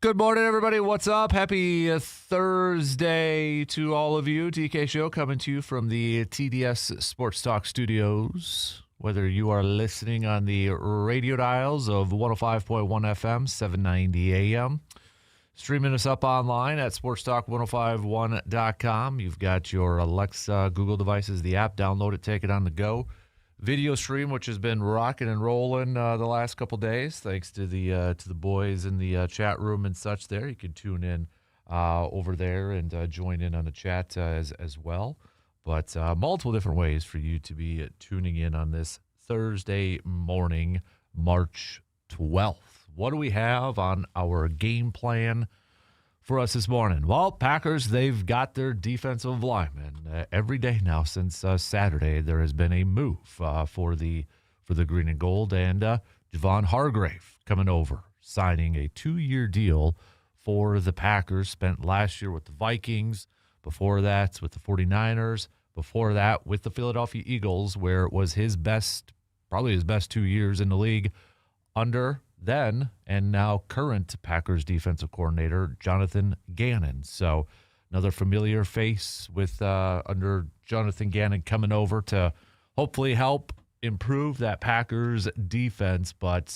Good morning, everybody. What's up? Happy Thursday to all of you. TK Show coming to you from the TDS Sports Talk Studios. Whether you are listening on the radio dials of 105.1 FM, 790 AM, streaming us up online at sportstalk1051.com. You've got your Alexa, Google devices, the app. Download it, take it on the go. Video stream, which has been rocking and rolling the last couple days, thanks to the boys in the chat room and such. There, you can tune in over there and join in on the chat as well. But multiple different ways for you to be tuning in on this Thursday morning, March 12th. What do we have on our game plan for us this morning? Well, Packers, they've got their defensive linemen. Every day now since Saturday, there has been a move for the green and gold. And Javon Hargrave coming over, signing a 2-year deal for the Packers. Spent last year with the Vikings, before that with the 49ers, before that with the Philadelphia Eagles, where it was probably his best 2 years in the league under then and now current Packers defensive coordinator Jonathan Gannon. So another familiar face with under Jonathan Gannon coming over to hopefully help improve that Packers defense. But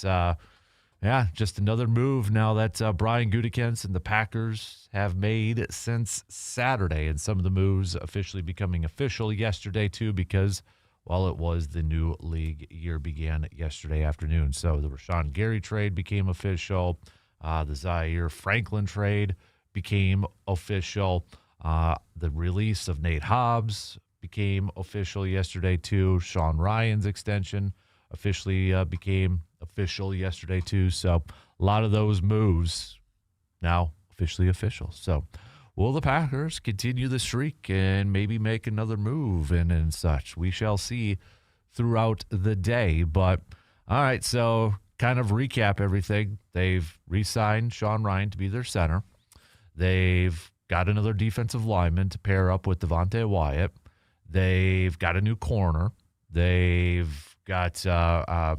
just another move now that Brian Gutekunst and the Packers have made since Saturday, and some of the moves officially becoming official yesterday too, because it was the new league year began yesterday afternoon. So the Rashawn Gary trade became official. The Zaire Franklin trade became official. The release of Nate Hobbs became official yesterday too. Sean Ryan's extension officially became official yesterday too. So a lot of those moves now officially official. So will the Packers continue the streak and maybe make another move and such? We shall see throughout the day. But, all right, so kind of recap everything. They've re-signed Sean Ryan to be their center. They've got another defensive lineman to pair up with Devontae Wyatt. They've got a new corner. They've got a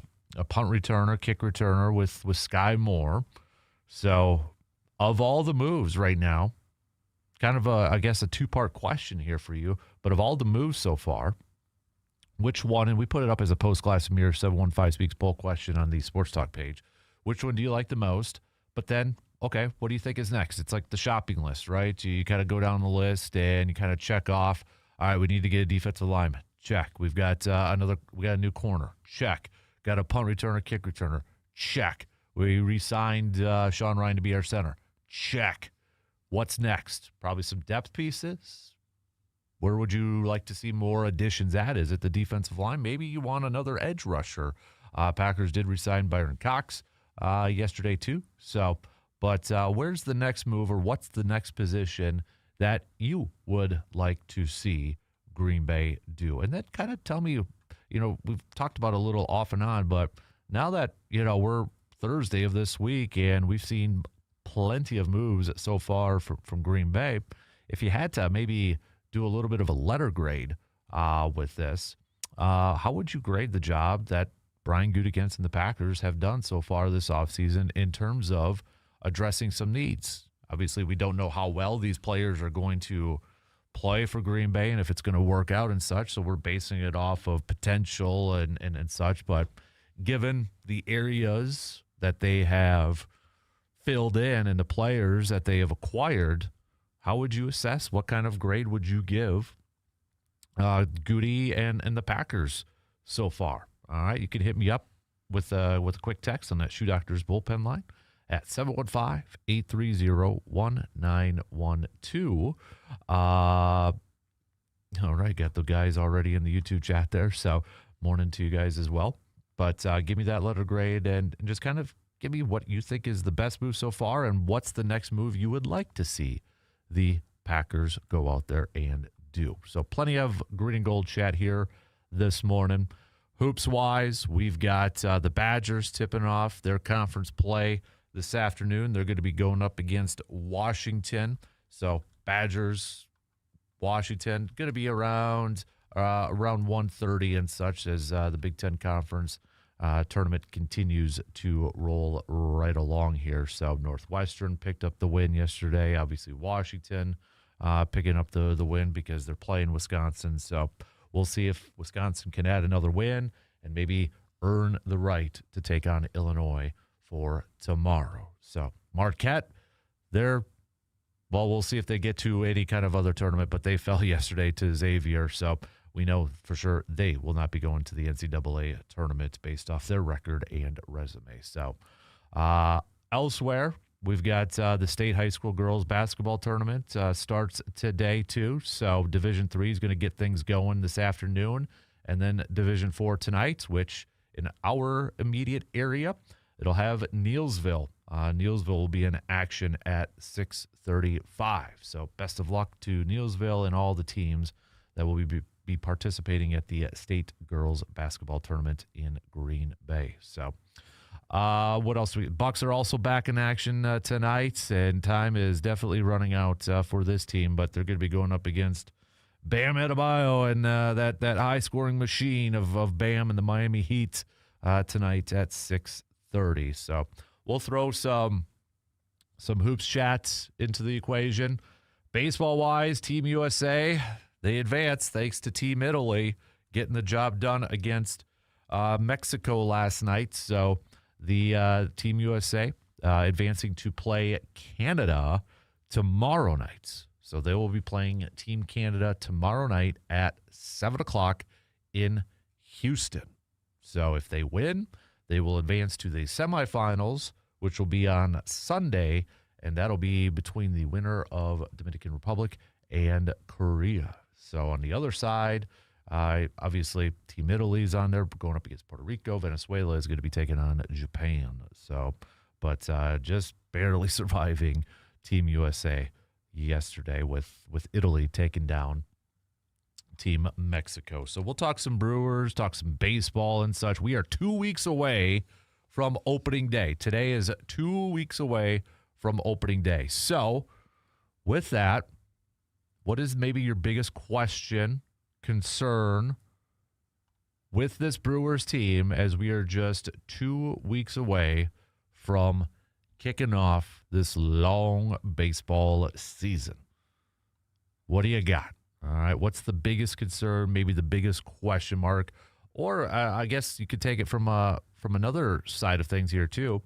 punt returner, kick returner with Sky Moore. So of all the moves right now, kind of a two-part question here for you. But of all the moves so far, which one, and we put it up as a post-Glass Mirror 715 Speaks poll question on the Sports Talk page, which one do you like the most? But then, okay, what do you think is next? It's like the shopping list, right? You kind of go down the list and you kind of check off, all right, we need to get a defensive lineman. Check. We've got a new corner. Check. Got a punt returner, kick returner. Check. We re-signed Sean Ryan to be our center. Check. What's next? Probably some depth pieces. Where would you like to see more additions at? Is it the defensive line? Maybe you want another edge rusher. Packers did re-sign Byron Cox yesterday too. So, but where's the next move, or what's the next position that you would like to see Green Bay do? And then kind of tell me, we've talked about it a little off and on, but now that, we're Thursday of this week and we've seen plenty of moves so far from Green Bay, if you had to maybe do a little bit of a letter grade with this, how would you grade the job that Brian Gutekunst and the Packers have done so far this offseason in terms of addressing some needs? Obviously, we don't know how well these players are going to play for Green Bay and if it's going to work out and such, so we're basing it off of potential and such. But given the areas that they have filled in and the players that they have acquired, how would you assess? What kind of grade would you give Goody and the Packers so far? All right, you can hit me up with a quick text on that Shoe Doctors bullpen line at 715-830-1912. All right, got the guys already in the YouTube chat there, so morning to you guys as well. But give me that letter grade and just kind of give me what you think is the best move so far and what's the next move you would like to see the Packers go out there and do. So plenty of green and gold chat here this morning. Hoops-wise, we've got the Badgers tipping off their conference play this afternoon. They're going to be going up against Washington. So Badgers, Washington, going to be around 1:30 and such as the Big Ten Conference tournament continues to roll right along here. So Northwestern picked up the win yesterday. Obviously, Washington picking up the win because they're playing Wisconsin. So we'll see if Wisconsin can add another win and maybe earn the right to take on Illinois for tomorrow. So Marquette, we'll see if they get to any kind of other tournament, but they fell yesterday to Xavier. So we know for sure they will not be going to the NCAA tournament based off their record and resume. So elsewhere, we've got the state high school girls basketball tournament starts today too. So Division III is going to get things going this afternoon, and then Division IV tonight, which in our immediate area, it'll have Neelsville. Neelsville will be in action at 6:35. So best of luck to Neelsville and all the teams that will be participating at the state girls basketball tournament in Green Bay. So what else? Bucks are also back in action tonight, and time is definitely running out for this team, but they're going to be going up against Bam Adebayo and that high-scoring machine of Bam and the Miami Heat tonight at 6:30. So we'll throw some hoops chats into the equation. Baseball-wise, Team USA, they advanced thanks to Team Italy getting the job done against Mexico last night. So the Team USA advancing to play Canada tomorrow night. So they will be playing Team Canada tomorrow night at 7 o'clock in Houston. So if they win, they will advance to the semifinals, which will be on Sunday, and that'll be between the winner of Dominican Republic and Korea. So on the other side, obviously Team Italy's on there going up against Puerto Rico. Venezuela is going to be taking on Japan. So, but just barely surviving Team USA yesterday with Italy taking down Team Mexico. So we'll talk some Brewers, talk some baseball and such. We are 2 weeks away from opening day. Today is 2 weeks away from opening day. So with that, what is maybe your biggest question, concern with this Brewers team as we are just 2 weeks away from kicking off this long baseball season? What do you got? All right, what's the biggest concern, maybe the biggest question mark? Or I guess you could take it from another side of things here too.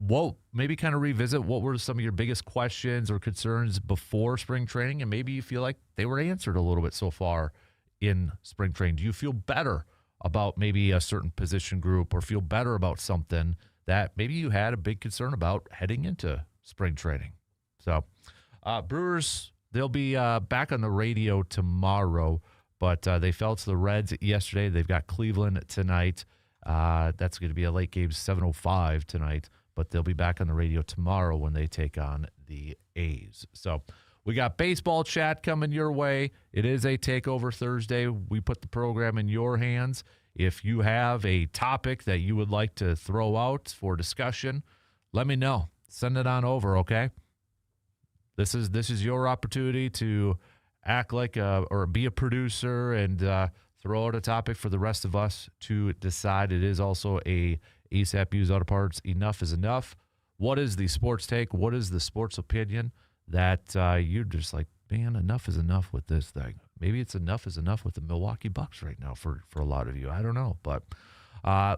Well, maybe kind of revisit what were some of your biggest questions or concerns before spring training, and maybe you feel like they were answered a little bit so far in spring training. Do you feel better about maybe a certain position group, or feel better about something that maybe you had a big concern about heading into spring training? So Brewers, they'll be back on the radio tomorrow, but they fell to the Reds yesterday. They've got Cleveland tonight. That's going to be a late game, 7:05 tonight, but they'll be back on the radio tomorrow when they take on the A's. So we got baseball chat coming your way. It is a Takeover Thursday. We put the program in your hands. If you have a topic that you would like to throw out for discussion, let me know. Send it on over, okay? This is your opportunity to act like or be a producer and throw out a topic for the rest of us to decide. It is also a ASAP Used Auto Parts Enough is Enough. What is the sports take? What is the sports opinion that you're just like, man, enough is enough with this thing? Maybe it's enough is enough with the Milwaukee Bucks right now for a lot of you. I don't know. But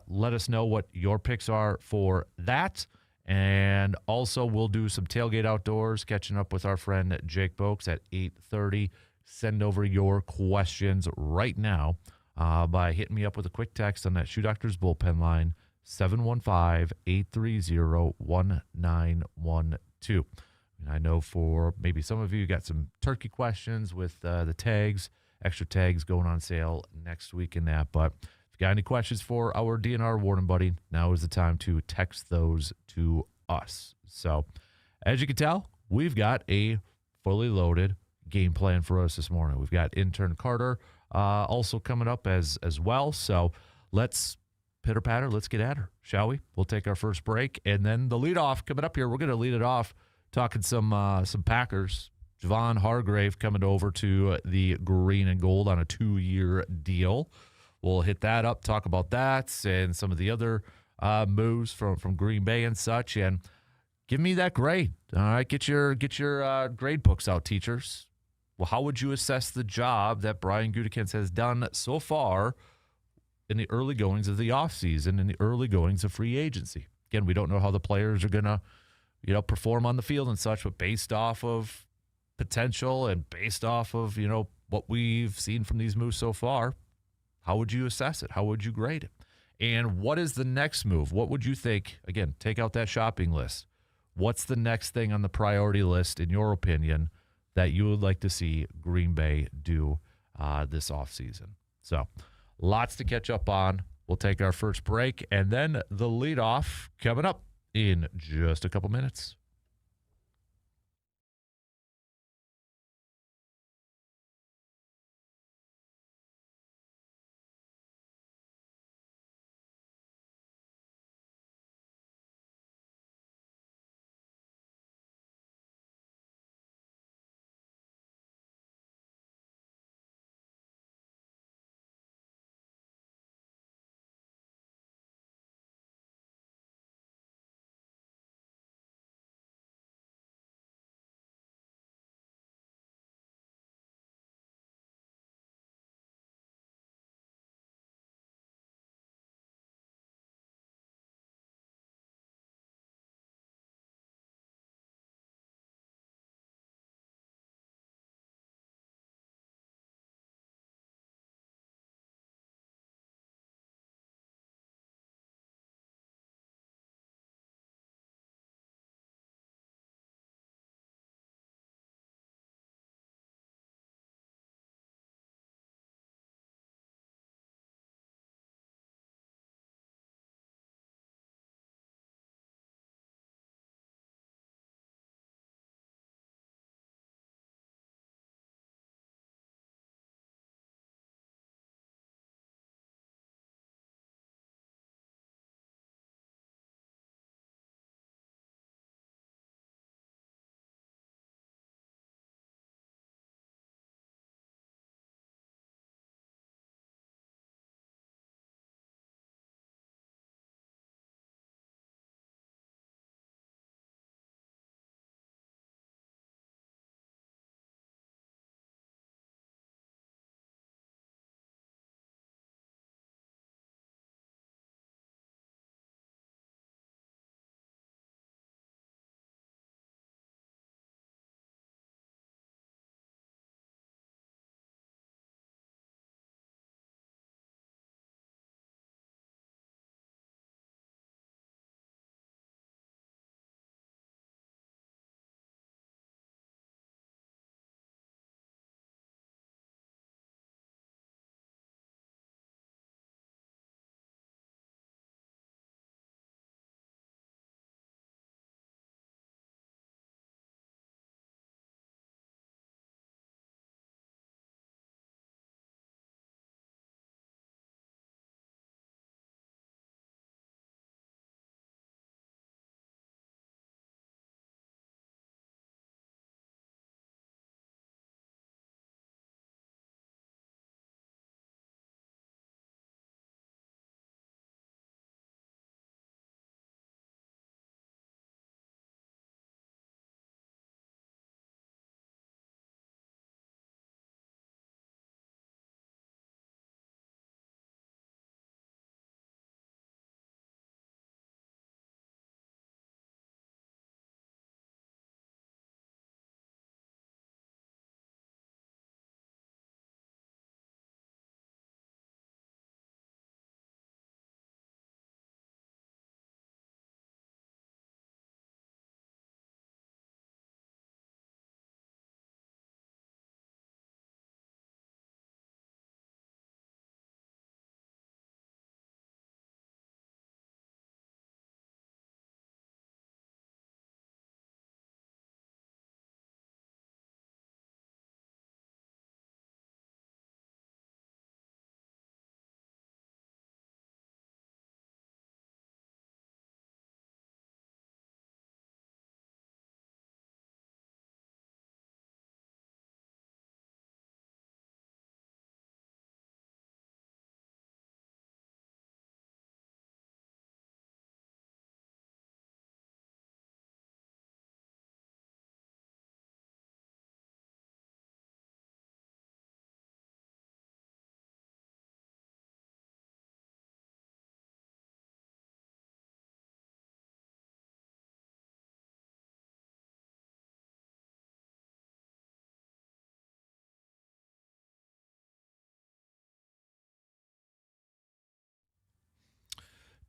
let us know what your picks are for that. And also, we'll do some Tailgate Outdoors, catching up with our friend Jake Boakes at 8:30. Send over your questions right now by hitting me up with a quick text on that Shoe Doctors bullpen line, 715-830-1912. And I know for maybe some of you got some turkey questions with the tags, extra tags going on sale next week and that. But if you got any questions for our DNR Warden Buddy, now is the time to text those to us. So as you can tell, we've got a fully loaded game plan for us this morning. We've got intern Carter also coming up as well. So let's pitter patter. Let's get at her, shall we? We'll take our first break, and then the leadoff coming up here. We're going to lead it off talking some Packers. Javon Hargrave coming over to the green and gold on a 2-year deal. We'll hit that up, talk about that and some of the other moves from Green Bay and such, and give me that grade. All right, get your grade books out, teachers. Well, how would you assess the job that Brian Gutekunst has done so far in the early goings of the offseason, in the early goings of free agency? Again, we don't know how the players are going to, perform on the field and such, but based off of potential and based off of, what we've seen from these moves so far, how would you assess it? How would you grade it? And what is the next move? What would you think? Again, take out that shopping list. What's the next thing on the priority list, in your opinion, that you would like to see Green Bay do this offseason? So, lots to catch up on. We'll take our first break, and then the leadoff coming up in just a couple minutes.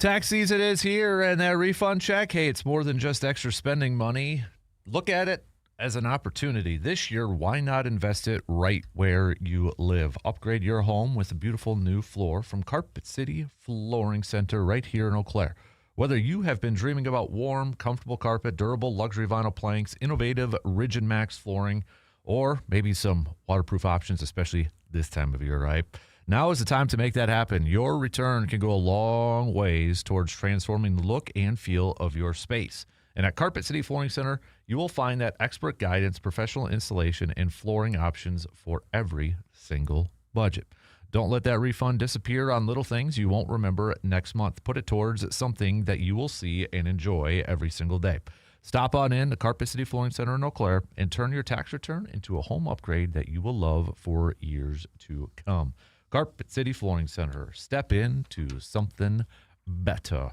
Tax season is here, and that refund check, hey, it's more than just extra spending money. Look at it as an opportunity. This year, why not invest it right where you live? Upgrade your home with a beautiful new floor from Carpet City Flooring Center right here in Eau Claire. Whether you have been dreaming about warm, comfortable carpet, durable luxury vinyl planks, innovative Rigid Max flooring, or maybe some waterproof options, especially this time of year, right? Now is the time to make that happen. Your return can go a long ways towards transforming the look and feel of your space. And at Carpet City Flooring Center, you will find that expert guidance, professional installation, and flooring options for every single budget. Don't let that refund disappear on little things you won't remember next month. Put it towards something that you will see and enjoy every single day. Stop on in to Carpet City Flooring Center in Eau Claire and turn your tax return into a home upgrade that you will love for years to come. Carpet City Flooring Center. Step into something better.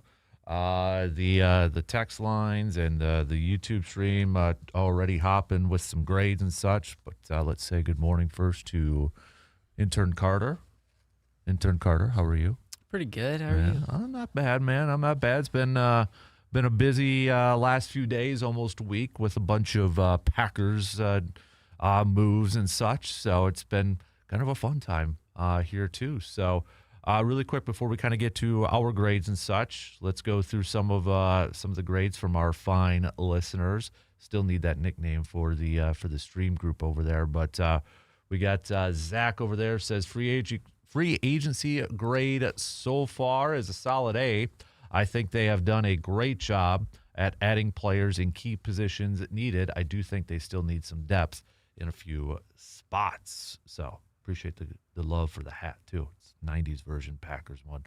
The text lines and the YouTube stream already hopping with some grades and such. But let's say good morning first to Intern Carter. Intern Carter, how are you? Pretty good. How are you? I'm not bad, man. I'm not bad. It's been a busy last few days, almost a week, with a bunch of Packers moves and such. So it's been kind of a fun time here too. So really quick before we kind of get to our grades and such, let's go through some of the grades from our fine listeners. Still need that nickname for the stream group over there, but we got Zach over there says free agency grade so far is a solid A. I think they have done a great job at adding players in key positions needed. I do think they still need some depth in a few spots. So appreciate the love for the hat, too. It's 90s version Packers one.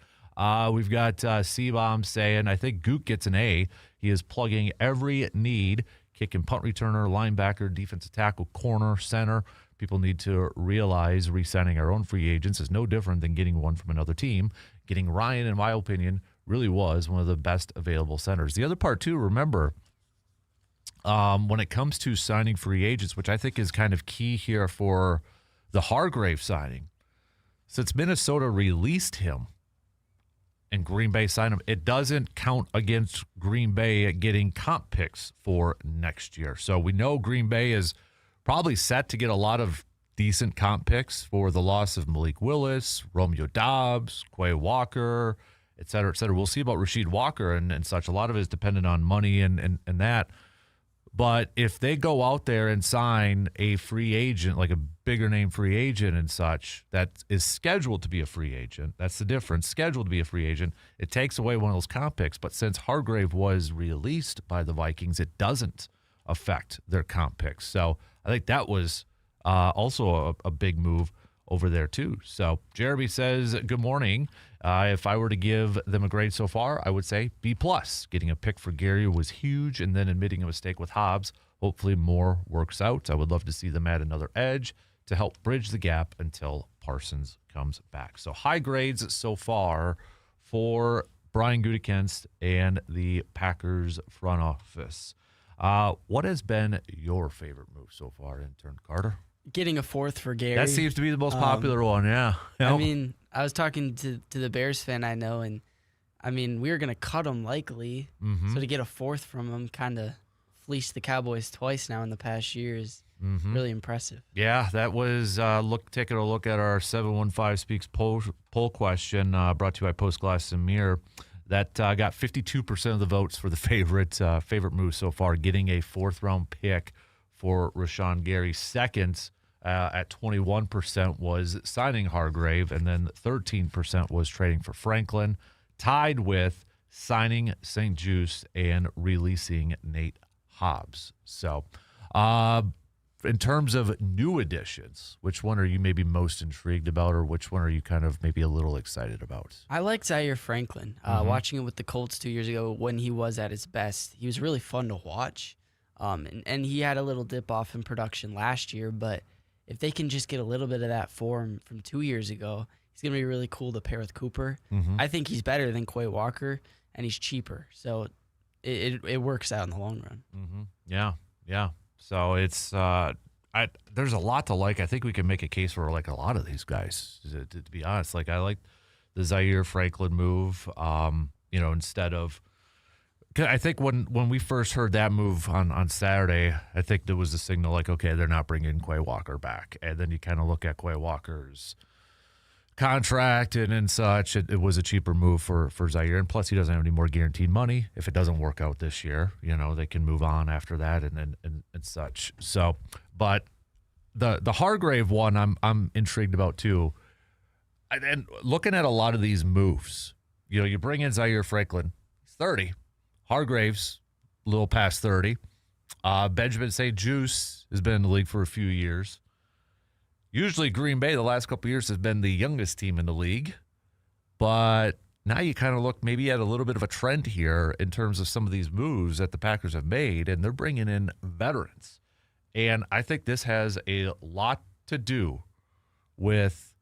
We've got C-Bomb saying, I think Gook gets an A. He is plugging every need, kick and punt returner, linebacker, defensive tackle, corner, center. People need to realize re-signing our own free agents is no different than getting one from another team. Getting Ryan, in my opinion, really was one of the best available centers. The other part, too, remember, when it comes to signing free agents, which I think is kind of key here for the Hargrave signing, since Minnesota released him and Green Bay signed him, it doesn't count against Green Bay getting comp picks for next year. So we know Green Bay is probably set to get a lot of decent comp picks for the loss of Malik Willis, Romeo Doubs, Quay Walker, et cetera, et cetera. We'll see about Rasheed Walker and such. A lot of it is dependent on money and that. But if they go out there and sign a free agent, like a bigger name free agent and such, that is scheduled to be a free agent, that's the difference, scheduled to be a free agent, it takes away one of those comp picks. But since Hargrave was released by the Vikings, it doesn't affect their comp picks. So I think that was also a big move over there too. So Jeremy says, good morning. If I were to give them a grade so far, I would say B+. Getting a pick for Gary was huge, and then admitting a mistake with Hobbs. Hopefully more works out. I would love to see them add another edge to help bridge the gap until Parsons comes back. So high grades so far for Brian Gutekunst and the Packers front office. What has been your favorite move so far, Intern Carter? Getting a fourth for Gary. That seems to be the most popular one, yeah. I mean, I was talking to the Bears fan I know, and, I mean, we were going to cut him likely. So to get a fourth from him, kind of fleeced the Cowboys twice now in the past year is really impressive. Yeah, that was taking a look at our 715 Speaks poll question brought to you by Post Glass and Mirror. That got 52% of the votes for the favorite move so far, getting a fourth-round pick for Rashawn Gary. Second at 21% was signing Hargrave, and then 13% was trading for Franklin, tied with signing St. Juste and releasing Nate Hobbs. So in terms of new additions, which one are you maybe most intrigued about, or which one are you kind of maybe a little excited about? I like Zaire Franklin. Watching it with the Colts 2 years ago when he was at his best, he was really fun to watch. And he had a little dip off in production last year, but if they can just get a little bit of that form from 2 years ago, he's going to be really cool to pair with Cooper. I think he's better than Quay Walker, and he's cheaper. So it works out in the long run. Yeah. So it's there's a lot to like. I think we can make a case for like a lot of these guys, to be honest. Like I like the Zaire Franklin move. instead of. 'Cause I think when we first heard that move on Saturday, I think there was a signal like, okay, they're not bringing Quay Walker back. And then you kind of look at Quay Walker's contract and such. It was a cheaper move for Zaire. And plus, he doesn't have any more guaranteed money. If it doesn't work out this year, they can move on after that and such. So, but the Hargrave one, I'm intrigued about too. And looking at a lot of these moves, you bring in Zaire Franklin, he's 30. Hargrave's a little past 30. Benjamin St. Juice has been in the league for a few years. Usually Green Bay the last couple of years has been the youngest team in the league. But now you kind of look maybe at a little bit of a trend here in terms of some of these moves that the Packers have made, and they're bringing in veterans. And I think this has a lot to do with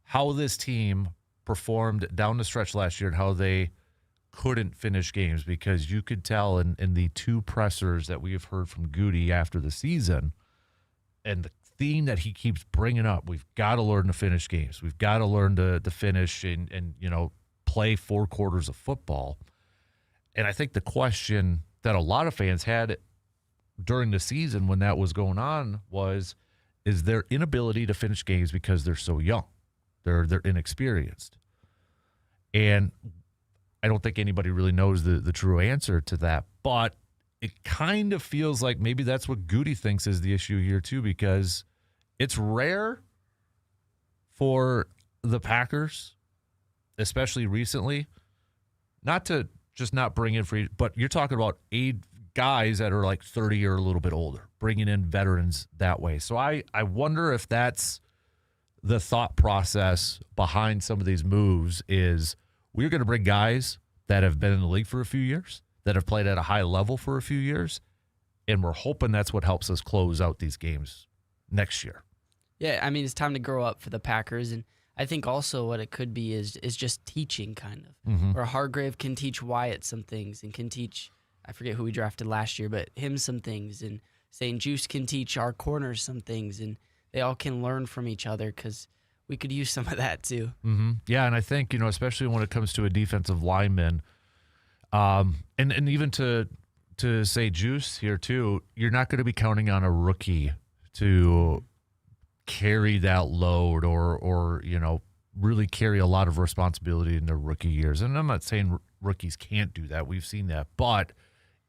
how this team performed down the stretch last year and how they couldn't finish games, because you could tell in the two pressers that we have heard from Goody after the season, and the theme that he keeps bringing up, we've got to learn to finish games. We've got to learn to finish and play 4 quarters of football. And I think the question that a lot of fans had during the season when that was going on is their inability to finish games because they're so young. They're inexperienced. And I don't think anybody really knows the true answer to that, but it kind of feels like maybe that's what Goody thinks is the issue here too, because it's rare for the Packers, especially recently, not to just not bring in free, but you're talking about 8 guys that are like 30 or a little bit older, bringing in veterans that way. So I wonder if that's the thought process behind some of these moves is we're going to bring guys that have been in the league for a few years, that have played at a high level for a few years, and we're hoping that's what helps us close out these games next year. Yeah, I mean, it's time to grow up for the Packers, and I think also what it could be is just teaching, kind of. Mm-hmm. Where Hargrave can teach Wyatt some things and can teach, I forget who we drafted last year, but him some things, and St. Juice can teach our corners some things, and they all can learn from each other, because we could use some of that too. Mm-hmm. Yeah, and I think, especially when it comes to a defensive lineman, and even to say Juice here too, you're not going to be counting on a rookie to carry that load or really carry a lot of responsibility in their rookie years. And I'm not saying rookies can't do that. We've seen that. But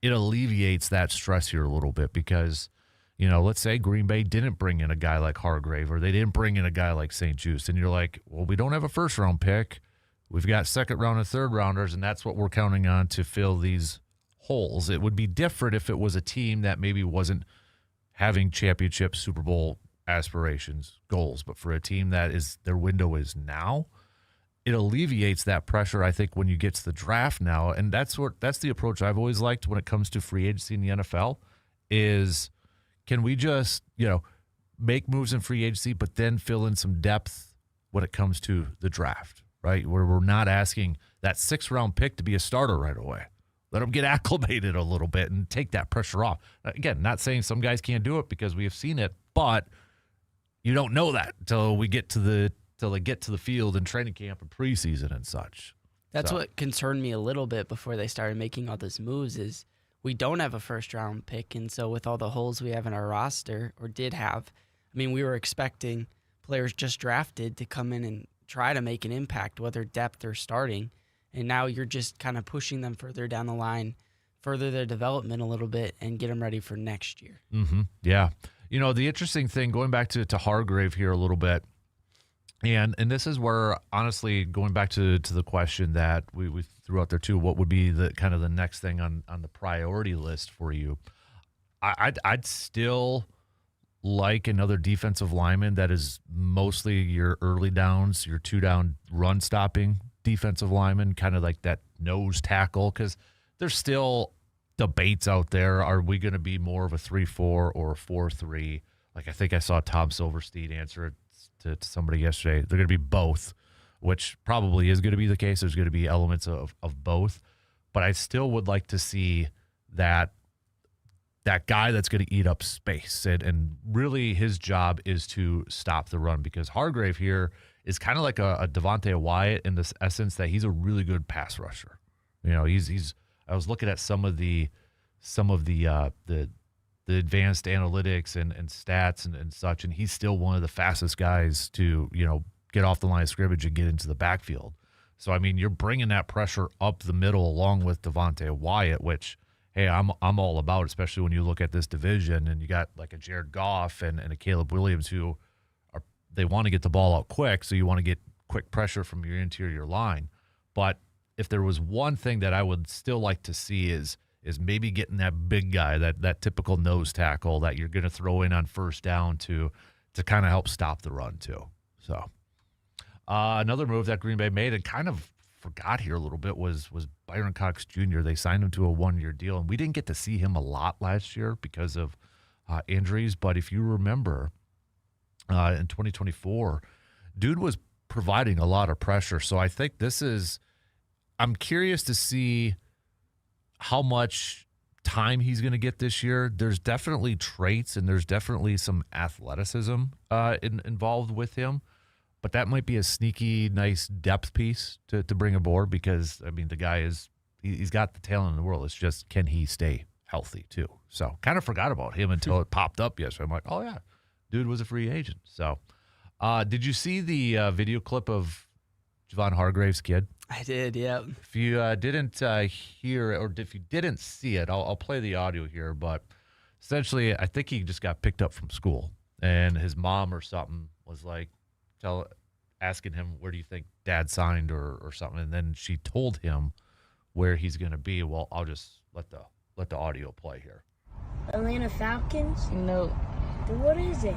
it alleviates that stress here a little bit because, let's say Green Bay didn't bring in a guy like Hargrave or they didn't bring in a guy like St. Juice. And you're like, well, we don't have a first-round pick. We've got second-round and third-rounders, and that's what we're counting on to fill these holes. It would be different if it was a team that maybe wasn't having championship Super Bowl aspirations, goals. But for a team that is their window is now, it alleviates that pressure, I think, when you get to the draft now. And that's the approach I've always liked when it comes to free agency in the NFL is can we just, make moves in free agency, but then fill in some depth when it comes to the draft, right? Where we're not asking that 6th-round pick to be a starter right away. Let them get acclimated a little bit and take that pressure off. Again, not saying some guys can't do it because we have seen it, but you don't know that until they get to the field and training camp and preseason and such. That's what concerned me a little bit before they started making all those moves is we don't have a first-round pick, and so with all the holes we have in our roster, or did have, we were expecting players just drafted to come in and try to make an impact, whether depth or starting, and now you're just kind of pushing them further down the line, further their development a little bit, and get them ready for next year. Mm-hmm. Yeah. The interesting thing, going back to Hargrave here a little bit, and this is where, honestly, going back to the question that we threw out there too, what would be the kind of the next thing on the priority list for you? I'd still like another defensive lineman that is mostly your early downs, your 2-down run stopping defensive lineman, kind of like that nose tackle, because there's still debates out there. Are we going to be more of a 3-4 or a 4-3? Like I think I saw Tom Silverstein answer it to somebody yesterday. They're going to be both, which probably is going to be the case. There's going to be elements of both. But I still would like to see that guy that's going to eat up space. And really his job is to stop the run, because Hargrave here is kind of like a Devontae Wyatt in this essence that he's a really good pass rusher, He's. I was looking at some of the advanced analytics and stats and such, and he's still one of the fastest guys to get off the line of scrimmage and get into the backfield. So I mean, you're bringing that pressure up the middle along with Devontae Wyatt, which, hey, I'm all about, especially when you look at this division and you got like a Jared Goff and a Caleb Williams who they want to get the ball out quick, so you want to get quick pressure from your interior line. But if there was one thing that I would still like to see is maybe getting that big guy, that typical nose tackle that you're going to throw in on first down to kind of help stop the run too. So another move that Green Bay made and kind of forgot here a little bit was Byron Cox Jr. They signed him to a 1-year deal, and we didn't get to see him a lot last year because of injuries. But if you remember, in 2024, dude was providing a lot of pressure. So I think I'm curious to see how much time he's going to get this year. There's definitely traits and there's definitely some athleticism involved with him. But that might be a sneaky, nice depth piece to bring aboard because, I mean, the guy he's got the talent in the world. It's just, can he stay healthy too? So kind of forgot about him until it popped up yesterday. I'm like, oh, yeah, dude was a free agent. So did you see the video clip of Javon Hargrave's kid? I did, yeah. If you didn't hear it, or if you didn't see it, I'll play the audio here. But essentially, I think he just got picked up from school, and his mom or something was like, asking him, where do you think dad signed or something, and then she told him where he's going to be. Well, I'll just let the audio play here. Atlanta Falcons? Nope. Then what is it?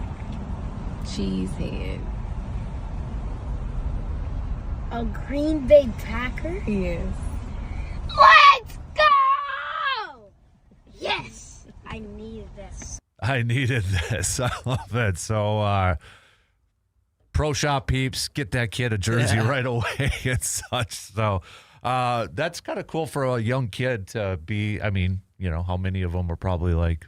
Cheesehead. A Green Bay Packer? Yes. Let's go! Yes! I needed this. I needed this. I love it. So, Pro Shop peeps, get that kid a jersey right away and such. So that's kind of cool for a young kid to be. I mean, how many of them are probably like,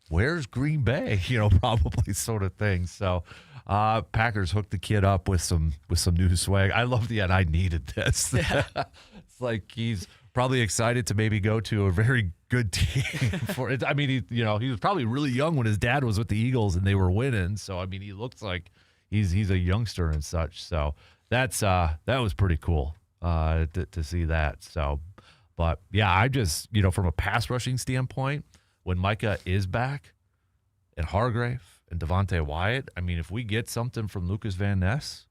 where's Green Bay? Probably sort of thing. So Packers hooked the kid up with some new swag. I love the I needed this. Yeah. It's like he's probably excited to maybe go to a very good team for it. I mean, he was probably really young when his dad was with the Eagles and they were winning. So I mean, he looks like he's a youngster and such. So that was pretty cool to see that. So, but yeah, I just from a pass rushing standpoint, when Micah is back and Hargrave and Devontae Wyatt, I mean, if we get something from Lucas Van Ness,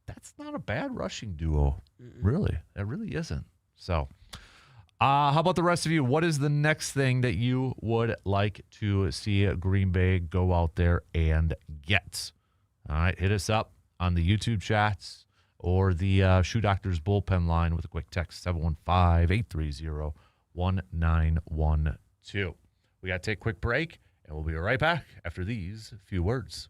that's not a bad rushing duo. Really. It really isn't. So how about the rest of you? What is the next thing that you would like to see Green Bay go out there and get? All right, hit us up on the YouTube chats or the Shoe Doctors bullpen line with a quick text, 715-830-1912. We got to take a quick break, and we'll be right back after these few words.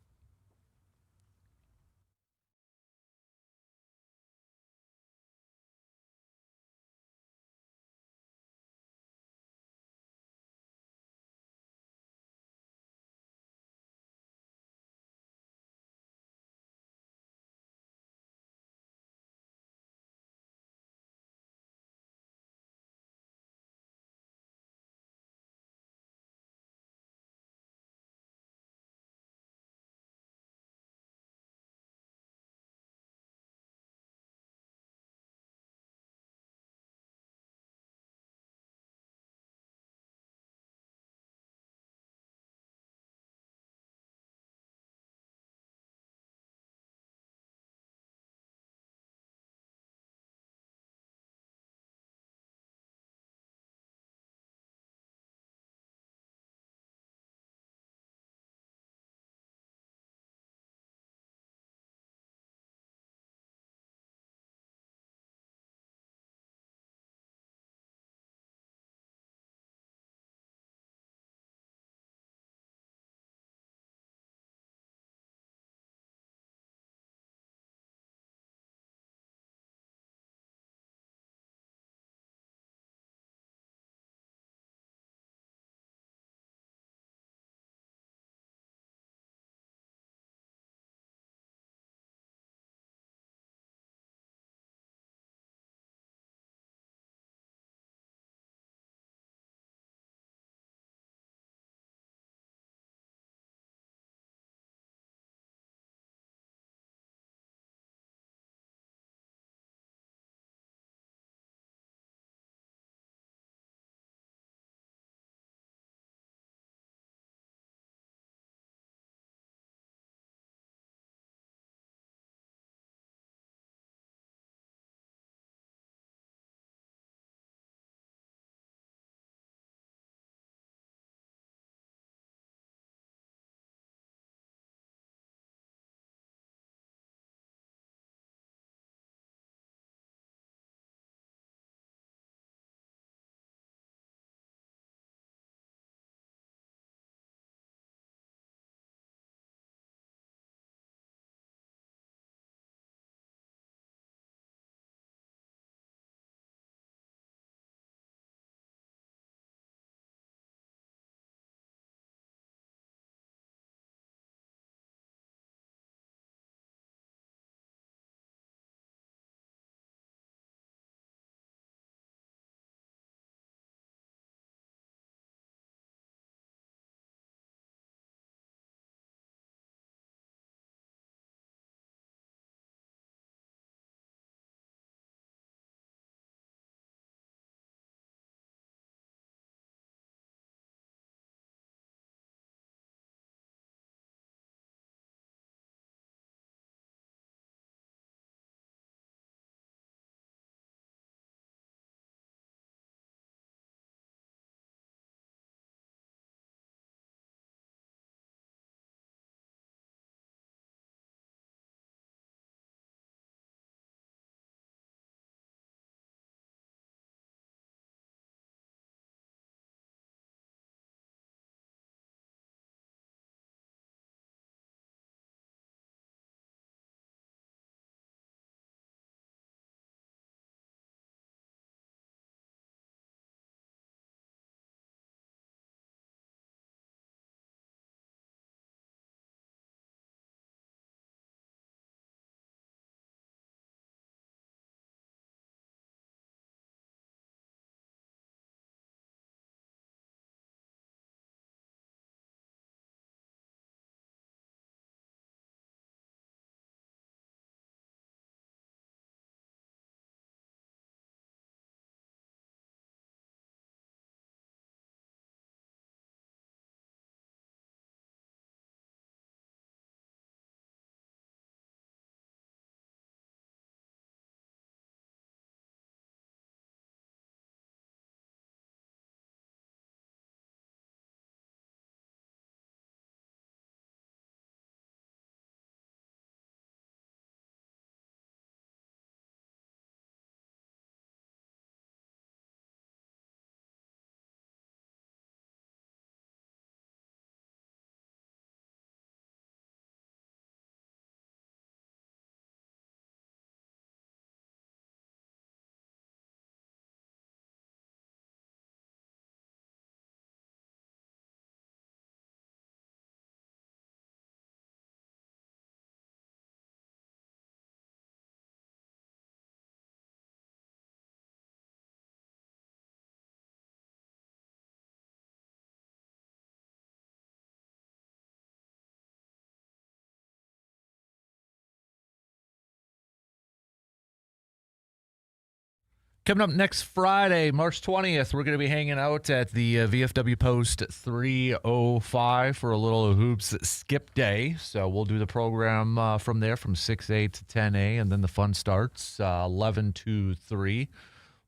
Coming up next Friday, March 20th, we're going to be hanging out at the VFW Post 305 for a little hoops skip day. So we'll do the program from there from 6A to 10A, and then the fun starts 11 to 3.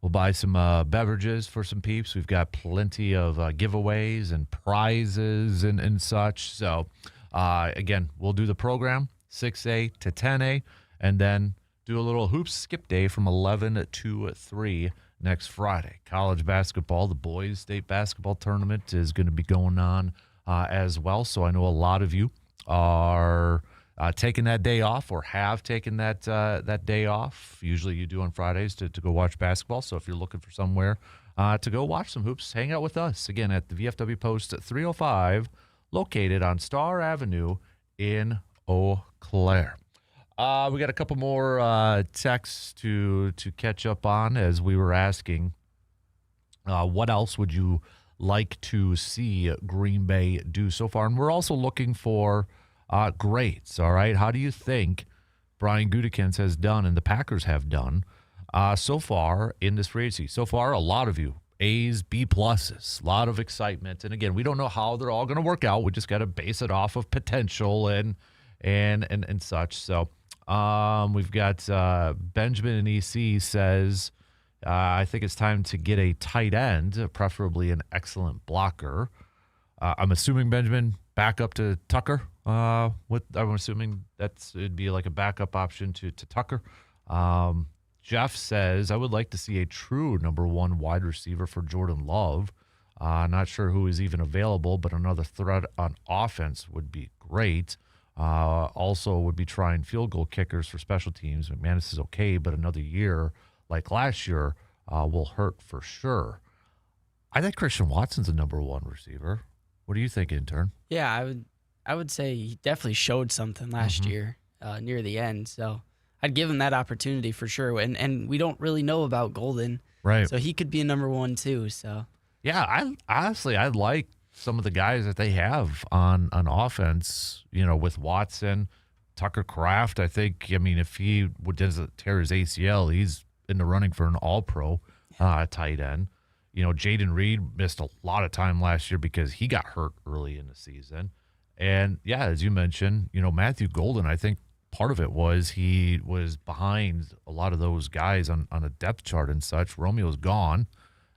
We'll buy some beverages for some peeps. We've got plenty of giveaways and prizes and such. So, again, we'll do the program 6A to 10A, and then do a little hoops skip day from 11 to 3 next Friday. College basketball, the boys' state basketball tournament is going to be going on as well. So I know a lot of you are taking that day off or have taken that day off. Usually you do on Fridays to go watch basketball. So if you're looking for somewhere to go watch some hoops, hang out with us. Again, at the VFW Post 305, located on Star Avenue in Eau Claire. We got a couple more texts to catch up on, as we were asking, what else would you like to see Green Bay do so far? And we're also looking for grades, all right? How do you think Brian Gutekunst has done and the Packers have done so far in this free agency? So far, a lot of you, A's, B pluses, a lot of excitement. And again, we don't know how they're all going to work out. We just got to base it off of potential and such. So we've got Benjamin in EC says, I think it's time to get a tight end, preferably an excellent blocker. I'm assuming, Benjamin, back up to Tucker. I'm assuming it'd be like a backup option to Tucker. Jeff says, I would like to see a true number one wide receiver for Jordan Love. Not sure who is even available, but another threat on offense would be great. Also would be trying field goal kickers for special teams. McManus is okay, but another year like last year will hurt for sure. I think Christian Watson's a number one receiver. What do you think, intern? Yeah, I would say he definitely showed something last year near the end. So I'd give him that opportunity for sure. And we don't really know about Golden. Right. So he could be a number one too. So yeah, I like some of the guys that they have on offense, with Watson, Tucker Kraft. I think, if he doesn't tear his ACL, he's in the running for an all-pro tight end. Jaden Reed missed a lot of time last year because he got hurt early in the season. And, yeah, as you mentioned, Matthew Golden, I think part of it was he was behind a lot of those guys on a depth chart and such. Romeo's gone.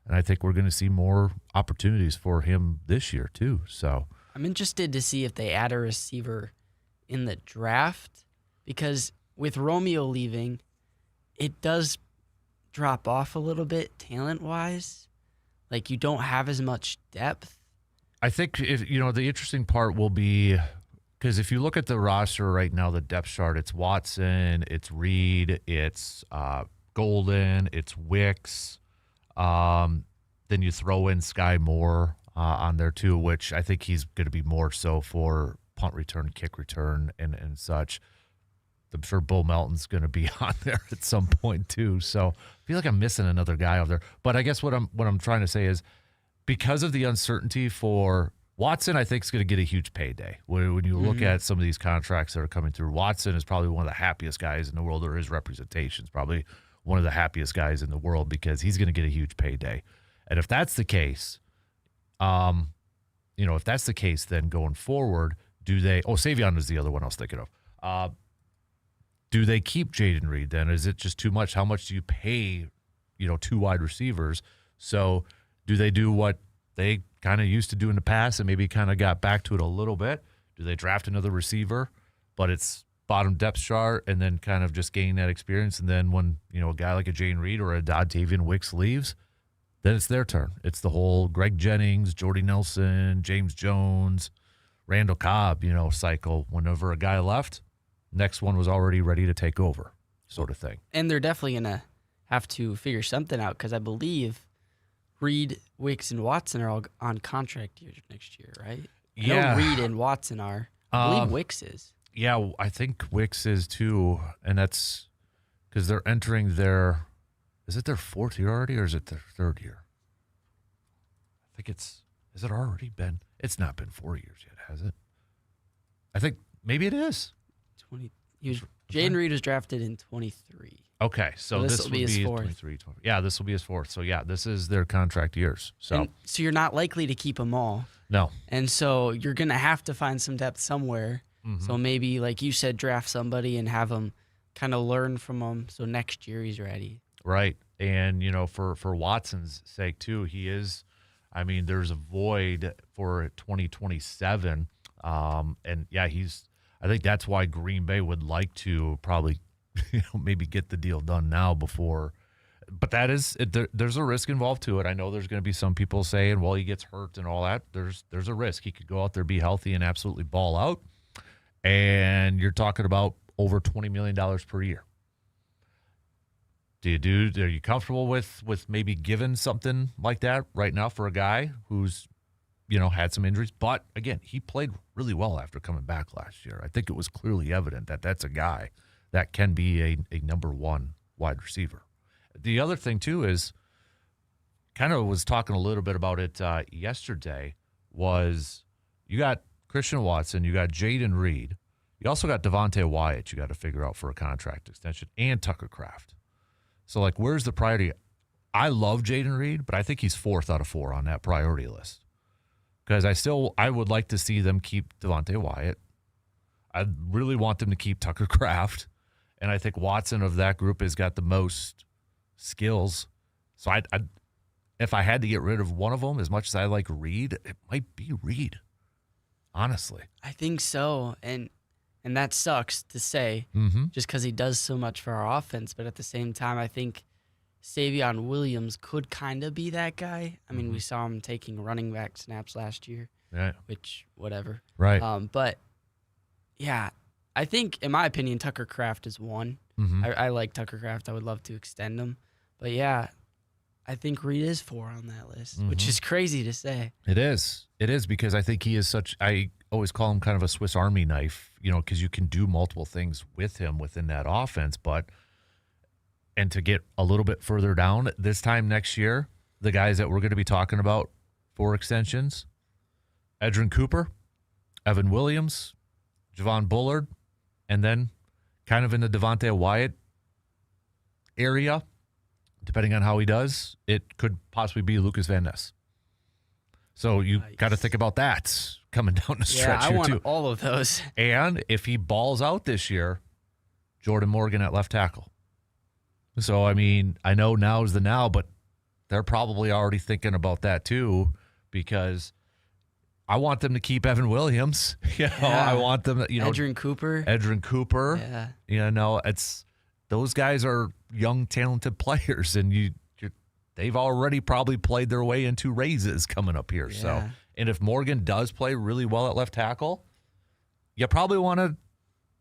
And I think we're going to see more opportunities for him this year, too. So I'm interested to see if they add a receiver in the draft, because with Romeo leaving, it does drop off a little bit talent-wise. Like, you don't have as much depth. I think, the interesting part will be, because if you look at the roster right now, the depth chart, it's Watson, it's Reed, it's Golden, it's Wicks. Then you throw in Sky Moore on there too, which I think he's going to be more so for punt return, kick return, and such. I'm sure Bo Melton's going to be on there at some point too. So I feel like I'm missing another guy over there. But I guess what I'm trying to say is, because of the uncertainty for Watson, I think is going to get a huge payday. When you look at some of these contracts that are coming through, Watson is probably one of the happiest guys in the world, or his representation is probably one of the happiest guys in the world, because he's going to get a huge payday. And if that's the case, then going forward, Savion is the other one I was thinking of. Do they keep Jaden Reed then? Is it just too much? How much do you pay, two wide receivers? So do they do what they kind of used to do in the past and maybe kind of got back to it a little bit? Do they draft another receiver, but it's bottom depth chart, and then kind of just gain that experience? And then when, a guy like a Jaden Reed or a Dontayvion Wicks leaves, then it's their turn. It's the whole Greg Jennings, Jordy Nelson, James Jones, Randall Cobb, cycle. Whenever a guy left, next one was already ready to take over, sort of thing. And they're definitely going to have to figure something out, because I believe Reed, Wicks, and Watson are all on contract years next year, right? Yeah. I know Reed and Watson are. I believe Wicks is. Yeah, I think Wicks is too, and that's because they're entering is it their fourth year already, or is it their third year? I think has it already been? It's not been 4 years yet, has it? I think maybe it is. Jaden Reed was drafted in 23. Okay, so this will would be his fourth. 23, 20. Yeah, this will be his fourth. So, yeah, this is their contract years. So you're not likely to keep them all. No. And so you're going to have to find some depth somewhere. Mm-hmm. So maybe, like you said, draft somebody and have them kind of learn from them so next year he's ready. Right. And, for Watson's sake, too, he is – I mean, there's a void for 2027. And, yeah, I think that's why Green Bay would like to probably maybe get the deal done now before. But there's a risk involved to it. I know there's going to be some people saying, well, he gets hurt and all that. There's a risk. He could go out there, be healthy, and absolutely ball out. And you're talking about over $20 million per year. Are you comfortable with maybe giving something like that right now for a guy who's, had some injuries? But, again, he played really well after coming back last year. I think it was clearly evident that that's a guy that can be a number one wide receiver. The other thing, too, is kind of was talking a little bit about it yesterday, was you got Christian Watson, you got Jaden Reed, you also got Devontae Wyatt you got to figure out for a contract extension, and Tucker Kraft. So, where's the priority? I love Jaden Reed, but I think he's 4th out of 4 on that priority list. Because I would like to see them keep Devontae Wyatt. I really want them to keep Tucker Kraft. And I think Watson of that group has got the most skills. So if I had to get rid of one of them, as much as I like Reed, it might be Reed. Honestly. I think so. And that sucks to say, just because he does so much for our offense. But at the same time, I think Savion Williams could kind of be that guy. I mean, we saw him taking running back snaps last year, which, whatever. Right. But, yeah, I think, in my opinion, Tucker Kraft is one. I like Tucker Kraft. I would love to extend him. But, yeah, I think Reed is 4 on that list, which is crazy to say. It is. It is because I think he is I always call him kind of a Swiss Army knife, because you can do multiple things with him within that offense. And to get a little bit further down, this time next year, the guys that we're going to be talking about for extensions, Edrin Cooper, Evan Williams, Javon Bullard, and then kind of in the Devontae Wyatt area, depending on how he does, it could possibly be Lucas Van Ness. So you got to think about that coming down the stretch I here want too. all of those. And if he balls out this year, Jordan Morgan at left tackle. So, I mean, I know now's the now, but they're probably already thinking about that too, because I want them to keep Evan Williams. I want them to, Edrin Cooper. Yeah. Those guys are young, talented players, and they've already probably played their way into raises coming up here. Yeah. So, and if Morgan does play really well at left tackle, you probably want to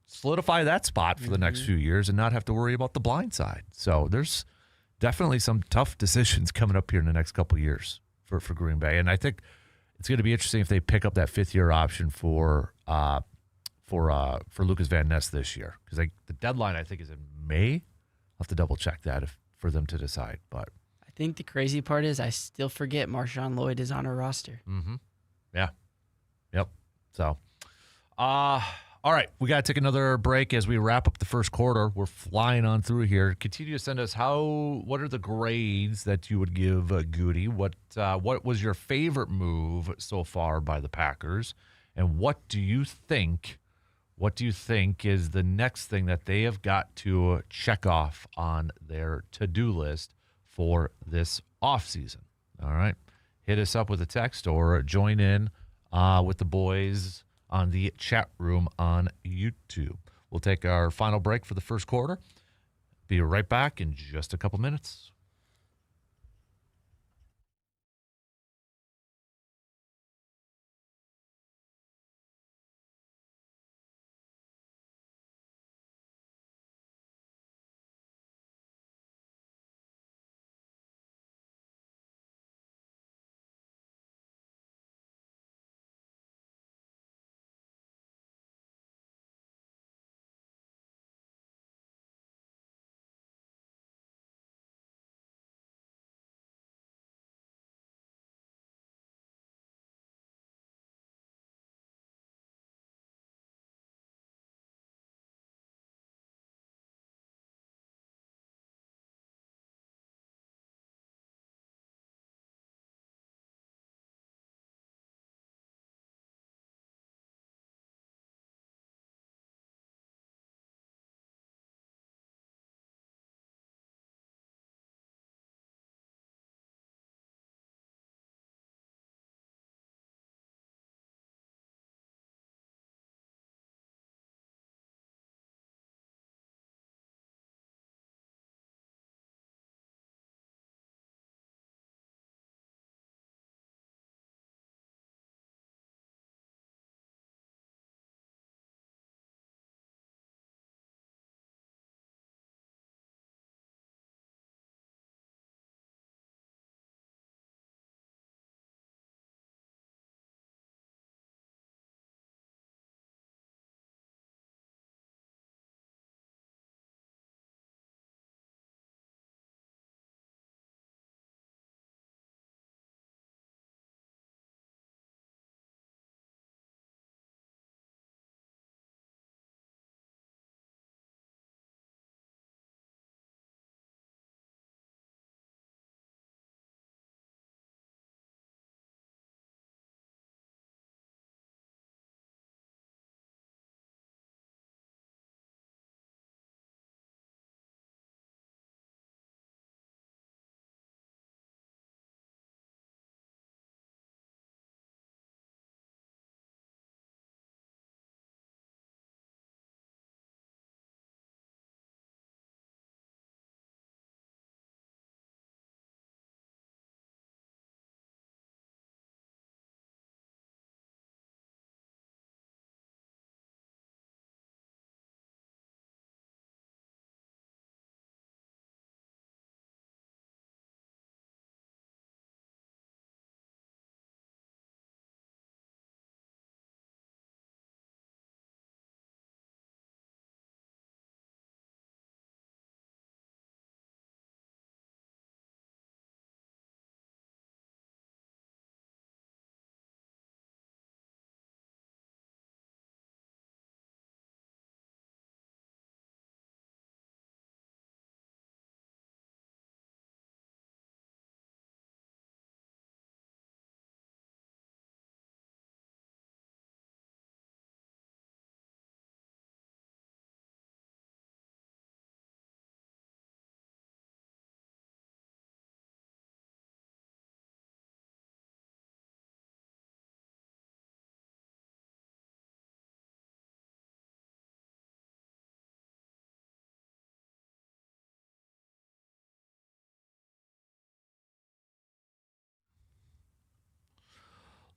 solidify that spot for the next few years and not have to worry about the blind side. So there's definitely some tough decisions coming up here in the next couple of years for Green Bay. And I think it's going to be interesting if they pick up that 5th-year option for Lucas Van Ness this year, because the deadline I think is in May. I'll have to double check that for them to decide. But I think the crazy part is I still forget Marshawn Lloyd is on our roster. Yeah. Yep. So, all right, we got to take another break as we wrap up the first quarter. We're flying on through here. Continue to send us what are the grades that you would give Goody? What was your favorite move so far by the Packers? And what do you think is the next thing that they have got to check off on their to-do list for this offseason? All right. Hit us up with a text or join in with the boys on the chat room on YouTube. We'll take our final break for the first quarter. Be right back in just a couple minutes.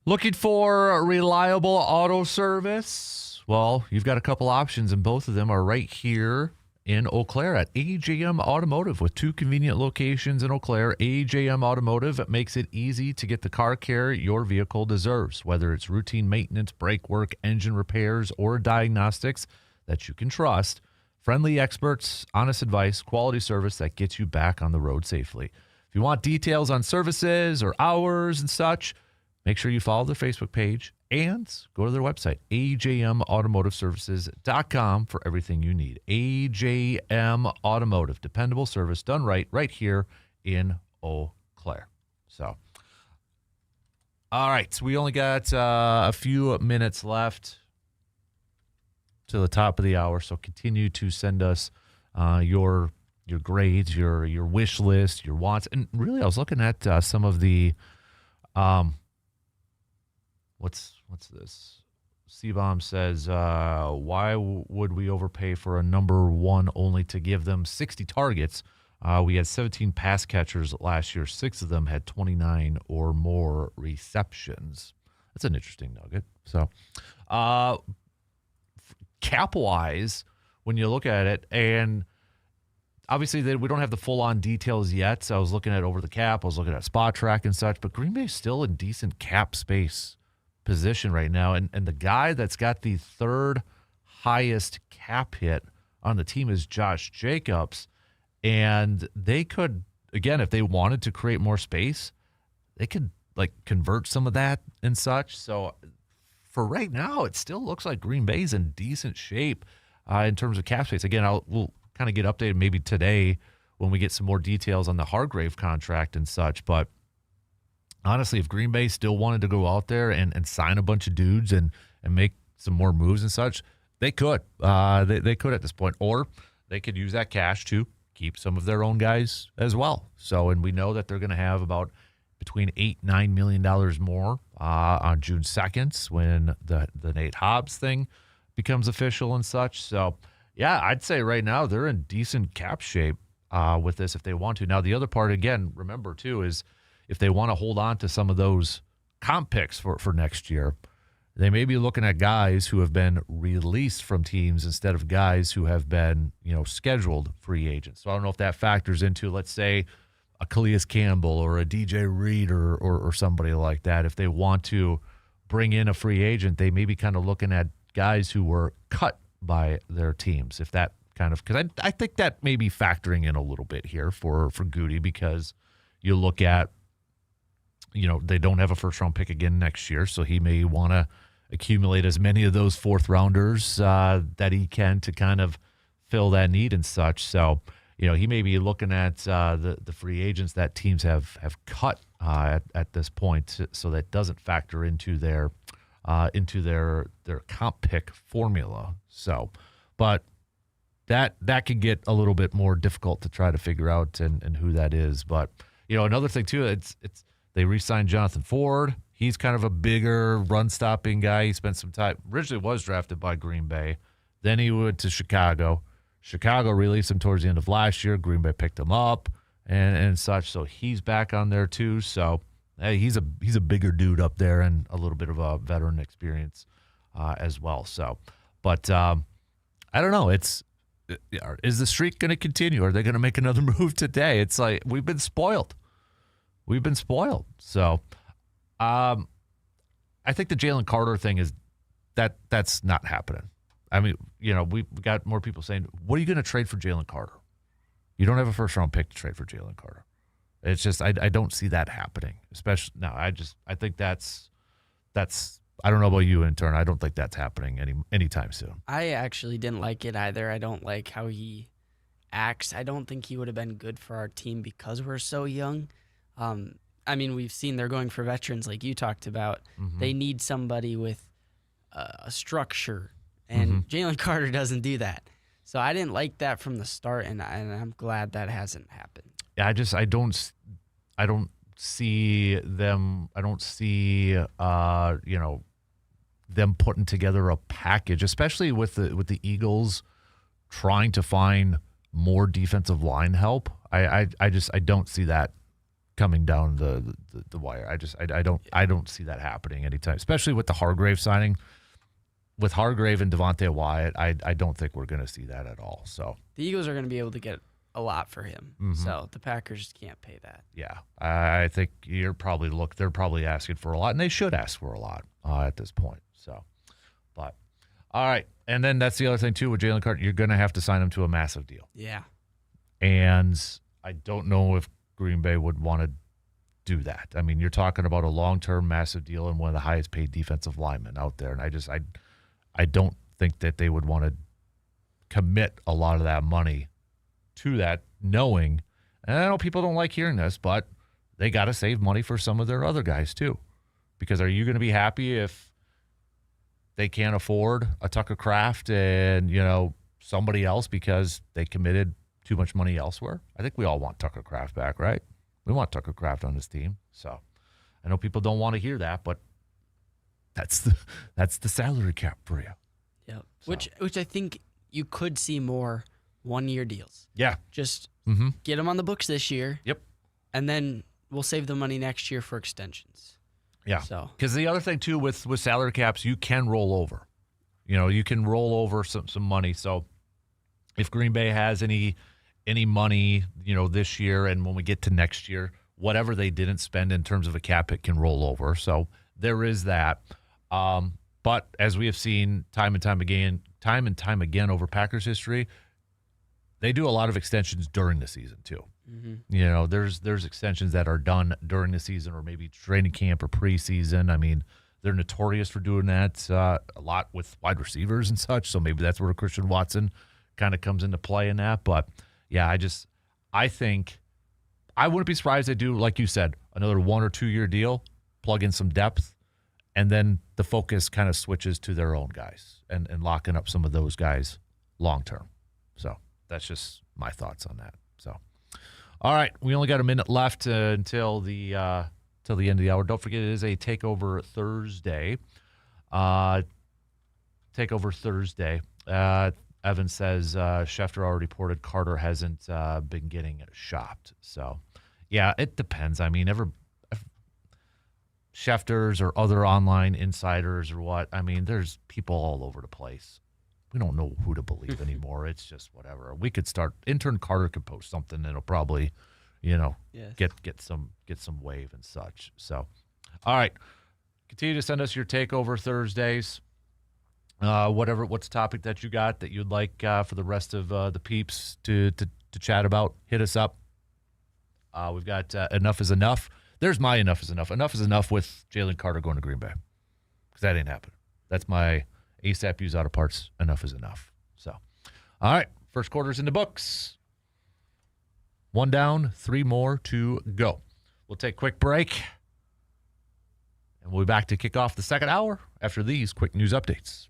Looking for a reliable auto service? Well, you've got a couple options, and both of them are right here in Eau Claire at AJM Automotive. With 2 convenient locations in Eau Claire, AJM Automotive makes it easy to get the car care your vehicle deserves, whether it's routine maintenance, brake work, engine repairs, or diagnostics that you can trust. Friendly experts, honest advice, quality service that gets you back on the road safely. If you want details on services or hours and such, make sure you follow their Facebook page and go to their website, ajmautomotiveservices.com, for everything you need. AJM Automotive, dependable service done right here in Eau Claire. So, all right, so we only got a few minutes left to the top of the hour, so continue to send us your grades, your wish list, your wants. And really, I was looking at some of the what's this? C-Bomb says, why would we overpay for a number one only to give them 60 targets? We had 17 pass catchers last year. 6 of them had 29 or more receptions. That's an interesting nugget. So, cap-wise, when you look at it, and obviously we don't have the full-on details yet, so I was looking at over the cap, I was looking at spot track and such, but Green Bay's still in decent cap space position right now, and the guy that's got the 3rd highest cap hit on the team is Josh Jacobs, and they could, again, if they wanted to create more space, they could like convert some of that and such. So for right now, it still looks like Green Bay's in decent shape in terms of cap space. Again, we'll kind of get updated maybe today when we get some more details on the Hargrave contract and such, but honestly, if Green Bay still wanted to go out there and sign a bunch of dudes and make some more moves and such, they could. They could at this point. Or they could use that cash to keep some of their own guys as well. So, and we know that they're going to have about between $8-9 million more on June 2nd when the Nate Hobbs thing becomes official and such. So, yeah, I'd say right now they're in decent cap shape with this if they want to. Now, the other part, again, remember, too, is if they want to hold on to some of those comp picks for next year, they may be looking at guys who have been released from teams instead of guys who have been, scheduled free agents. So I don't know if that factors into, let's say, a Calais Campbell or a DJ Reed or somebody like that. If they want to bring in a free agent, they may be kind of looking at guys who were cut by their teams. If that kind of, because I think that may be factoring in a little bit here for Goody, because you look at, they don't have a first-round pick again next year, so he may want to accumulate as many of those fourth-rounders that he can to kind of fill that need and such. So, he may be looking at the free agents that teams have cut at this point, so that doesn't factor into their comp pick formula. So, but that can get a little bit more difficult to try to figure out and who that is. But another thing too, it's they re-signed Jonathan Ford. He's kind of a bigger run-stopping guy. He spent some time. Originally was drafted by Green Bay. Then he went to Chicago. Chicago released him towards the end of last year. Green Bay picked him up and such. So he's back on there too. So he's a bigger dude up there and a little bit of a veteran experience as well. So, but I don't know. Is the streak going to continue? Are they going to make another move today? It's like we've been spoiled. So, I think the Jalen Carter thing is that's not happening. I mean, we've got more people saying, what are you going to trade for Jalen Carter? You don't have a first-round pick to trade for Jalen Carter. It's just, I don't see that happening. Especially, no, I think that's, I don't know about you in turn. I don't think that's happening anytime soon. I actually didn't like it either. I don't like how he acts. I don't think he would have been good for our team because we're so young. I mean, we've seen they're going for veterans like you talked about. Mm-hmm. They need somebody with a structure, and Jalen Carter doesn't do that. So I didn't like that from the start, and I'm glad that hasn't happened. Yeah, I don't see them. I don't see them putting together a package, especially with the Eagles trying to find more defensive line help. I don't see that coming down the wire. I don't see that happening anytime, especially with the Hargrave signing. With Hargrave and Devontae Wyatt, I don't think we're going to see that at all. So the Eagles are going to be able to get a lot for him. So the Packers can't pay that. Yeah, I think they're probably asking for a lot, and they should ask for a lot at this point. So, but all right, and then that's the other thing too with Jalen Carter. You're going to have to sign him to a massive deal. Yeah, and I don't know if Green Bay would want to do that. I mean, you're talking about a long-term massive deal and one of the highest-paid defensive linemen out there, and I don't think that they would want to commit a lot of that money to that, knowing, and I know people don't like hearing this, but they got to save money for some of their other guys too. Because are you going to be happy if they can't afford a Tucker Kraft and, somebody else because they committed too much money elsewhere? I think we all want Tucker Kraft back, right? We want Tucker Kraft on this team. So I know people don't want to hear that, but that's the salary cap for you. Yeah, so. Which I think you could see more 1-year deals. Yeah. Just get them on the books this year. Yep. And then we'll save the money next year for extensions. Yeah. So because the other thing too with salary caps, you can roll over. You can roll over some money. So if Green Bay has any money, this year, and when we get to next year, whatever they didn't spend in terms of a cap hit can roll over. So there is that. But as we have seen time and time again over Packers history, they do a lot of extensions during the season too. There's extensions that are done during the season or maybe training camp or preseason. I mean, they're notorious for doing that a lot with wide receivers and such. So maybe that's where Christian Watson kind of comes into play in that. But yeah, I think I wouldn't be surprised they do, like you said, another 1 or 2 year deal, plug in some depth, and then the focus kind of switches to their own guys and locking up some of those guys long term. So that's just my thoughts on that. So, all right, we only got a minute left until the end of the hour. Don't forget, it is a Takeover Thursday. Takeover Thursday. Evan says Schefter already reported Carter hasn't been getting shopped. So, yeah, it depends. I mean, Schefters or other online insiders or what. I mean, there's people all over the place. We don't know who to believe anymore. It's just whatever. We could start. Intern Carter could post something that'll probably, yes. get some wave and such. So, all right, continue to send us your Takeover Thursdays. What's the topic that you got that you'd like for the rest of the peeps to chat about? Hit us up. We've got Enough is Enough. There's my Enough is Enough. Enough is enough with Jalen Carter going to Green Bay, because that ain't happening. That's my ASAP use out of parts. Enough is enough. So, all right, first quarter's in the books. 1 down, 3 more to go. We'll take a quick break, and we'll be back to kick off the second hour after these quick news updates.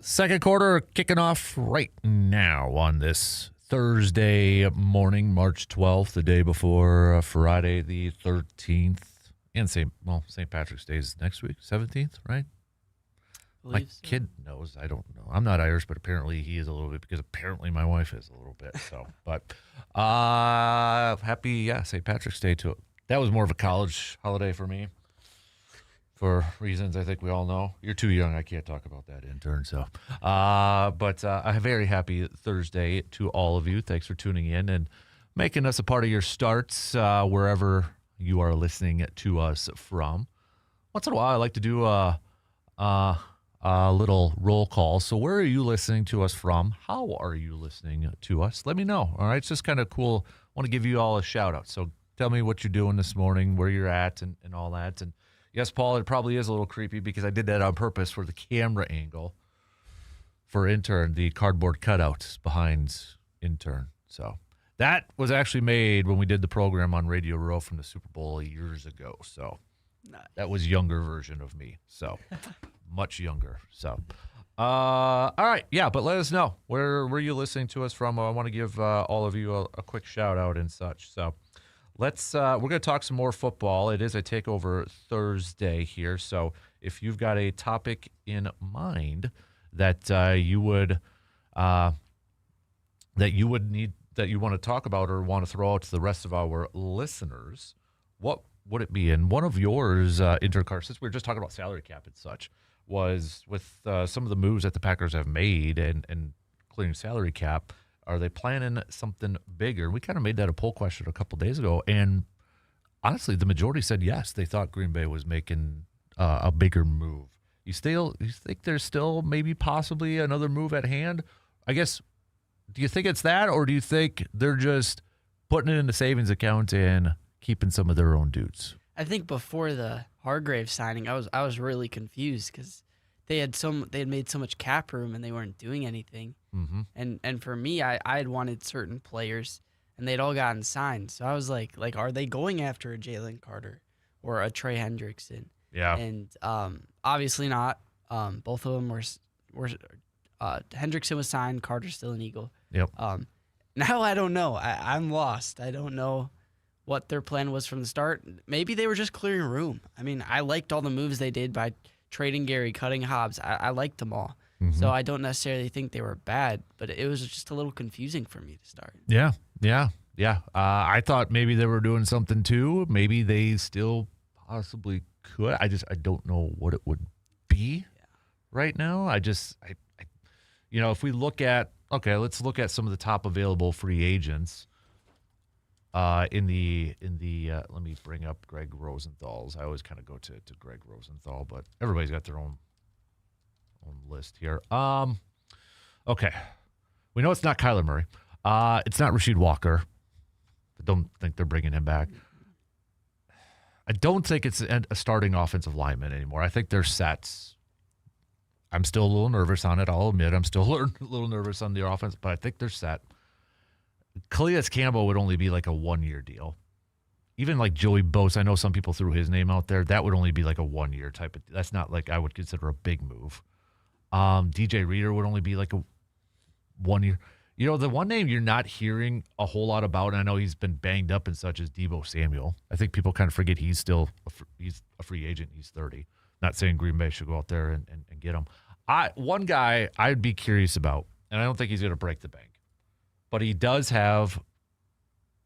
Second quarter kicking off right now on this Thursday morning, March 12th, the day before Friday the 13th. And St. Patrick's Day is next week, 17th, right? My kid knows. I don't know. I'm not Irish, but apparently he is a little bit because apparently my wife is a little bit. So, but happy St. Patrick's Day to it. That was more of a college holiday for me for reasons I think we all know. You're too young. I can't talk about that, intern. So, but a very happy Thursday to all of you. Thanks for tuning in and making us a part of your starts wherever you are listening to us from. Once in a while, I like to do a little roll call. So where are you listening to us from? How are you listening to us? Let me know. All right. It's just kind of cool. I want to give you all a shout out. So tell me what you're doing this morning, where you're at and all that. And yes, Paul, it probably is a little creepy because I did that on purpose for the camera angle for intern, the cardboard cutouts behind intern. So that was actually made when we did the program on Radio Row from the Super Bowl years ago. So that was younger version of me. So much younger. So, all right. Yeah, but let us know. Where were you listening to us from? I want to give all of you a quick shout out and such. So we're going to talk some more football. It is a Takeover Thursday here. So if you've got a topic in mind that you would need, that you want to talk about or want to throw out to the rest of our listeners, what would it be? And one of yours, Intercar, since we were just talking about salary cap and such, was with some of the moves that the Packers have made and including salary cap, are they planning something bigger? We kind of made that a poll question a couple days ago, and honestly, the majority said yes. They thought Green Bay was making a bigger move. You think there's still maybe possibly another move at hand? I guess, do you think it's that, or do you think they're just putting it in the savings account and keeping some of their own dudes? I think before the Hargrave signing, I was really confused because they had made so much cap room and they weren't doing anything. Mm-hmm. And for me, I had wanted certain players and they'd all gotten signed. So I was like, are they going after a Jalen Carter or a Trey Hendrickson? Yeah. And obviously not. Both of them were Hendrickson was signed. Carter's still an Eagle. Yep. Now I don't know. I'm lost. I don't know what their plan was from the start. Maybe they were just clearing room. I mean, I liked all the moves they did by trading Gary, cutting Hobbs. I liked them all. Mm-hmm. So I don't necessarily think they were bad, but it was just a little confusing for me to start. Yeah. I thought maybe they were doing something too. Maybe they still possibly could. I don't know what it would be right now. If we look at, let's look at some of the top available free agents. Let me bring up Greg Rosenthal's. I always kind of go to Greg Rosenthal, but everybody's got their own list here. Okay. We know it's not Kyler Murray. It's not Rasheed Walker. I don't think they're bringing him back. I don't think it's a starting offensive lineman anymore. I think they're sets. I'm still a little nervous on it. I'll admit I'm still a little nervous on the offense, but I think they're set. Calais Campbell would only be like a 1-year deal. Even like Joey Bosa, I know some people threw his name out there. That would only be like a 1-year type of. That's not like I would consider a big move. DJ Reader would only be like a 1 year. The one name you're not hearing a whole lot about, and I know he's been banged up and such, is Deebo Samuel. I think people kind of forget he's still he's a free agent. He's 30. Not saying Green Bay should go out there and get him. One guy I'd be curious about, and I don't think he's going to break the bank, but he does have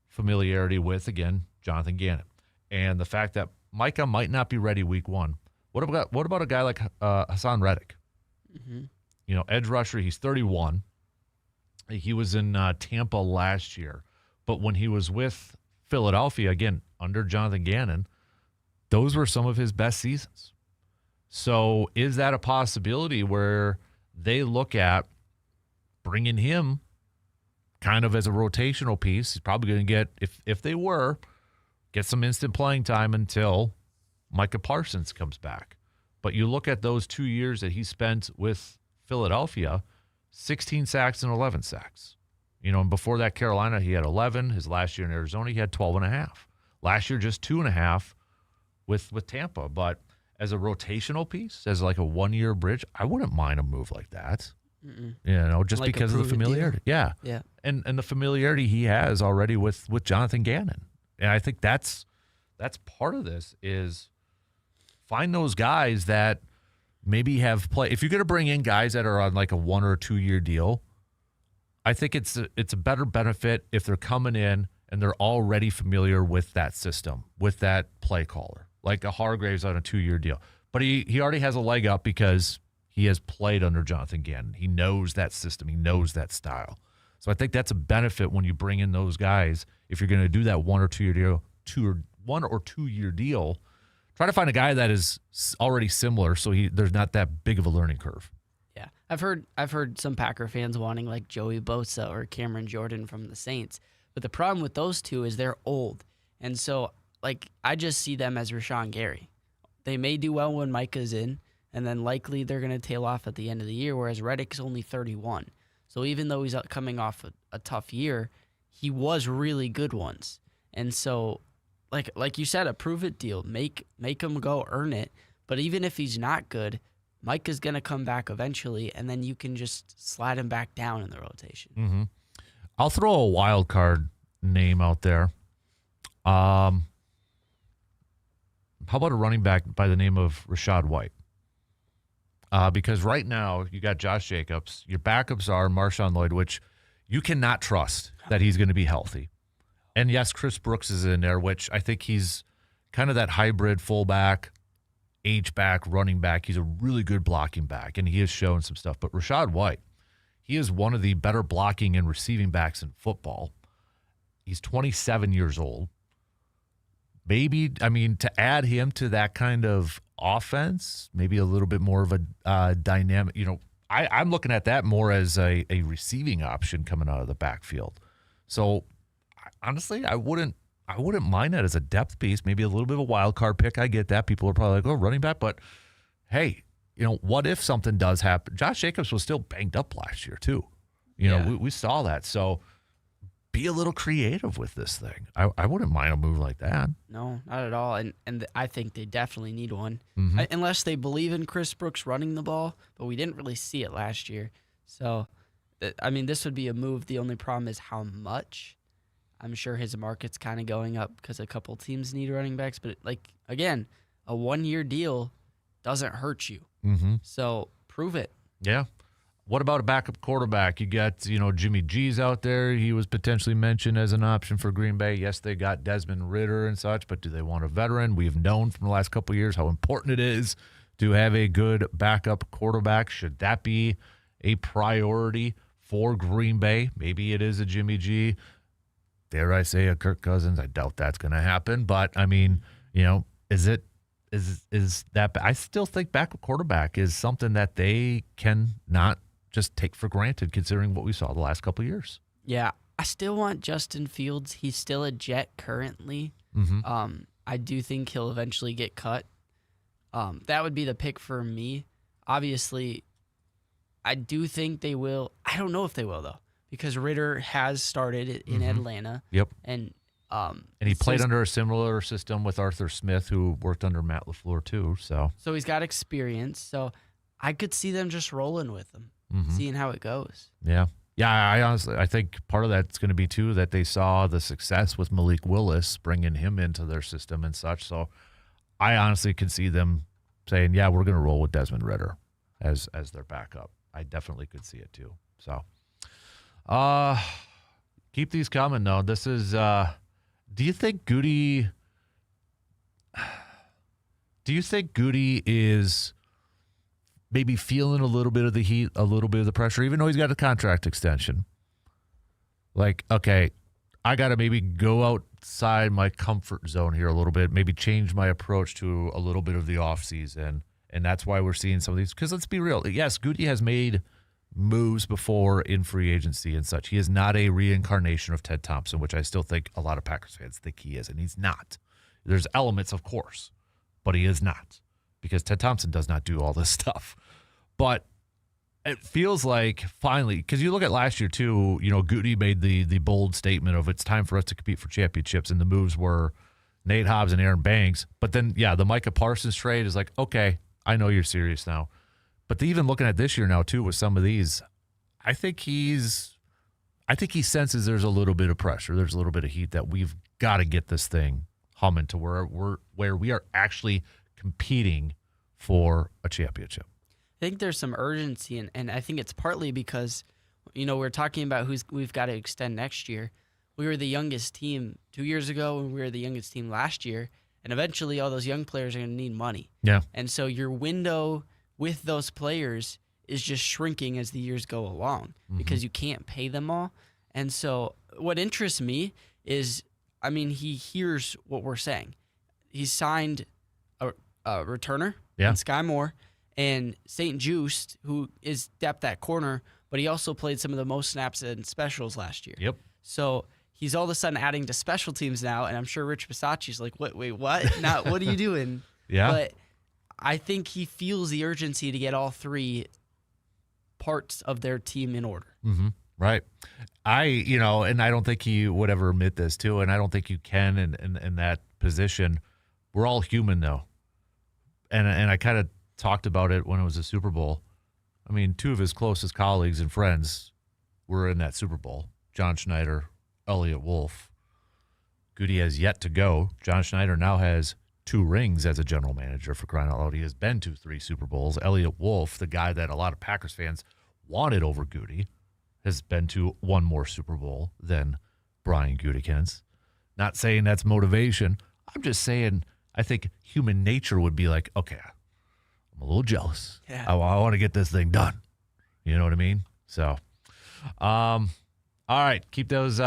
familiarity with, again, Jonathan Gannon. And the fact that Micah might not be ready week one. What about a guy like Hassan Reddick? Mm-hmm. Edge rusher, he's 31. He was in Tampa last year. But when he was with Philadelphia, again, under Jonathan Gannon, those were some of his best seasons. So is that a possibility where they look at bringing him kind of as a rotational piece? He's probably going to get, if they were, get some instant playing time until Micah Parsons comes back. But you look at those 2 years that he spent with Philadelphia, 16 sacks and 11 sacks. And before that, Carolina, he had 11. His last year in Arizona, he had 12.5. Last year, just 2.5 with Tampa. But as a rotational piece, as like a 1-year bridge, I wouldn't mind a move like that. Mm-mm. Just Like a because of the prove-it deal? familiarity. Yeah. Yeah. And the familiarity he has already with Jonathan Gannon. And I think that's part of this is find those guys that maybe have played. If you're going to bring in guys that are on like a 1 or 2 year deal, I think it's a better benefit if they're coming in and they're already familiar with that system, with that play caller, like a Hargraves on a 2-year deal. But he already has a leg up because he has played under Jonathan Gannon. He knows that system. He knows that style. So I think that's a benefit when you bring in those guys. If you're going to do that 1 or 2 year deal, 1 or 2 year deal, try to find a guy that is already similar, so there's not that big of a learning curve. Yeah, I've heard some Packer fans wanting like Joey Bosa or Cameron Jordan from the Saints, but the problem with those two is they're old, and so like I just see them as Rashawn Gary. They may do well when Micah's in, and then likely they're going to tail off at the end of the year. Whereas Reddick's only 31, so even though he's coming off a tough year, he was really good once, and so like you said, a prove it deal, make him go earn it. But even if he's not good, Micah's going to come back eventually, and then you can just slide him back down in the rotation. Mm-hmm. I'll throw a wild card name out there. How about a running back by the name of Rachaad White? Because right now you got Josh Jacobs. Your backups are Marshawn Lloyd, which you cannot trust that he's going to be healthy. And yes, Chris Brooks is in there, which I think he's kind of that hybrid fullback, H-back, running back. He's a really good blocking back, and he has shown some stuff. But Rachaad White, he is one of the better blocking and receiving backs in football. He's 27 years old. Maybe, to add him to that kind of offense, maybe a little bit more of a dynamic. I'm looking at that more as a receiving option coming out of the backfield. So, honestly, I wouldn't mind that as a depth piece, maybe a little bit of a wild card pick. I get that. People are probably like, oh, running back. But, hey, what if something does happen? Josh Jacobs was still banged up last year, too. We saw that. So, be a little creative with this thing. I wouldn't mind a move like that. No, not at all. And I think they definitely need one. Mm-hmm. Unless they believe in Chris Brooks running the ball. But we didn't really see it last year. So, this would be a move. The only problem is how much. I'm sure his market's kind of going up because a couple teams need running backs. But, again, a 1-year deal doesn't hurt you. Mm-hmm. So, prove it. Yeah. What about a backup quarterback? You got, Jimmy G's out there. He was potentially mentioned as an option for Green Bay. Yes, they got Desmond Ridder and such, but do they want a veteran? We've known from the last couple of years how important it is to have a good backup quarterback. Should that be a priority for Green Bay? Maybe it is a Jimmy G. Dare I say a Kirk Cousins? I doubt that's going to happen. But, is that – I still think backup quarterback is something that they can not just take for granted considering what we saw the last couple of years. Yeah, I still want Justin Fields. He's still a Jet currently. Mm-hmm. I do think he'll eventually get cut. That would be the pick for me. Obviously, I do think they will. I don't know if they will, though, because Ridder has started in Atlanta. Yep. And he played under a similar system with Arthur Smith, who worked under Matt LaFleur, too. So he's got experience. So I could see them just rolling with him, seeing how it goes. Yeah. Yeah, I think part of that's going to be, too, that they saw the success with Malik Willis, bringing him into their system and such. So I honestly could see them saying, yeah, we're going to roll with Desmond Ridder as their backup. I definitely could see it, too. So keep these coming, though. This is do you think Goody is maybe feeling a little bit of the heat, a little bit of the pressure, even though he's got a contract extension? Like, okay, I got to maybe go outside my comfort zone here a little bit, maybe change my approach to a little bit of the offseason. And that's why we're seeing some of these. Because let's be real. Yes, Goody has made moves before in free agency and such. He is not a reincarnation of Ted Thompson, which I still think a lot of Packers fans think he is, and he's not. There's elements, of course, but he is not, because Ted Thompson does not do all this stuff. But it feels like finally, because you look at last year too, Goody made the bold statement of it's time for us to compete for championships, and the moves were Nate Hobbs and Aaron Banks. But then, yeah, the Micah Parsons trade is like, okay, I know you're serious now. But even looking at this year now, too, with some of these, I think he senses there's a little bit of pressure. There's a little bit of heat that we've got to get this thing humming to where we are actually competing for a championship. I think there's some urgency, and I think it's partly because, we're talking about we've got to extend next year. We were the youngest team 2 years ago, and we were the youngest team last year, and eventually all those young players are going to need money. Yeah. And so your window with those players is just shrinking as the years go along because you can't pay them all. And so what interests me is, he hears what we're saying. He's signed a returner in Sky Moore and St. Just, who is depth at corner, but he also played some of the most snaps in specials last year. Yep. So he's all of a sudden adding to special teams now, and I'm sure Rich Bisacci's like, wait, what? Now, what are you doing? Yeah. But I think he feels the urgency to get all three parts of their team in order. Mm-hmm. Right. And I don't think he would ever admit this too, and I don't think you can in that position. We're all human though. And I kind of talked about it when it was a Super Bowl. Two of his closest colleagues and friends were in that Super Bowl. John Schneider, Elliott Wolf. Goody has yet to go. John Schneider now has 2 rings as a general manager, for crying out loud. He has been to 3 Super Bowls. Elliott Wolf, the guy that a lot of Packers fans wanted over Goody, has been to 1 more Super Bowl than Brian Gutekunst. Not saying that's motivation. I'm just saying I think human nature would be like, okay, I'm a little jealous. Yeah. I want to get this thing done. You know what I mean? So, all right, keep those. We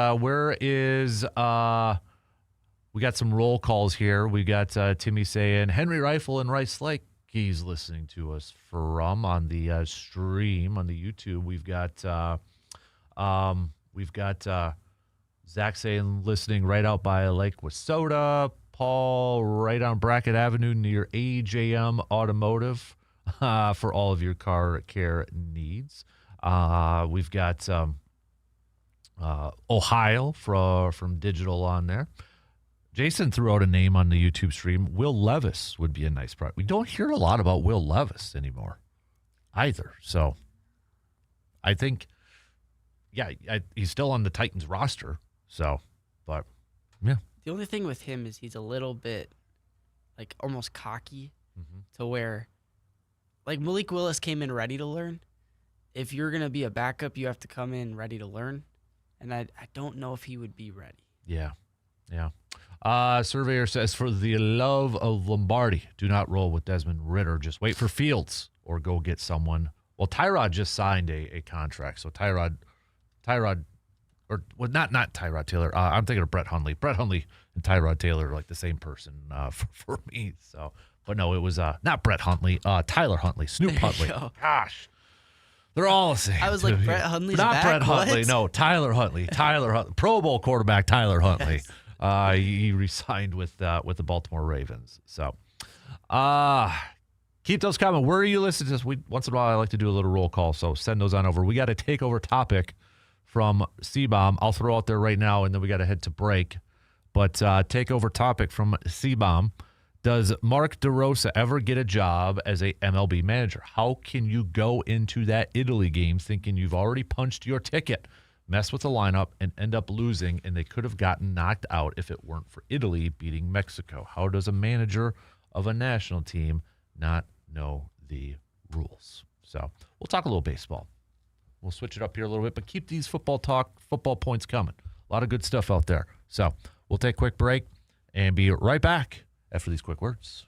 got some roll calls here. We got Timmy saying Henry Rifle and Rice Lake. He's listening to us from on the stream on the YouTube. We've got Zach saying listening right out by Lake Wissota. Paul right on Brackett Avenue near AJM Automotive for all of your car care needs. We've got Ohio from Digital on there. Jason threw out a name on the YouTube stream. Will Levis would be a nice product. We don't hear a lot about Will Levis anymore either. So I think, he's still on the Titans roster. So, but, yeah. The only thing with him is he's a little bit, almost cocky to where, Malik Willis came in ready to learn. If you're going to be a backup, you have to come in ready to learn. And I don't know if he would be ready. Yeah. Surveyor says, for the love of Lombardi, do not roll with Desmond Ridder. Just wait for Fields or go get someone. Well, Tyrod just signed a contract. So Tyrod, not Tyrod Taylor. I'm thinking of Brett Hundley. Brett Hundley and Tyrod Taylor are like the same person for me. So, but no, it was not Brett Huntley. Tyler Huntley, Snoop Huntley. Gosh. They're all the same. I was like, Brett Hundley's not back? Brett Huntley. What? No, Tyler Huntley. Pro Bowl quarterback Tyler Huntley. Yes. He re-signed with the Baltimore Ravens. So, keep those coming. Where are you listening to this? Once in a while, I like to do a little roll call, so send those on over. We got a takeover topic from C-Bomb. I'll throw out there right now, and then we got to head to break. But takeover topic from C-Bomb. Does Mark DeRosa ever get a job as a MLB manager? How can you go into that Italy game thinking you've already punched your ticket, mess with the lineup, and end up losing, and they could have gotten knocked out if it weren't for Italy beating Mexico? How does a manager of a national team not know the rules? So we'll talk a little baseball. We'll switch it up here a little bit, but keep these football points coming. A lot of good stuff out there. So we'll take a quick break and be right back after these quick words.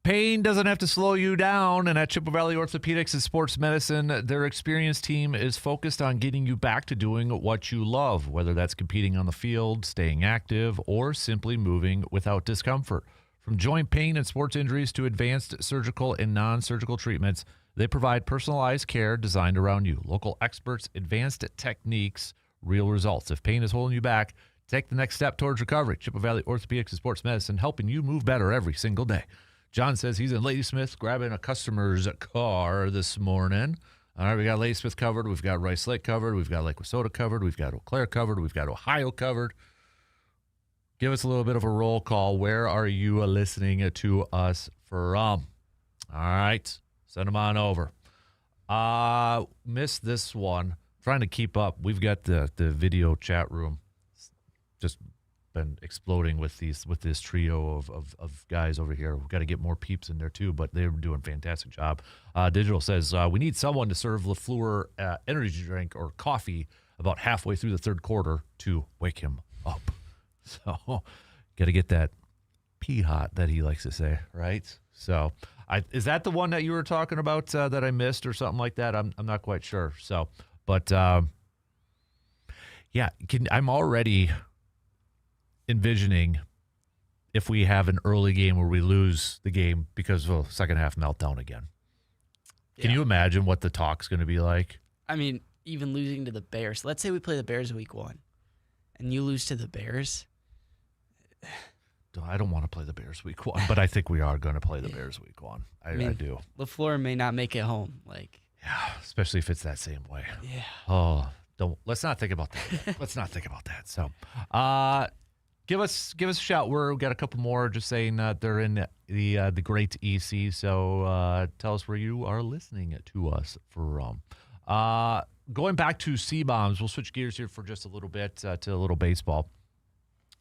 Pain doesn't have to slow you down, and at Chippewa Valley Orthopedics and Sports Medicine, their experienced team is focused on getting you back to doing what you love, whether that's competing on the field, staying active, or simply moving without discomfort. From joint pain and sports injuries to advanced surgical and non-surgical treatments, they provide personalized care designed around you. Local experts, advanced techniques, real results. If pain is holding you back, take the next step towards recovery. Chippewa Valley Orthopedics and Sports Medicine, helping you move better every single day. John says he's in Ladysmith grabbing a customer's car this morning. All right, we got Ladysmith covered. We've got Rice Lake covered. We've got Lake Wissota covered. We've got Eau Claire covered. We've got Ohio covered. Give us a little bit of a roll call. Where are you listening to us from? All right, send them on over. Missed this one. Trying to keep up. We've got the video chat room just been exploding with this trio of guys over here. We've got to get more peeps in there too, but they're doing a fantastic job. Digital says we need someone to serve LaFleur energy drink or coffee about halfway through the third quarter to wake him up. So got to get that pee hot that he likes to say, right? So is that the one that you were talking about that I missed or something like that? I'm not quite sure. So, but yeah, I'm already envisioning if we have an early game where we lose the game because of a second half meltdown again. Can you imagine what the talk's going to be like? I mean, even losing to the Bears. Let's say we play the Bears week 1 and you lose to the Bears. I don't want to play the Bears week 1, but I think we are going to play the Bears week 1. I do. LaFleur may not make it home. Yeah, especially if it's that same way. Yeah. Oh, let's not think about that. Let's not think about that. So, give us a shout. We've got a couple more just saying they're in the great EC. So tell us where you are listening to us from. Going back to C-bombs, we'll switch gears here for just a little bit to a little baseball.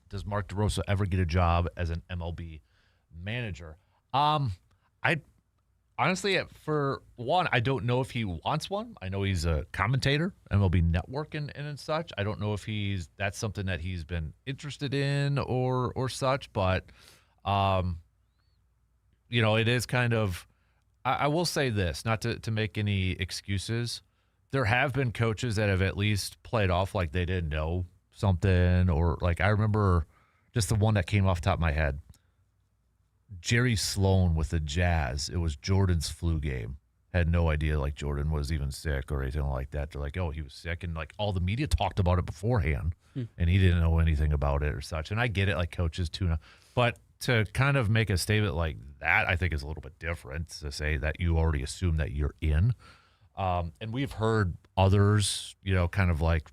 Does Mark DeRosa ever get a job as an MLB manager? I honestly, for one, I don't know if he wants one. I know he's a commentator, MLB Network and such. I don't know if that's something that he's been interested in or such. But, it is kind of. I will say this, not to make any excuses. There have been coaches that have at least played off like they didn't know something, or like I remember just the one that came off the top of my head. Jerry Sloan with the Jazz. It was Jordan's flu game. Had no idea like Jordan was even sick or anything like that. They're like, oh, he was sick, and like all the media talked about it beforehand, and he didn't know anything about it or such. And I get it, like coaches too, but to kind of make a statement like that, I think is a little bit different to say that you already assume that you're in. And we've heard others, kind of like.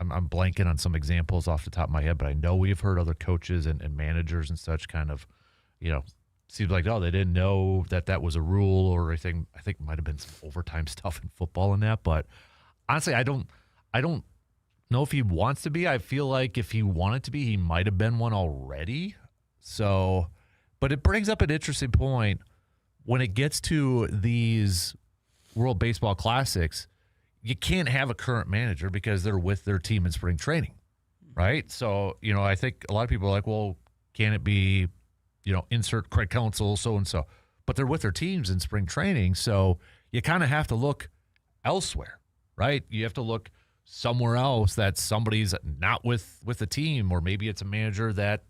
I'm blanking on some examples off the top of my head, but I know we've heard other coaches and managers and such kind of, seems like, oh, they didn't know that was a rule or anything. I think it might have been some overtime stuff in football and that. But honestly, I don't know if he wants to be. I feel like if he wanted to be, he might have been one already. So, but it brings up an interesting point when it gets to these World Baseball Classics. You can't have a current manager because they're with their team in spring training, right? So, I think a lot of people are like, well, can it be, insert Craig Counsell, so-and-so. But they're with their teams in spring training, so you kind of have to look elsewhere, right? You have to look somewhere else that somebody's not with the team, or maybe it's a manager that,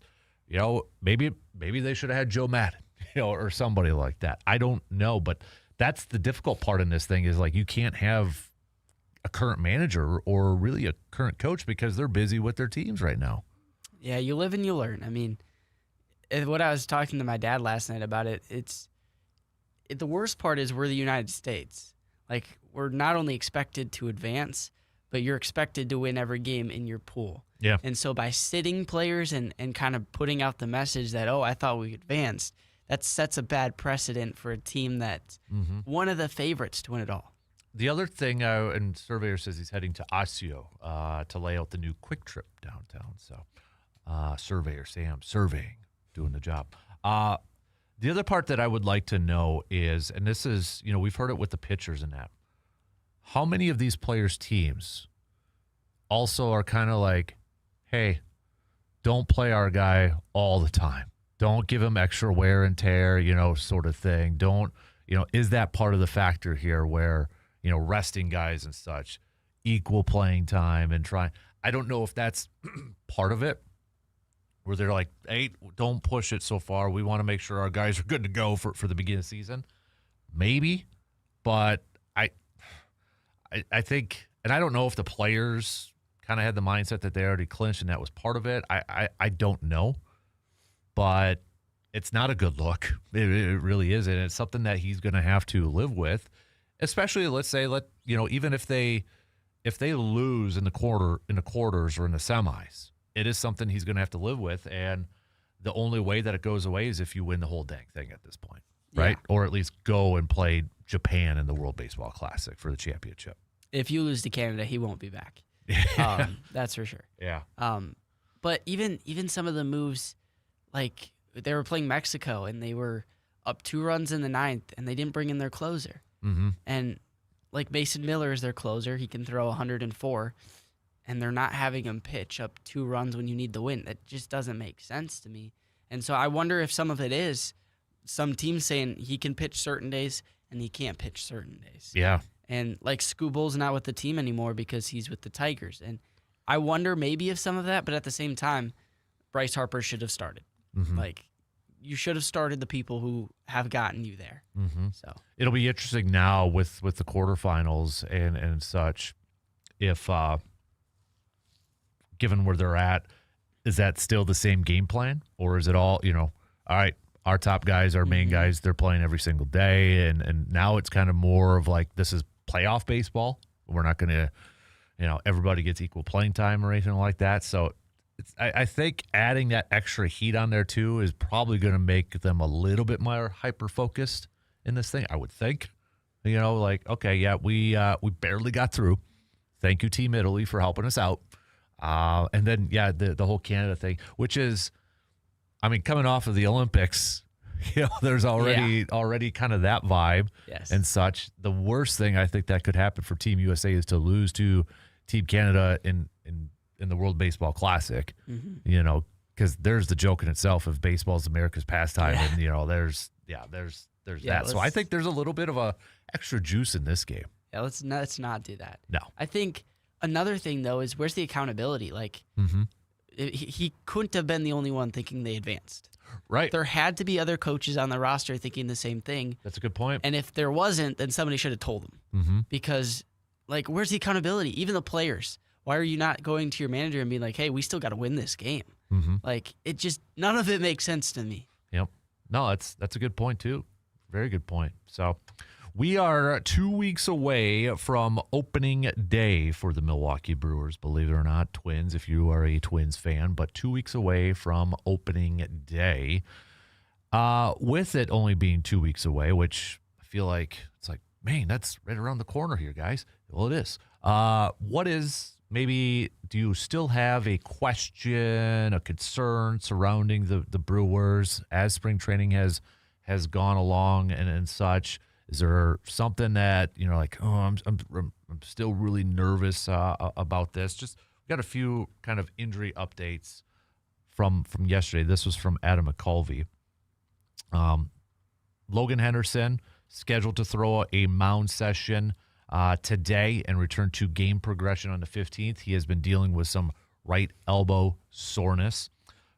maybe they should have had Joe Madden, or somebody like that. I don't know, but that's the difficult part in this thing is like you can't have a current manager or really a current coach because they're busy with their teams right now. Yeah, you live and you learn. I mean, what I was talking to my dad last night about the worst part is we're the United States. Like, we're not only expected to advance, but you're expected to win every game in your pool. Yeah. And so by sitting players and kind of putting out the message that, oh, I thought we advanced, that sets a bad precedent for a team that's one of the favorites to win it all. The other thing, and Surveyor says he's heading to Osseo to lay out the new Quick Trip downtown. So, Surveyor Sam surveying, doing the job. The other part that I would like to know is, and this is, we've heard it with the pitchers and that, how many of these players' teams also are kind of like, hey, don't play our guy all the time. Don't give him extra wear and tear, sort of thing. Don't, is that part of the factor here where, resting guys and such, equal playing time and trying. I don't know if that's part of it, where they're like, hey, don't push it so far. We want to make sure our guys are good to go for the beginning of the season. Maybe, but I think, and I don't know if the players kind of had the mindset that they already clinched and that was part of it. I don't know, but it's not a good look. It really isn't. It's something that he's going to have to live with, especially let's say, even if they lose in the quarters or in the semis, it is something he's going to have to live with. And the only way that it goes away is if you win the whole dang thing at this point, right? Yeah. Or at least go and play Japan in the World Baseball Classic for the championship. If you lose to Canada, he won't be back. That's for sure. Yeah. But even some of the moves, like they were playing Mexico and they were up 2 runs in the 9th and they didn't bring in their closer. Mm-hmm. And like Mason Miller is their closer. He can throw 104, and they're not having him pitch up 2 runs when you need the win. That just doesn't make sense to me. And so I wonder if some of it is some teams saying he can pitch certain days and he can't pitch certain days. Yeah. And like Scooble's not with the team anymore because he's with the Tigers. And I wonder maybe if some of that, but at the same time, Bryce Harper should have started. Mm-hmm. Like, you should have started the people who have gotten you there. Mm-hmm. So it'll be interesting now with the quarterfinals and such. If given where they're at, is that still the same game plan, or is it all all right? Our top guys, our main guys, they're playing every single day, and now it's kind of more of like this is playoff baseball. We're not going to, everybody gets equal playing time or anything like that. So. I think adding that extra heat on there, too, is probably going to make them a little bit more hyper-focused in this thing, I would think. Okay, yeah, we barely got through. Thank you, Team Italy, for helping us out. And then, yeah, the whole Canada thing, which is, coming off of the Olympics, there's already kind of that vibe and such. The worst thing I think that could happen for Team USA is to lose to Team Canada in the World Baseball Classic, because there's the joke in itself of baseball's America's pastime, and there's that. So I think there's a little bit of a extra juice in this game. Yeah, let's not do that. No, I think another thing though is where's the accountability? Like, he couldn't have been the only one thinking they advanced. Right. There had to be other coaches on the roster thinking the same thing. That's a good point. And if there wasn't, then somebody should have told them. Because, like, where's the accountability? Even the players. Why are you not going to your manager and being like, hey, we still got to win this game? Like, it just, none of it makes sense to me. Yep. No, that's a good point, too. Very good point. So we are 2 weeks away from opening day for the Milwaukee Brewers, believe it or not, Twins, if you are a Twins fan, but 2 weeks away from opening day. With it only being 2 weeks away, which I feel like it's like, man, that's right around the corner here, guys. Well, it is. What is... Maybe do you still have a question, a concern surrounding the Brewers as spring training has gone along and such? Is there something that like, oh, I'm still really nervous about this? Just we got a few kind of injury updates from yesterday. This was from Adam McCulvey. Logan Henderson scheduled to throw a mound session today and return to game progression on the 15th. He has been dealing with some right elbow soreness.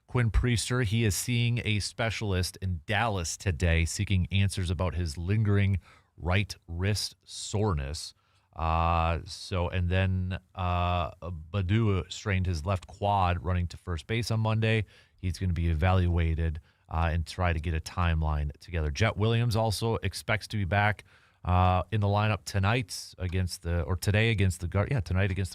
Quinn Priester, he is seeing a specialist in Dallas today seeking answers about his lingering right wrist soreness. And then Badu strained his left quad running to first base on Monday. He's going to be evaluated and try to get a timeline together. Jet Williams also expects to be back in the lineup tonight against the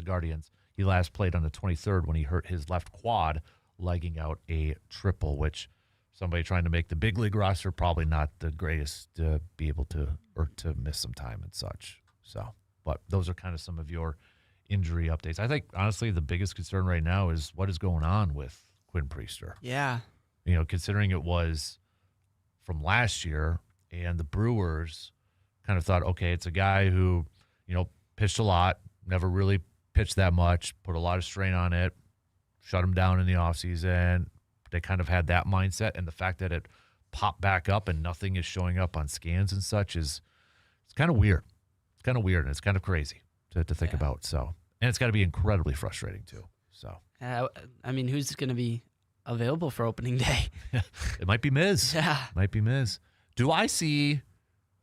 Guardians. He last played on the 23rd when he hurt his left quad, legging out a triple, which somebody trying to make the big league roster, probably not the greatest to be able to, or to miss some time and such. So, but those are kind of some of your injury updates. I think, honestly, the biggest concern right now is what is going on with Quinn Priester. Yeah. Considering it was from last year and the Brewers kind of thought, okay, it's a guy who, pitched a lot, never really pitched that much, put a lot of strain on it, shut him down in the offseason, they kind of had that mindset, and the fact that it popped back up and nothing is showing up on scans and such it's kind of weird. It's kind of weird, and it's kind of crazy to think about. So, and it's got to be incredibly frustrating too. So, I mean, who's going to be available for opening day? it might be Miz. Yeah. Might be Miz. Do I see?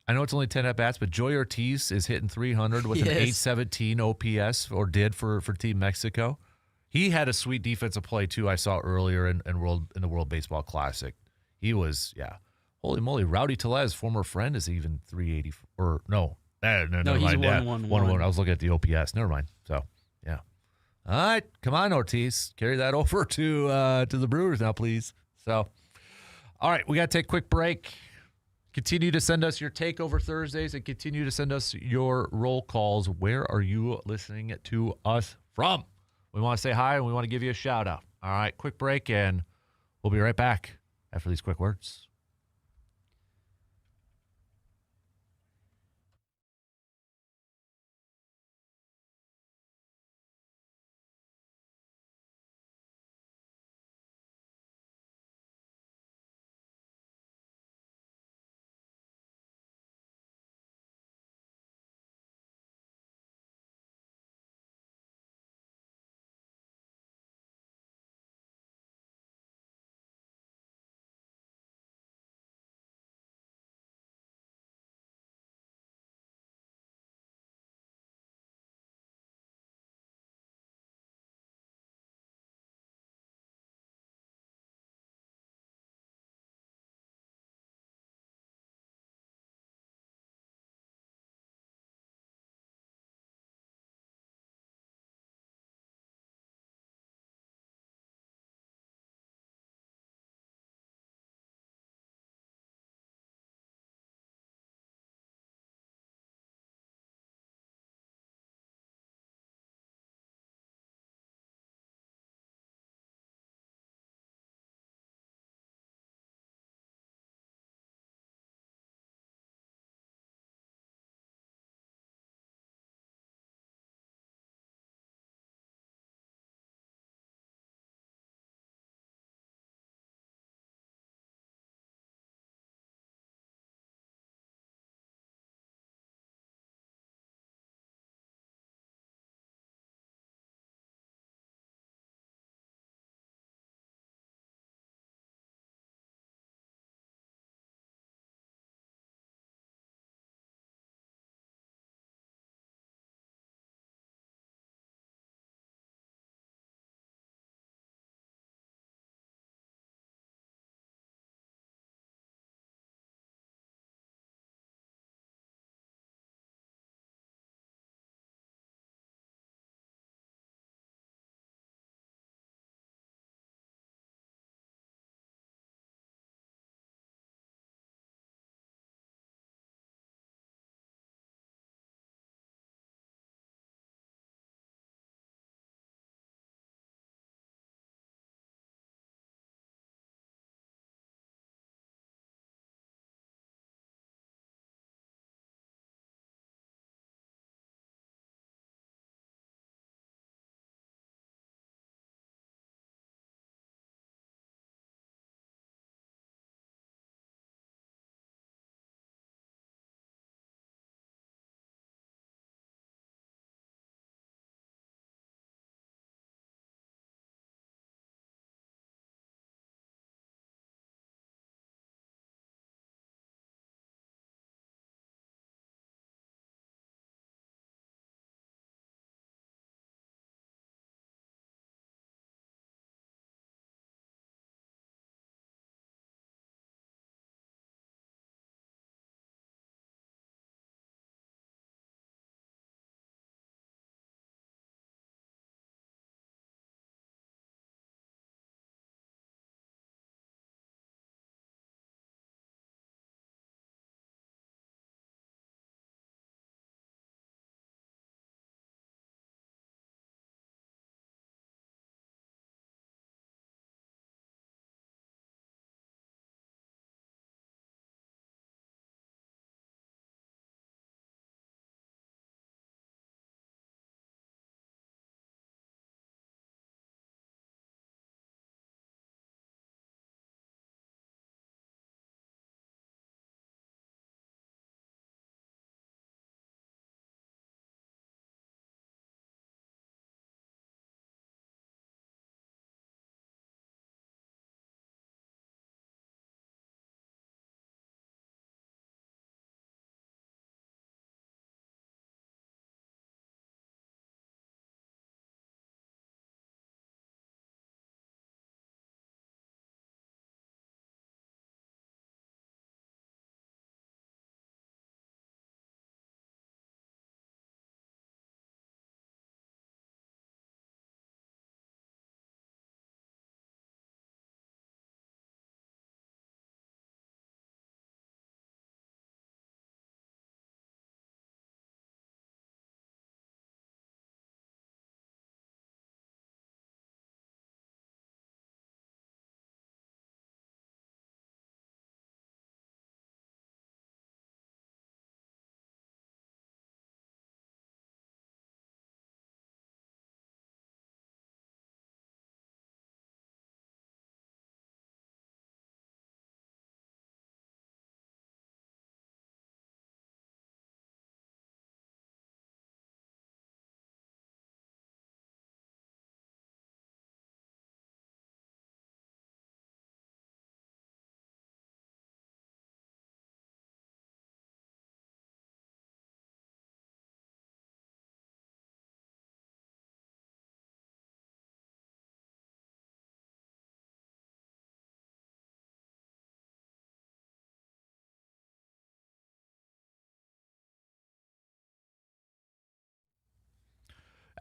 I know it's only 10 at bats, but Joey Ortiz is hitting 300 with an 817 OPS, or did for Team Mexico. He had a sweet defensive play too. I saw earlier in the World Baseball Classic. He was holy moly. Rowdy Tellez, former friend, is even 380 or no. Never he's mind. 1-1-1. I was looking at the OPS. Never mind. So yeah. All right, come on, Ortiz. Carry that over to the Brewers now, please. So, all right, we got to take a quick break. Continue to send us your Takeover Thursdays and continue to send us your roll calls. Where are you listening to us from? We want to say hi and we want to give you a shout out. All right, quick break, and we'll be right back after these quick words.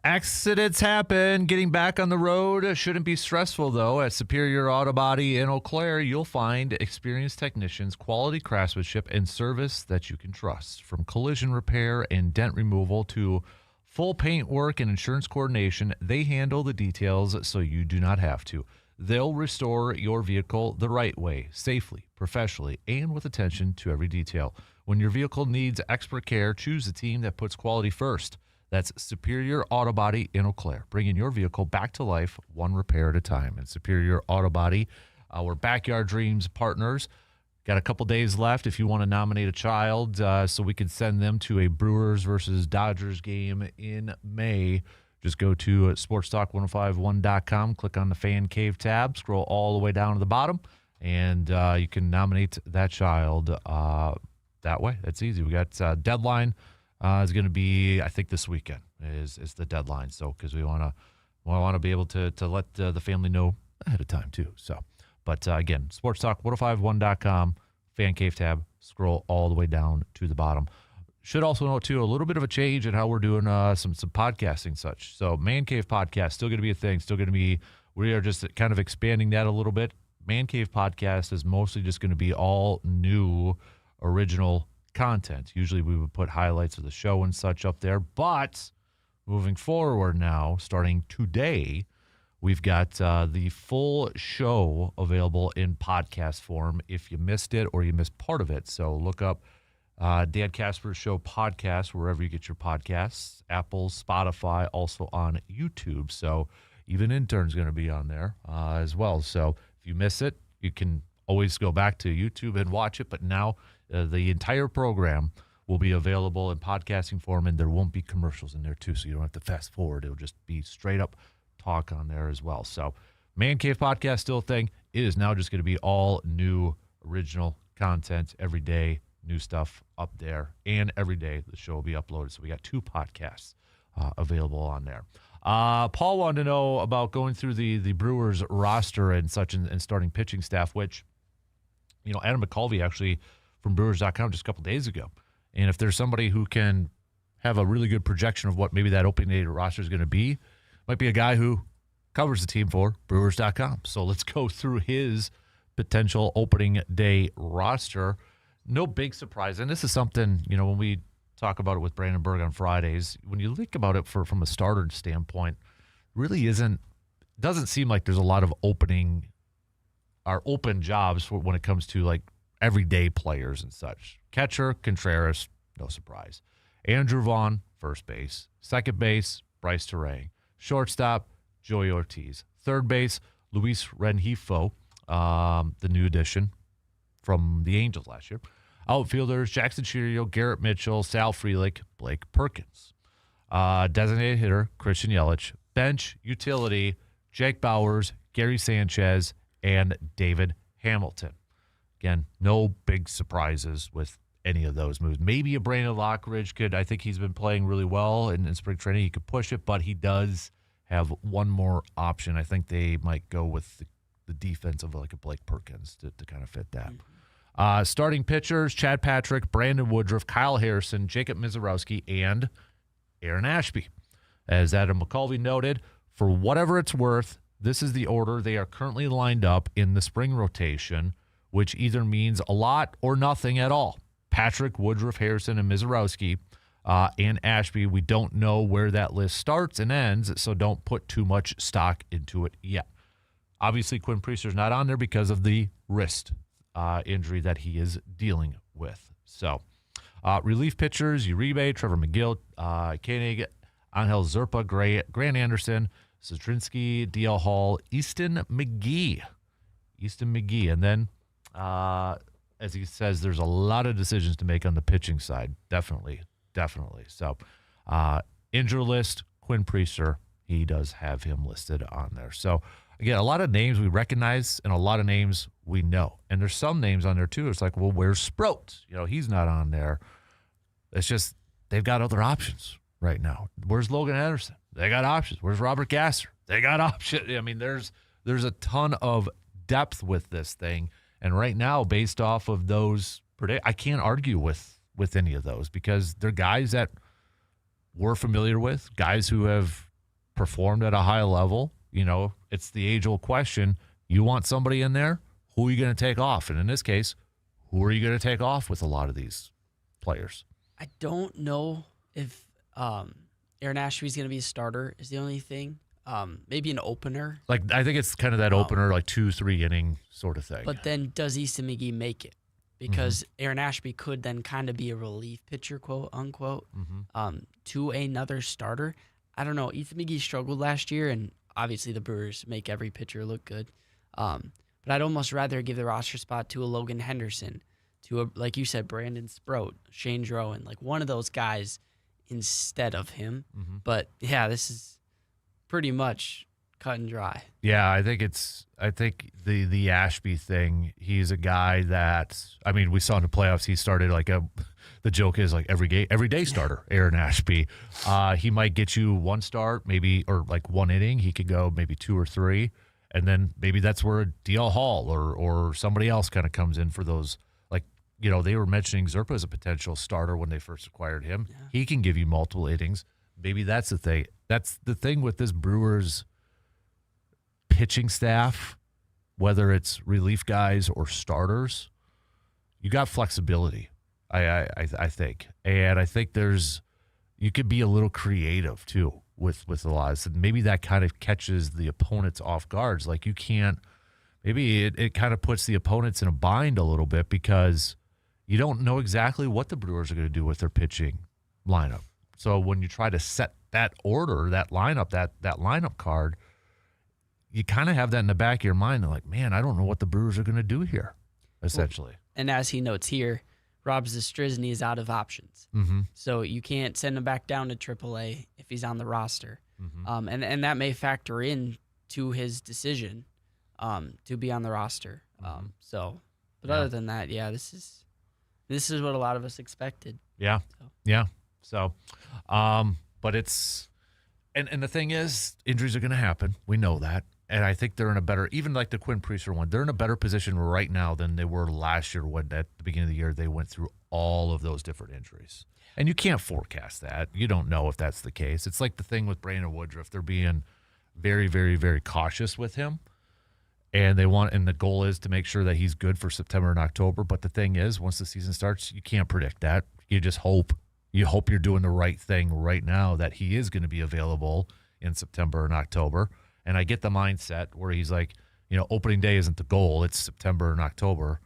Accidents happen. Getting back on the road shouldn't be stressful, though. At Superior Auto Body in Eau Claire, you'll find experienced technicians, quality craftsmanship, and service that you can trust. From collision repair and dent removal to full paint work and insurance coordination, they handle the details so you do not have to. They'll restore your vehicle the right way, safely, professionally, and with attention to every detail. When your vehicle needs expert care, choose a team that puts quality first. That's Superior Auto Body in Eau Claire, bringing your vehicle back to life one repair at a time. And Superior Auto Body, our Backyard Dreams partners, got a couple days left if you want to nominate a child so we can send them to a Brewers versus Dodgers game in May. Just go to sportstalk1051.com, click on the Fan Cave tab, scroll all the way down to the bottom, and you can nominate that child that way. That's easy. We got deadline. Is going to be, I think, this weekend is the deadline. So because we want to be able to let the family know ahead of time too. So, but again, sportstalk1051.com, Fan Cave tab, scroll all the way down to the bottom. Should also note too a little bit of a change in how we're doing some podcasting such. So Man Cave podcast still going to be a thing. Still going to be. We are just kind of expanding that a little bit. Man Cave podcast is mostly just going to be all new, original content. Usually we would put highlights of the show and such up there, but moving forward now, starting today, we've got the full show available in podcast form if you missed it or you missed part of it. So look up Dan Kasper Show podcast wherever you get your podcasts, Apple, Spotify, also on YouTube. So even Intern's going to be on there as well. So if you miss it, you can always go back to YouTube and watch it, but now the entire program will be available in podcasting form, and there won't be commercials in there, too, so you don't have to fast forward. It'll just be straight-up talk on there as well. So Man Cave podcast, still a thing. It is now just going to be all new, original content every day, new stuff up there, and every day the show will be uploaded. So we got 2 podcasts available on there. Paul wanted to know about going through the Brewers roster and such and starting pitching staff, which, Adam McCulvey actually from Brewers.com just a couple days ago. And if there's somebody who can have a really good projection of what maybe that opening day roster is going to be, might be a guy who covers the team for Brewers.com. So let's go through his potential opening day roster. No big surprise. And this is something, when we talk about it with Brandon Berg on Fridays, when you think about it from a starter standpoint, really doesn't seem like there's a lot of open jobs when it comes to like everyday players and such. Catcher, Contreras, no surprise. Andrew Vaughn, first base. Second base, Bryce Terang. Shortstop, Joey Ortiz. Third base, Luis Rengifo, the new addition from the Angels last year. Outfielders, Jackson Chirio, Garrett Mitchell, Sal Frelick, Blake Perkins. Designated hitter, Christian Yelich. Bench, utility, Jake Bowers, Gary Sanchez, and David Hamilton. Again, no big surprises with any of those moves. Maybe a Brandon Lockridge could. I think he's been playing really well in spring training. He could push it, but he does have one more option. I think they might go with the defense of like a Blake Perkins to kind of fit that. Starting pitchers, Chad Patrick, Brandon Woodruff, Kyle Harrison, Jacob Mizorowski, and Aaron Ashby. As Adam McCulvey noted, for whatever it's worth, this is the order they are currently lined up in the spring rotation, which either means a lot or nothing at all. Patrick, Woodruff, Harrison, and Mizorowski, and Ashby, we don't know where that list starts and ends, so don't put too much stock into it yet. Obviously, Quinn Priester's not on there because of the wrist injury that he is dealing with. So, relief pitchers, Uribe, Trevor McGill, Koenig, Angel Zerpa, Grant Anderson, Zadrinsky, DL Hall, Easton McGee. And then, as he says, there's a lot of decisions to make on the pitching side. Definitely. So, injury list, Quinn Priester, he does have him listed on there. So, again, a lot of names we recognize and a lot of names we know. And there's some names on there, too. It's like, well, where's Sproat? He's not on there. It's just they've got other options right now. Where's Logan Anderson? They got options. Where's Robert Gasser? They got options. I mean, there's a ton of depth with this thing. And right now, based off of those, I can't argue with any of those because they're guys that we're familiar with, guys who have performed at a high level. It's the age-old question. You want somebody in there, who are you going to take off? And in this case, who are you going to take off with a lot of these players? I don't know if Aaron Ashby's going to be a starter is the only thing. Maybe an opener. I think it's kind of that opener, 2-3 inning sort of thing. But then does Easton McGee make it? Because Aaron Ashby could then kind of be a relief pitcher, quote unquote, to another starter. I don't know. Easton McGee struggled last year, and obviously the Brewers make every pitcher look good. But I'd almost rather give the roster spot to a Logan Henderson, to like you said, Brandon Sproat, Shane Drowan, one of those guys instead of him. But yeah, this is pretty much cut and dry. Yeah, I think the Ashby thing, he's a guy that, we saw in the playoffs, he started the joke is every day starter, Aaron Ashby. He might get you one start, maybe, or one inning. He could go maybe 2 or 3, and then maybe that's where DL Hall or somebody else kind of comes in for those. They were mentioning Zerpa as a potential starter when they first acquired him. Yeah. He can give you multiple innings. Maybe that's the thing. That's the thing with this Brewers pitching staff, whether it's relief guys or starters, you got flexibility, I think. And I think you could be a little creative too with a lot of this. And maybe that kind of catches the opponents off guards. Maybe it kind of puts the opponents in a bind a little bit because you don't know exactly what the Brewers are going to do with their pitching lineup. So when you try to set that order, that lineup, that lineup card, you kind of have that in the back of your mind. They're man, I don't know what the Brewers are going to do here, essentially. Well, and as he notes here, Rob Zastryzny is out of options. So you can't send him back down to AAA if he's on the roster. And that may factor in to his decision to be on the roster. But other than that, yeah, this is what a lot of us expected. Yeah. So, but it's, and the thing is, injuries are going to happen. We know that. And I think they're in a better, even the Quinn Priester one, they're in a better position right now than they were last year when at the beginning of the year they went through all of those different injuries. And you can't forecast that. You don't know if that's the case. It's like the thing with Brandon Woodruff. They're being very, very, very cautious with him. And the goal is to make sure that he's good for September and October. But the thing is, once the season starts, you can't predict that. You just hope. You hope you're doing the right thing right now, that he is going to be available in September and October. And I get the mindset where he's opening day isn't the goal. It's September and October.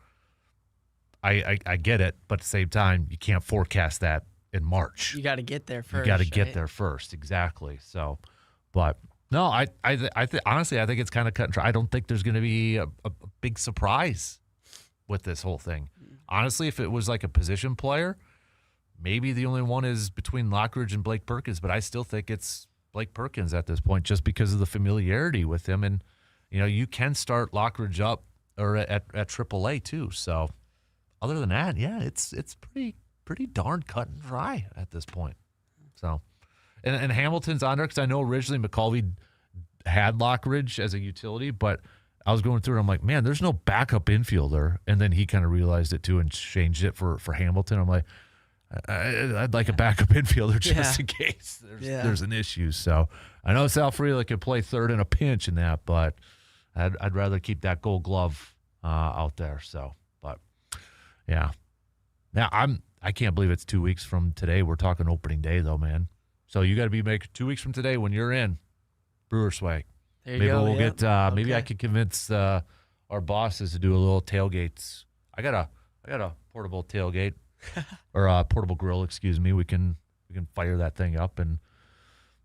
I get it. But at the same time, you can't forecast that in March. You got to get there first. You got to get there first. Exactly. So, but no, I honestly, I think it's kind of cut and dry. I don't think there's going to be a big surprise with this whole thing. Honestly, if it was a position player, maybe the only one is between Lockridge and Blake Perkins, but I still think it's Blake Perkins at this point just because of the familiarity with him. And, you can start Lockridge up or at AAA too. So other than that, yeah, it's pretty darn cut and dry at this point. So, and Hamilton's on there because I know originally McCulvey had Lockridge as a utility, but I was going through it. I'm like, man, there's no backup infielder. And then he kind of realized it too and changed it for Hamilton. I'm like, I'd like a backup infielder just in case there's an issue. So I know Sal Freeland could play third in a pinch in that, but I'd rather keep that Gold Glove out there. So, but yeah, now I can't believe it's 2 weeks from today. We're talking opening day though, man. So you got to be making 2 weeks from today when you're in Brewer Swag. There you go. We'll get. Maybe I could convince our bosses to do a little tailgates. I got a portable tailgate. Or a portable grill, excuse me. We can fire that thing up, and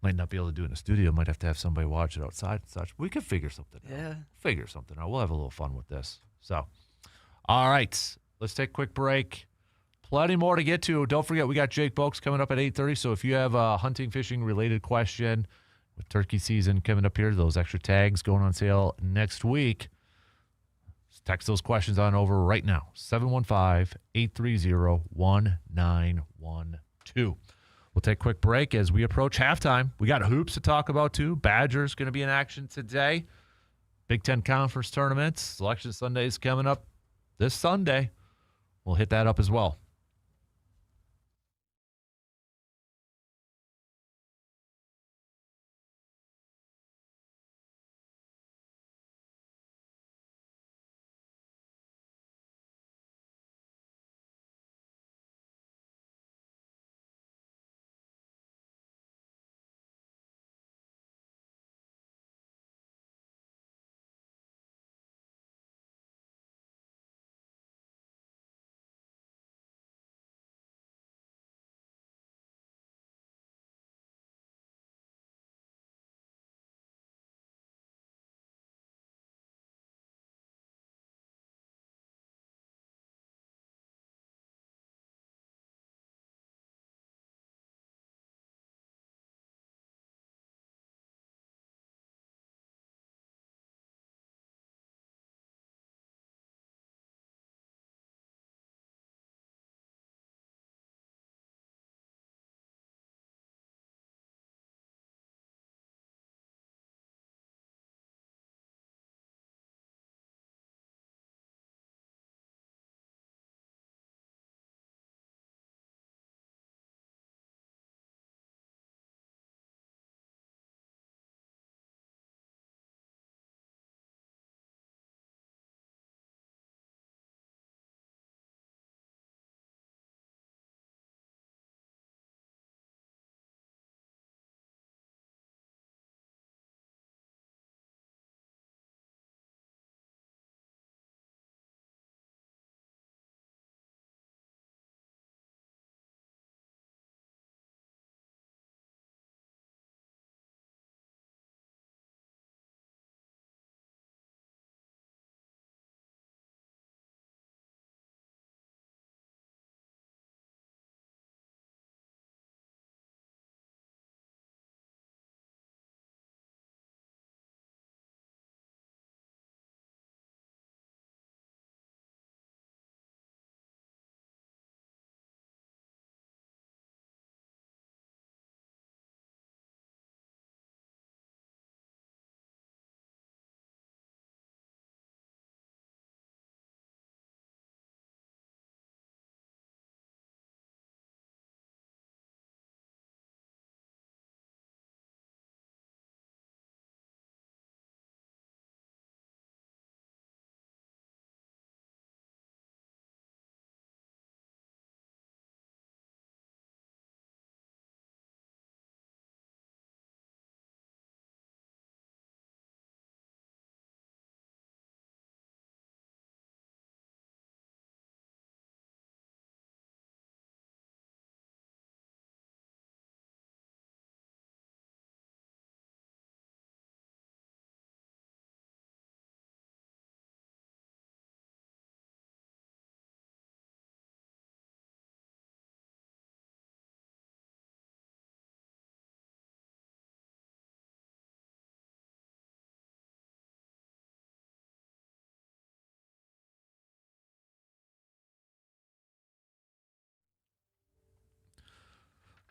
might not be able to do it in the studio. Might have to have somebody watch it outside and such. We could figure something out. Yeah. Figure something out. We'll have a little fun with this. So, all right. Let's take a quick break. Plenty more to get to. Don't forget, we got Jake Boakes coming up at 8:30. So if you have a hunting, fishing related question with turkey season coming up here, those extra tags going on sale next week, text those questions on over right now, 715-830-1912. We'll take a quick break as we approach halftime. We got hoops to talk about, too. Badgers going to be in action today. Big Ten Conference tournaments. Selection Sunday is coming up this Sunday. We'll hit that up as well.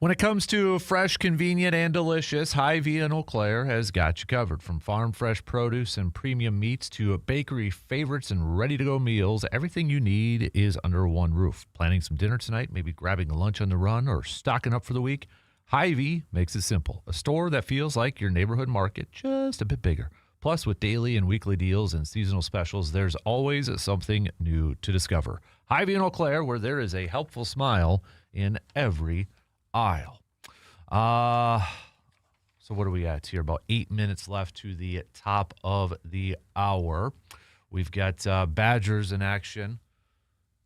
When it comes to fresh, convenient, and delicious, Hy-Vee in Eau Claire has got you covered. From farm fresh produce and premium meats to bakery favorites and ready-to-go meals, everything you need is under one roof. Planning some dinner tonight, maybe grabbing a lunch on the run, or stocking up for the week? Hy-Vee makes it simple. A store that feels like your neighborhood market, just a bit bigger. Plus, with daily and weekly deals and seasonal specials, there's always something new to discover. Hy-Vee in Eau Claire, where there is a helpful smile in every aisle. So what are we at here? About 8 minutes left to the top of the hour. We've got Badgers in action,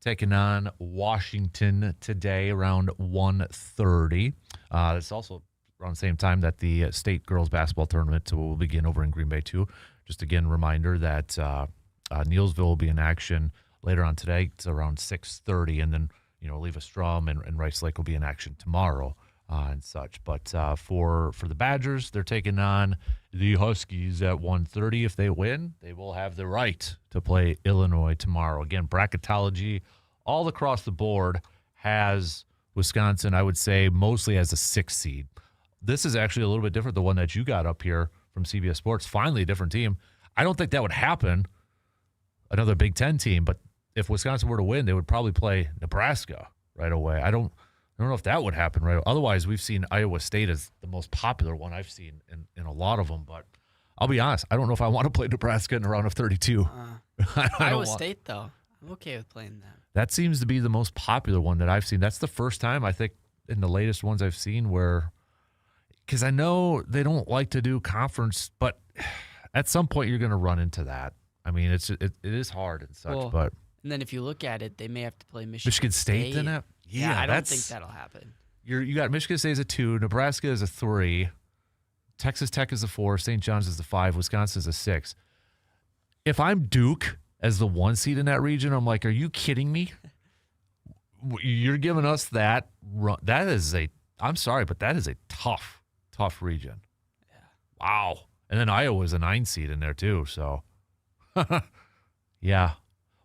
taking on Washington today around 1:30. It's also around the same time that the state girls basketball tournament will begin over in Green Bay too. Just again, reminder that Neelsville will be in action later on today. It's around 6:30, and then Leva Strom and Rice Lake will be in action tomorrow and such. But for the Badgers, they're taking on the Huskies at 1:30. If they win, they will have the right to play Illinois tomorrow. Again, bracketology all across the board has Wisconsin, I would say, mostly as a 6 seed. This is actually a little bit different, the one that you got up here from CBS Sports. Finally, a different team. I don't think that would happen, another Big Ten team, but if Wisconsin were to win, they would probably play Nebraska right away. I don't know if that would happen right away. Otherwise, we've seen Iowa State as the most popular one I've seen in a lot of them. But I'll be honest, I don't know if I want to play Nebraska in a round of 32. Iowa State, though, I'm okay with playing that. That seems to be the most popular one that I've seen. That's the first time, I think, in the latest ones I've seen where – because I know they don't like to do conference, but at some point you're going to run into that. I mean, it is hard and such, but – and then if you look at it, they may have to play Michigan State then? Yeah, I don't think that'll happen. You got Michigan State as a 2, Nebraska is a 3, Texas Tech is a 4, St. John's is a 5, Wisconsin is a 6. If I'm Duke as the 1 seed in that region, I'm like, are you kidding me? You're giving us that run. That is I'm sorry, but that is a tough region. Yeah. Wow. And then Iowa's a 9 seed in there too, so yeah.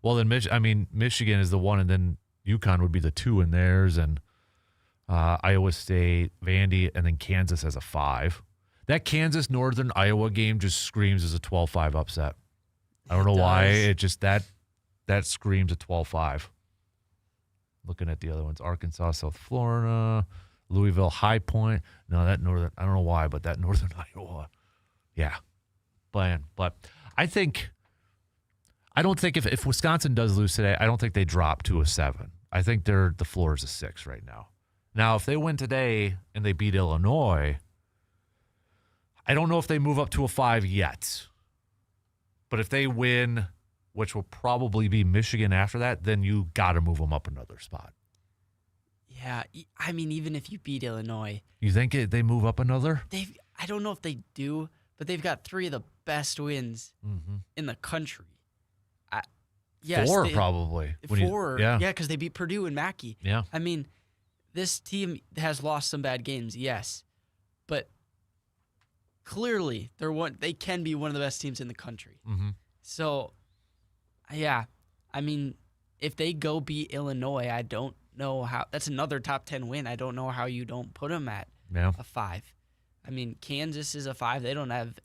Well, then Michigan is the 1, and then UConn would be the 2 in theirs, and Iowa State, Vandy, and then Kansas as a 5. That Kansas-Northern Iowa game just screams as a 12-5 upset. I don't know why. It just that screams a 12-5. Looking at the other ones, Arkansas, South Florida, Louisville, High Point. No, that Northern, I don't know why, but that Northern Iowa, yeah, playing. But I don't think if Wisconsin does lose today, I don't think they drop to a 7. I think the floor is a 6 right now. Now, if they win today and they beat Illinois, I don't know if they move up to a 5 yet. But if they win, which will probably be Michigan after that, then you got to move them up another spot. Yeah, I mean, even if you beat Illinois. You think they move up another? I don't know if they do, but they've got 3 of the best wins in the country. Yes, 4 probably. 4, yeah, because they beat Purdue and Mackey. Yeah. I mean, this team has lost some bad games, yes, but clearly they can be one of the best teams in the country. Mm-hmm. So, yeah, I mean, if they go beat Illinois, I don't know how. That's another top 10 win. I don't know how you don't put them at a 5. I mean, Kansas is a 5. They don't have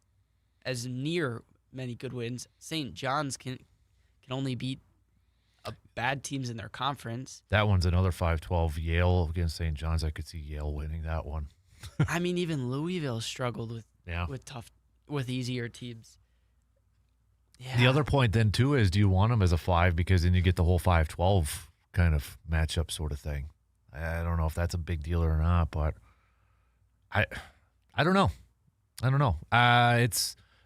as near many good wins. St. John's can only beat bad teams in their conference. That one's another 5-12. Yale against St. John's. I could see Yale winning that one. I mean, even Louisville struggled with easier teams. Yeah. The other point then too is, do you want them as a 5 because then you get the whole 5-12 kind of matchup sort of thing. I don't know if that's a big deal or not, but I don't know.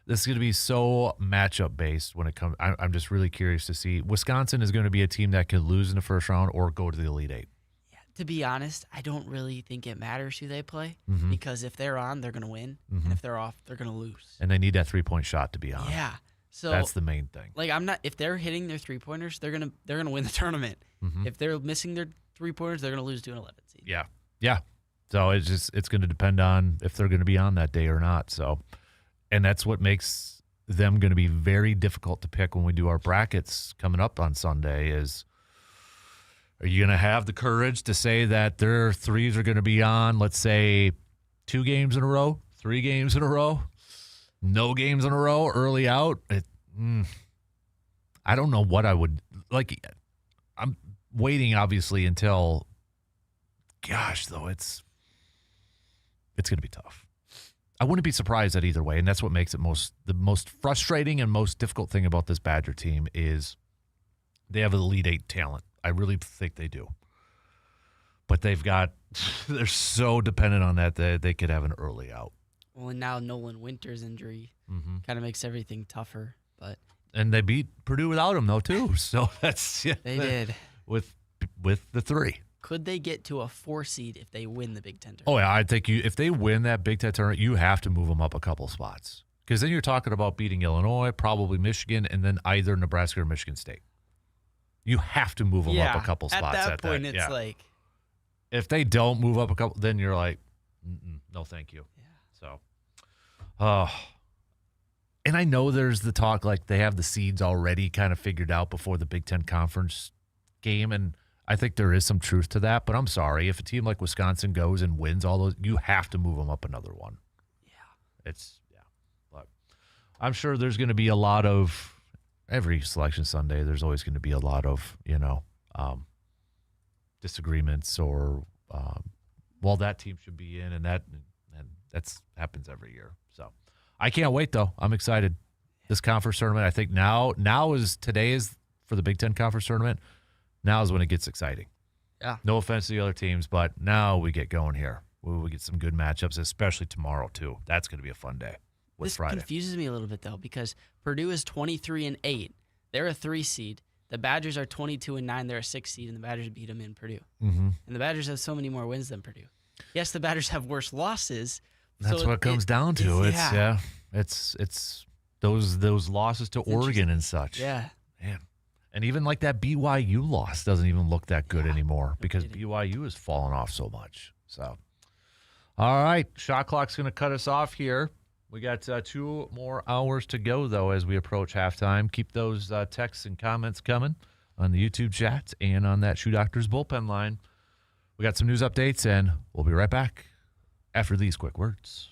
This is going to be so matchup based when it comes. I'm just really curious to see. Wisconsin is going to be a team that could lose in the first round or go to the Elite 8. Yeah, to be honest, I don't really think it matters who they play because if they're on, they're going to win, and if they're off, they're going to lose. And they need that 3-point shot to be on. Yeah, so that's the main thing. Like if they're hitting their 3-pointers, they're gonna win the tournament. If they're missing their 3-pointers, they're gonna lose to an 11 seed. Yeah. So it's going to depend on if they're going to be on that day or not. So. And that's what makes them going to be very difficult to pick when we do our brackets coming up on Sunday is, Are you going to have the courage to say that their threes are going to be on, let's say, 2 games in a row, 3 games in a row, no games in a row, early out? I don't know what I would like. I'm waiting, obviously, until. Gosh, though, it's going to be tough. I wouldn't be surprised at either way, and that's what makes it the most frustrating and most difficult thing about this Badger team is they have an Elite 8 talent. I really think they do. But they're so dependent on that they could have an early out. Well, and now Nolan Winter's injury kind of makes everything tougher. And they beat Purdue without him, though, too. So that's they did with the 3. Could they get to a 4 seed if they win the Big Ten tournament? Oh, yeah, I think if they win that Big Ten tournament, you have to move them up a couple spots. Because then you're talking about beating Illinois, probably Michigan, and then either Nebraska or Michigan State. You have to move them up a couple spots. At that point, it's like... If they don't move up a couple, then you're like, no, thank you. Yeah. So, and I know there's the talk like they have the seeds already kind of figured out before the Big Ten Conference game, and I think there is some truth to that, but I'm sorry. If a team like Wisconsin goes and wins all those, you have to move them up another one. Yeah. But I'm sure there's going to be a lot of, every Selection Sunday, there's always going to be a lot of, disagreements or, well, that team should be in, and that's happens every year. So I can't wait, though. I'm excited. This conference tournament, I think today is for the Big Ten Conference tournament. Now is when it gets exciting. Yeah. No offense to the other teams, but now we get going here. We get some good matchups, especially tomorrow, too. That's going to be a fun day with Friday. This confuses me a little bit, though, because Purdue is 23-8. They're a 3 seed. The Badgers are 22-9. They're a 6 seed, and the Badgers beat them in Purdue. Mm-hmm. And the Badgers have so many more wins than Purdue. Yes, the Badgers have worse losses. That's what it comes down to. It's those losses to Oregon and such. Yeah. Man. And even like that BYU loss doesn't even look that good anymore because BYU has fallen off so much. So, all right, shot clock's going to cut us off here. We got 2 more hours to go, though, as we approach halftime. Keep those texts and comments coming on the YouTube chat and on that Shoe Doctors bullpen line. We got some news updates, and we'll be right back after these quick words.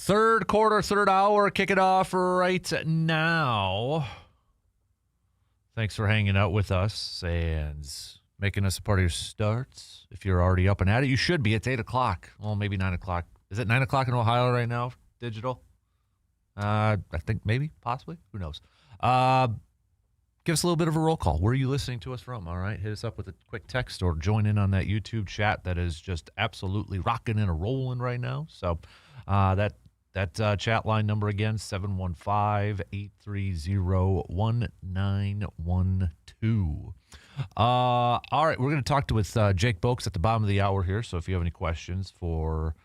Third quarter, third hour, kick it off right now. Thanks for hanging out with us and making us a part of your starts. If you're already up and at it, you should be. It's 8 o'clock. Well, maybe 9 o'clock. Is it 9 o'clock in Ohio right now, digital? I think maybe, possibly. Who knows? Give us a little bit of a roll call. Where are you listening to us from? All right, hit us up with a quick text or join in on that YouTube chat that is just absolutely rocking and rolling right now. So that chat line number again, 715-830-1912. All right, we're going to talk with Jake Boakes at the bottom of the hour here. So if you have any questions for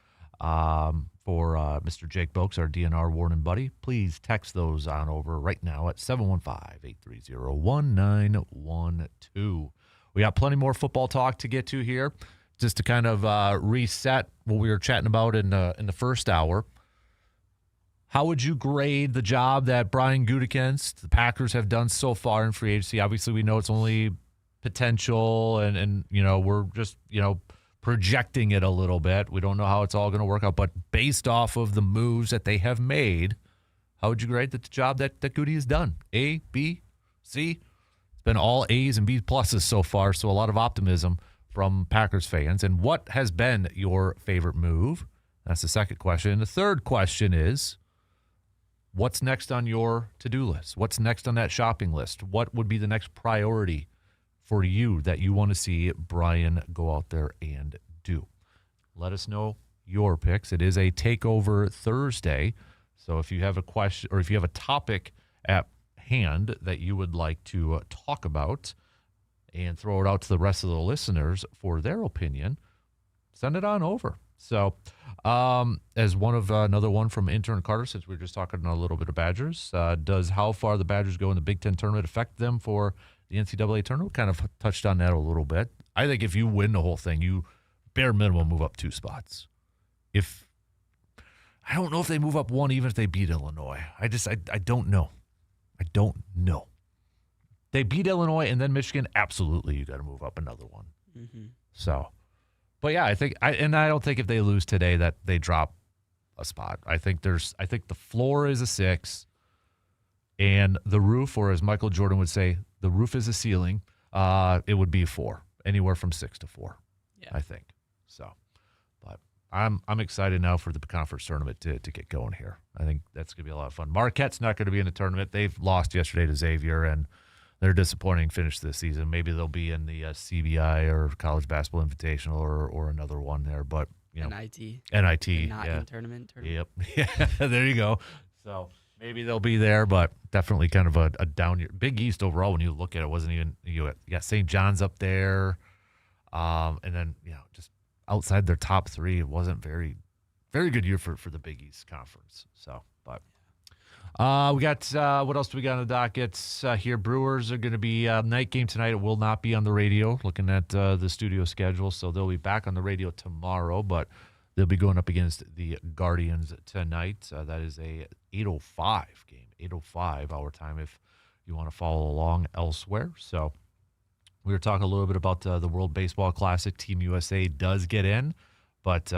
Mr. Jake Boakes, our DNR Warden buddy, please text those on over right now at 715-830-1912. We got plenty more football talk to get to here. Just to kind of reset what we were chatting about in the first hour. How would you grade the job that Brian Gutekunst, the Packers, have done so far in free agency? Obviously, we know it's only potential, and we're just projecting it a little bit. We don't know how it's all going to work out, but based off of the moves that they have made, how would you grade the job that Goody has done? A, B, C? It's been all A's and B pluses so far, so a lot of optimism from Packers fans. And what has been your favorite move? That's the second question. And the third question is, what's next on your to-do list? What's next on that shopping list? What would be the next priority for you that you want to see Brian go out there and do? Let us know your picks. It is a Takeover Thursday. So if you have a question or if you have a topic at hand that you would like to talk about and throw it out to the rest of the listeners for their opinion, send it on over. So as another one from intern Carter, since we were just talking a little bit of Badgers, does how far the Badgers go in the Big Ten tournament affect them for the NCAA tournament? Kind of touched on that a little bit. I think if you win the whole thing, you bare minimum move up 2 spots. I don't know if they move up 1, even if they beat Illinois. I don't know. I don't know. They beat Illinois and then Michigan. Absolutely, you got to move up another one. Mm-hmm. So. But yeah, I don't think if they lose today that they drop a spot. I think the floor is a 6, and the roof, or as Michael Jordan would say, the roof is a ceiling. It would be 4, anywhere from 6 to 4. Yeah. I think so. But I'm excited now for the conference tournament to get going here. I think that's gonna be a lot of fun. Marquette's not gonna be in the tournament. They've lost yesterday to Xavier, and they're disappointing finish this season. Maybe they'll be in the CBI or College Basketball Invitational or another one there. But NIT, not yeah. In tournament. Yep. Yeah. There you go. So maybe they'll be there, but definitely kind of a down year. Big East overall, when you look at it, wasn't even you got St. John's up there, and then just outside their top 3, it wasn't very good year for the Big East Conference. So, but. We got what else do we got on the docket here? Brewers are going to be night game tonight. It will not be on the radio. Looking at the studio schedule, so they'll be back on the radio tomorrow. But they'll be going up against the Guardians tonight. That is a 8:05 game, 8:05 our time. If you want to follow along elsewhere. So we were talking a little bit about the World Baseball Classic. Team USA does get in, but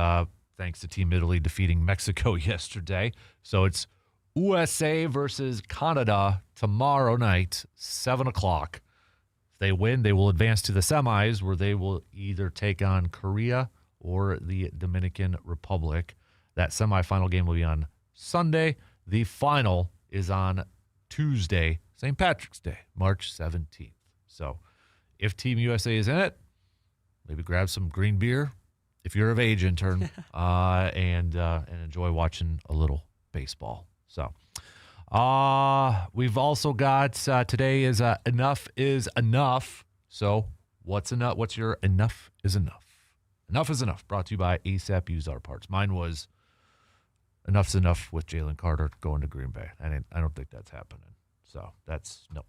thanks to Team Italy defeating Mexico yesterday, so it's USA versus Canada tomorrow night, 7 o'clock. If they win, they will advance to the semis, where they will either take on Korea or the Dominican Republic. That semifinal game will be on Sunday. The final is on Tuesday, St. Patrick's Day, March 17th. So if Team USA is in it, maybe grab some green beer if you're of age, intern, and enjoy watching a little baseball. So we've also got today is Enough is Enough. So what's enough? What's your Enough is Enough? Enough is Enough, brought to you by ASAP Used Auto Parts. Mine was Enough's Enough with Jalen Carter going to Green Bay. I don't think that's happening. So that's no,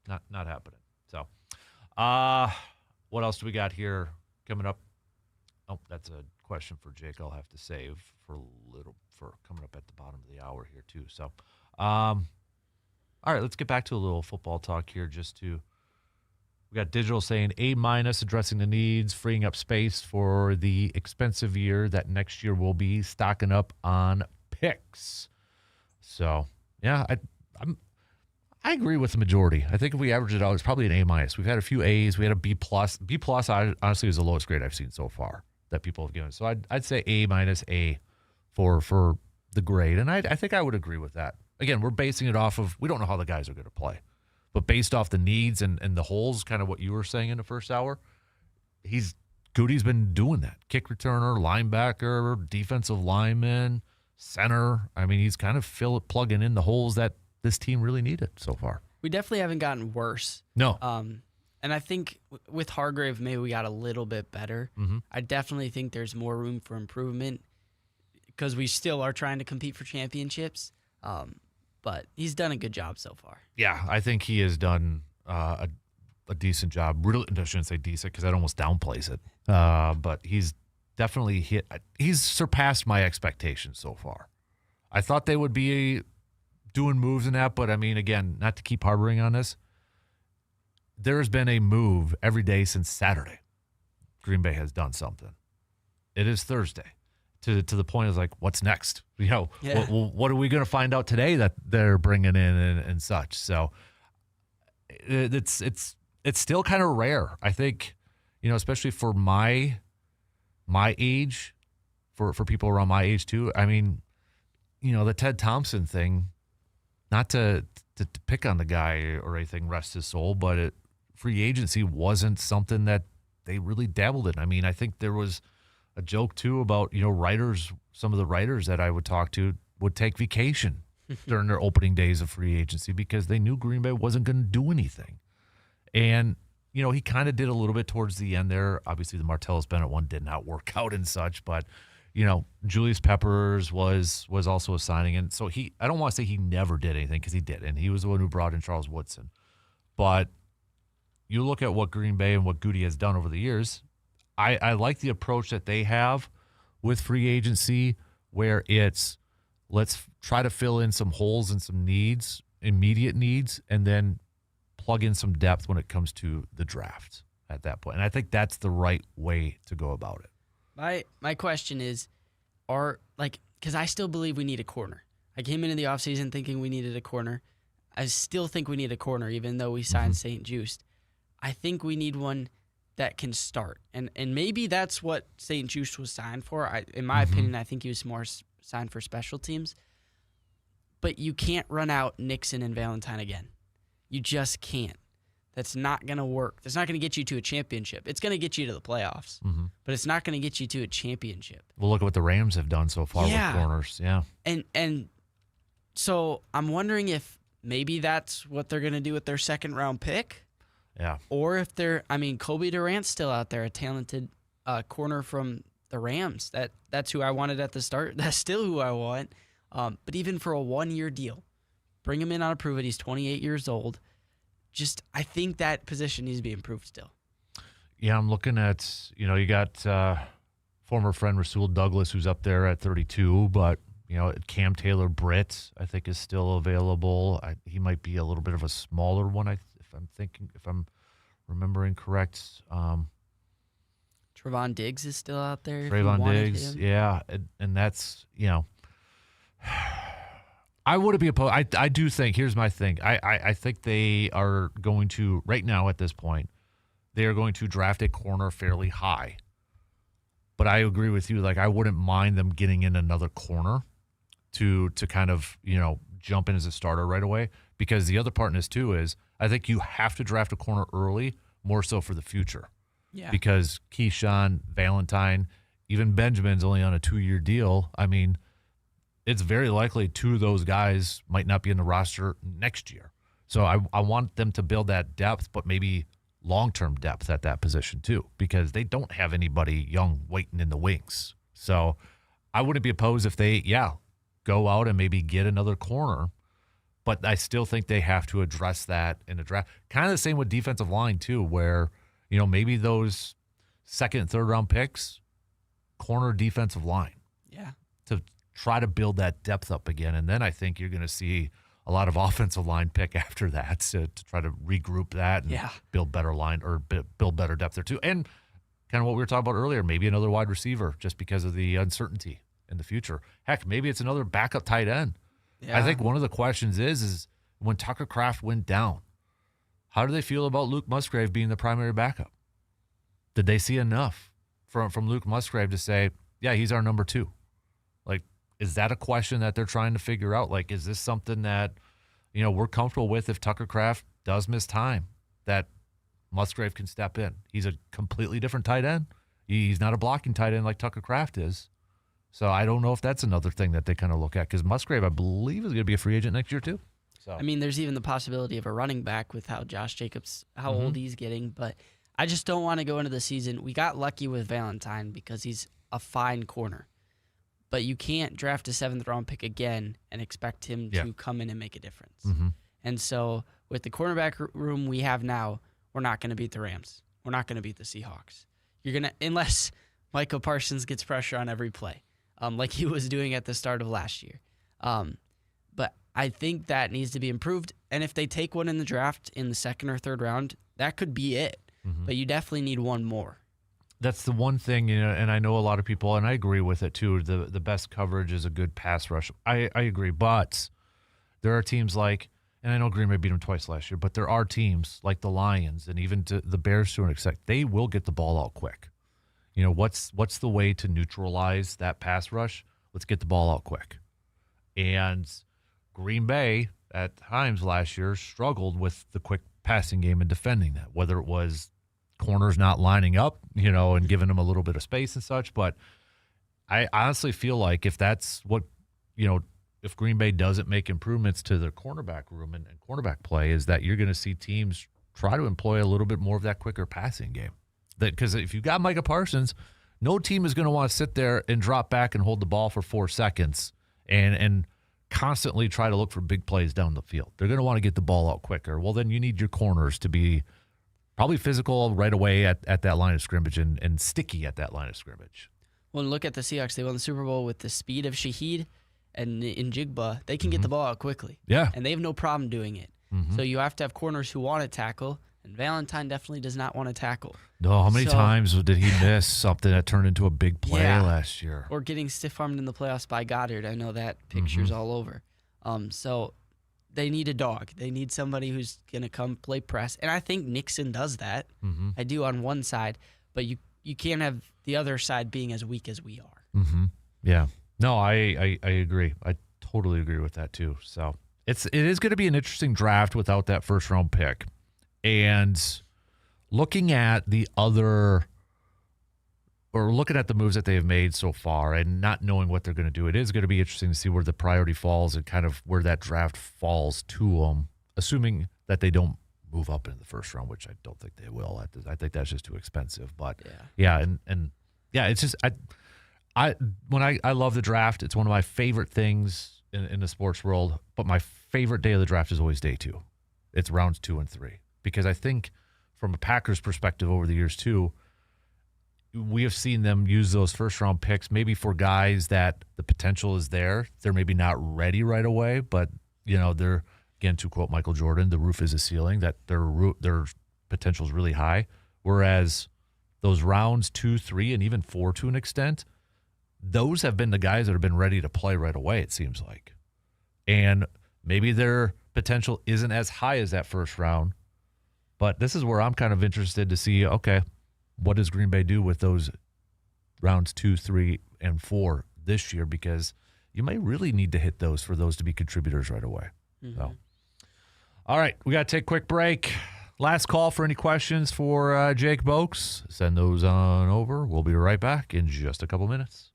not happening. So what else do we got here coming up? Oh, that's a question for Jake I'll have to save for coming up at the bottom of the hour here too. So all right, let's get back to a little football talk here. We got Digital saying A-, addressing the needs, freeing up space for the expensive year that next year will be, stocking up on picks. So, yeah, I agree with the majority. I think if we average it out, it's probably an A-. We've had a few A's. We had a B+. B+, honestly, is the lowest grade I've seen so far that people have given. So I'd say A-, A for the grade. And I think I would agree with that. Again, we're basing it off of, we don't know how the guys are going to play. But based off the needs and the holes, kind of what you were saying in the first hour, Goody's been doing that. Kick returner, linebacker, defensive lineman, center. I mean, he's kind of plugging in the holes that this team really needed so far. We definitely haven't gotten worse. No. And I think with Hargrave, maybe we got a little bit better. Mm-hmm. I definitely think there's more room for improvement because we still are trying to compete for championships. But he's done a good job so far. Yeah, I think he has done a decent job. Really, I shouldn't say decent because that almost downplays it. But he's definitely he's surpassed my expectations so far. I thought they would be doing moves in that, but I mean, again, not to keep harboring on this, there's been a move every day since Saturday. Green Bay has done something. It is Thursday. To the point is like, what's next? Yeah. What are we going to find out today that they're bringing in and such? So it's still kind of rare. I think, especially for my age, for people around my age too. I mean, the Ted Thompson thing, not to pick on the guy or anything, rest his soul, but free agency wasn't something that they really dabbled in. I mean, I think there was a joke too about, writers, some of the writers that I would talk to would take vacation during their opening days of free agency because they knew Green Bay wasn't going to do anything. And, he kind of did a little bit towards the end there. Obviously the Martellus Bennett one did not work out and such, but Julius Peppers was also a signing. And so I don't want to say he never did anything because he did. And he was the one who brought in Charles Woodson. But you look at what Green Bay and what Goody has done over the years, I like the approach that they have with free agency where it's let's try to fill in some holes and some needs, immediate needs, and then plug in some depth when it comes to the draft at that point. And I think that's the right way to go about it. My question is, because I still believe we need a corner. I came into the offseason thinking we needed a corner. I still think we need a corner, even though we signed St. Juste. I think we need one that can start. And maybe that's what St. Juste was signed for. In my opinion, I think he was more signed for special teams. But you can't run out Nixon and Valentine again. You just can't. That's not going to work. That's not going to get you to a championship. It's going to get you to the playoffs, but it's not going to get you to a championship. Well, look at what the Rams have done so far with corners. Yeah. And so I'm wondering if maybe that's what they're going to do with their second-round pick. Yeah. Or if Kobe Durant's still out there, a talented corner from the Rams. That's who I wanted at the start. That's still who I want. But even for a one-year deal, bring him in on a prove it. He's 28 years old. I think that position needs to be improved still. Yeah, I'm looking at, you got former friend Rasul Douglas, who's up there at 32, but, Cam Taylor-Britt, I think, is still available. He might be a little bit of a smaller one, if I'm remembering correct. Trevon Diggs is still out there. Trevon Diggs, yeah. And that's, I wouldn't be opposed. I do think, here's my thing. I think they are going to, right now at this point, they are going to draft a corner fairly high. But I agree with you. I wouldn't mind them getting in another corner to kind of, jump in as a starter right away. Because the other part in this, too, is I think you have to draft a corner early, more so for the future. Yeah. Because Keyshawn, Valentine, even Benjamin's only on a 2-year deal. I mean, it's very likely two of those guys might not be in the roster next year. So I want them to build that depth, but maybe long-term depth at that position too, because they don't have anybody young waiting in the wings. So I wouldn't be opposed if they, go out and maybe get another corner, but I still think they have to address that in the draft. Kind of the same with defensive line too, where, maybe those second and third round picks, corner defensive line. Yeah. To try to build that depth up again. And then I think you're going to see a lot of offensive line pick after that to try to regroup that and build better line or build better depth there too. And kind of what we were talking about earlier, maybe another wide receiver just because of the uncertainty in the future. Heck, maybe it's another backup tight end. Yeah. I think one of the questions is when Tucker Kraft went down, how do they feel about Luke Musgrave being the primary backup? Did they see enough from Luke Musgrave to say, yeah, he's our number 2? Like, is that a question that they're trying to figure out? Like, is this something that, we're comfortable with if Tucker Kraft does miss time, that Musgrave can step in? He's a completely different tight end. He's not a blocking tight end like Tucker Kraft is. So I don't know if that's another thing that they kind of look at, because Musgrave, I believe, is going to be a free agent next year too. So I mean, there's even the possibility of a running back with how Josh Jacobs, how old he's getting. But I just don't want to go into the season. We got lucky with Valentine because he's a fine corner. But you can't draft a 7th-round pick again and expect him to come in and make a difference. And so with the cornerback room we have now, we're not going to beat the Rams. We're not going to beat the Seahawks. Unless Michael Parsons gets pressure on every play, like he was doing at the start of last year. But I think that needs to be improved. And if they take one in the draft in the 2nd or 3rd round, that could be it. But you definitely need one more. That's the one thing, and I know a lot of people, and I agree with it too, the best coverage is a good pass rush. I agree, but there are teams like, and I know Green Bay beat them twice last year, but there are teams like the Lions and even the Bears to an extent, they will get the ball out quick. What's the way to neutralize that pass rush? Let's get the ball out quick. And Green Bay at times last year struggled with the quick passing game and defending that, whether it was corners not lining up, and giving them a little bit of space and such. But I honestly feel like if that's what, if Green Bay doesn't make improvements to their cornerback room and cornerback play, is that you're going to see teams try to employ a little bit more of that quicker passing game. Because if you got Micah Parsons, no team is going to want to sit there and drop back and hold the ball for 4 seconds and constantly try to look for big plays down the field. They're going to want to get the ball out quicker. Well, then you need your corners to be probably physical right away at that line of scrimmage and sticky at that line of scrimmage. Well, look at the Seahawks. They won the Super Bowl with the speed of Shaheed and Njigba. They can get the ball out quickly. Yeah. And they have no problem doing it. So you have to have corners who want to tackle, and Valentine definitely does not want to tackle. No, how many times did he miss something that turned into a big play last year? Or getting stiff-armed in the playoffs by Goddard. I know that picture's all over. So they need a dog. They need somebody who's going to come play press. And I think Nixon does that. I do on one side. But you can't have the other side being as weak as we are. Yeah. No, I agree. I totally agree with that too. So it is going to be an interesting draft without that 1st-round pick. And looking at the moves that they have made so far and not knowing what they're going to do, it is going to be interesting to see where the priority falls and kind of where that draft falls to them, assuming that they don't move up into the 1st round, which I don't think they will. I think that's just too expensive. But it's just I love the draft. It's one of my favorite things in the sports world. But my favorite day of the draft is always day 2. It's rounds 2 and 3, because I think from a Packers perspective over the years too, we have seen them use those 1st-round picks maybe for guys that the potential is there. They're maybe not ready right away, but they're, again, to quote Michael Jordan, the roof is a ceiling, that their potential is really high. Whereas those rounds 2, 3, and even 4 to an extent, those have been the guys that have been ready to play right away, it seems like. And maybe their potential isn't as high as that 1st round, but this is where I'm kind of interested to see, okay, what does Green Bay do with those rounds 2, 3, and 4 this year? Because you may really need to hit those for those to be contributors right away. So, all right, we got to take a quick break. Last call for any questions for Jake Boakes. Send those on over. We'll be right back in just a couple minutes.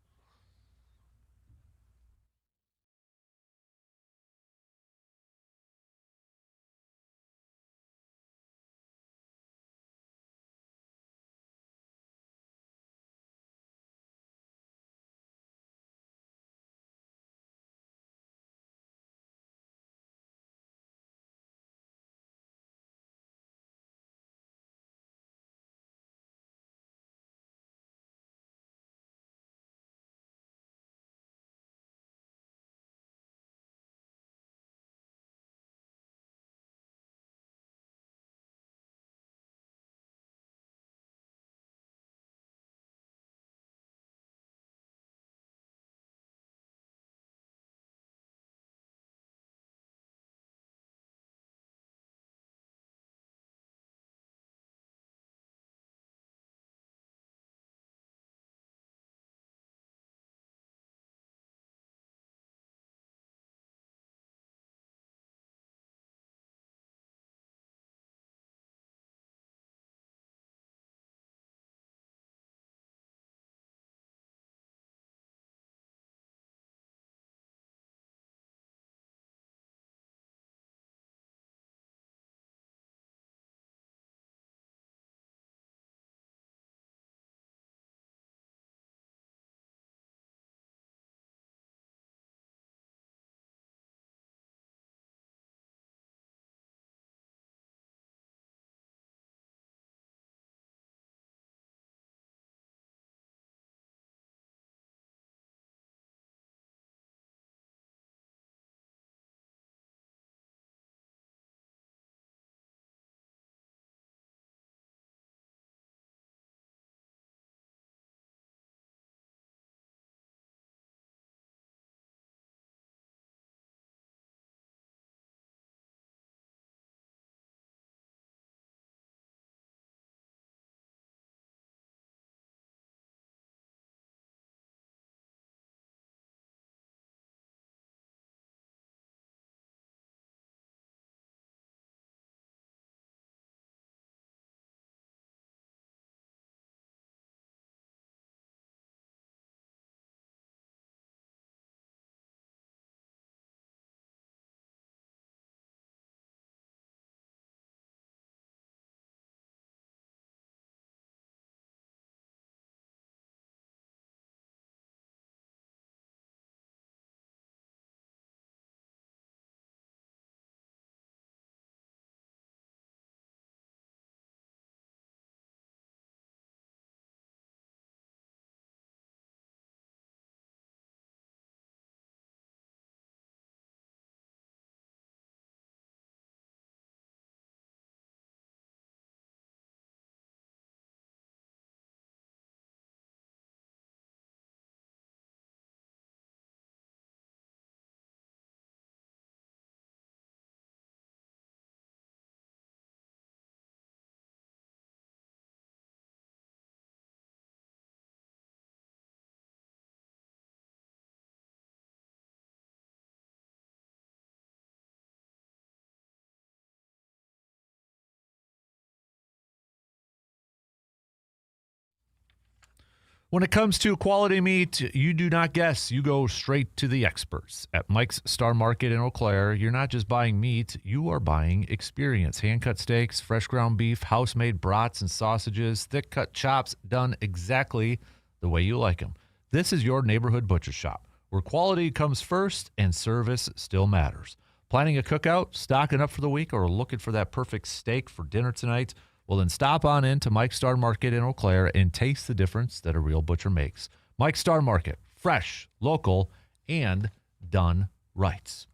When it comes to quality meat, you do not guess. You go straight to the experts. At Mike's Star Market in Eau Claire, you're not just buying meat, you are buying experience. Hand-cut steaks, fresh ground beef, house-made brats and sausages, thick-cut chops done exactly the way you like them. This is your neighborhood butcher shop, where quality comes first and service still matters. Planning a cookout, stocking up for the week, or looking for that perfect steak for dinner tonight? Well, then stop on in to Mike's Star Market in Eau Claire and taste the difference that a real butcher makes. Mike's Star Market, fresh, local, and done right.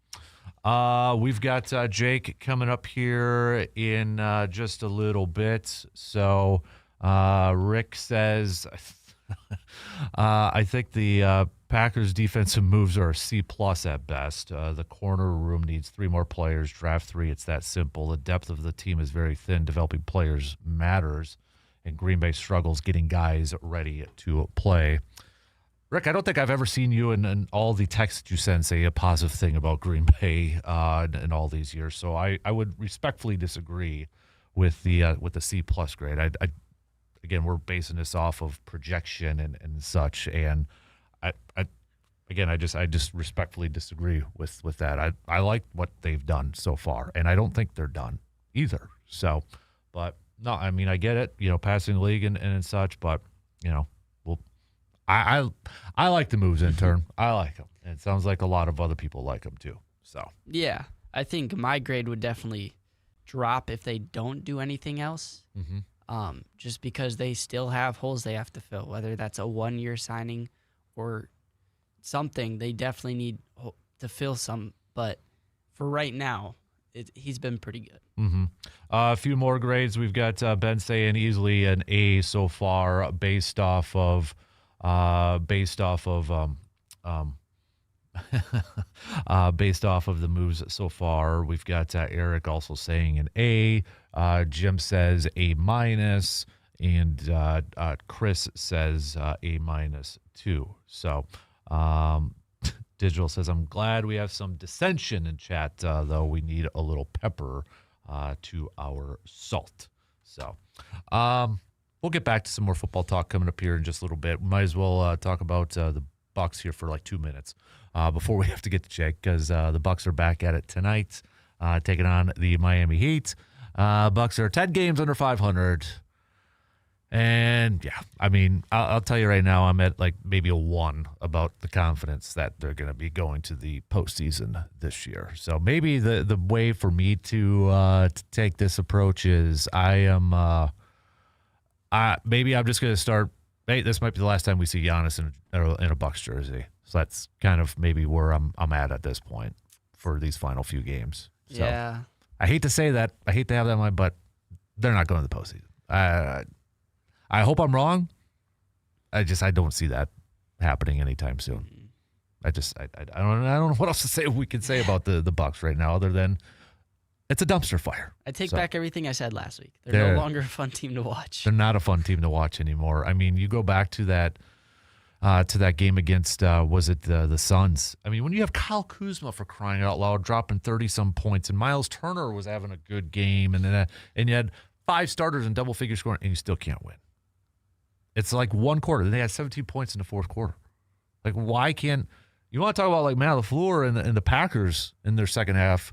We've got Jake coming up here in just a little bit. So Rick says, I think the Packers' defensive moves are a C+ at best. The corner room needs 3 more players. Draft 3, it's that simple. The depth of the team is very thin. Developing players matters, and Green Bay struggles getting guys ready to play. Rick, I don't think I've ever seen you in all the texts you send say a positive thing about Green Bay in all these years. So I would respectfully disagree with the C+ grade. Again, we're basing this off of projection and such, and I just respectfully disagree with that. I like what they've done so far, and I don't think they're done either. So, but no, I mean, I get it, passing the league and such, but I like the moves in turn. I like them, and it sounds like a lot of other people like them too. So yeah, I think my grade would definitely drop if they don't do anything else. Mm-hmm. Just because they still have holes they have to fill, whether that's a 1-year signing or something, they definitely need to fill some. But for right now, he's been pretty good. Mm-hmm. A few more grades. We've got Ben saying easily an A so far, based off of based off of the moves so far. We've got Eric also saying an A. Jim says A-, and Chris says A-2. So Digital says, I'm glad we have some dissension in chat, though we need a little pepper to our salt. So we'll get back to some more football talk coming up here in just a little bit. We might as well talk about the Bucs here for like 2 minutes before we have to get to Jake, because the Bucs are back at it tonight, taking on the Miami Heat. Bucs are 10 games under 500. And, yeah, I mean, I'll tell you right now, I'm at like maybe a 1 about the confidence that they're going to be going to the postseason this year. So maybe the way for me to take this approach is maybe I'm just going to start. Hey, this might be the last time we see Giannis in a Bucs jersey. So that's kind of maybe where I'm at this point for these final few games. So, yeah. I hate to say that. I hate to have that in mind, but they're not going to the postseason. I hope I'm wrong. I don't see that happening anytime soon. I don't know what else to say we can say about the Bucs right now other than it's a dumpster fire. I take back everything I said last week. They're no longer a fun team to watch. They're not a fun team to watch anymore. I mean, you go back to that game against was it the Suns? I mean, when you have Kyle Kuzma, for crying out loud, dropping 30-some points, and Miles Turner was having a good game, and then and you had 5 starters in double-figure scoring, and you still can't win. It's like one quarter. They had 17 points in the fourth quarter. Like, why can't you want to talk about like Matt LaFleur and the Packers in their second half?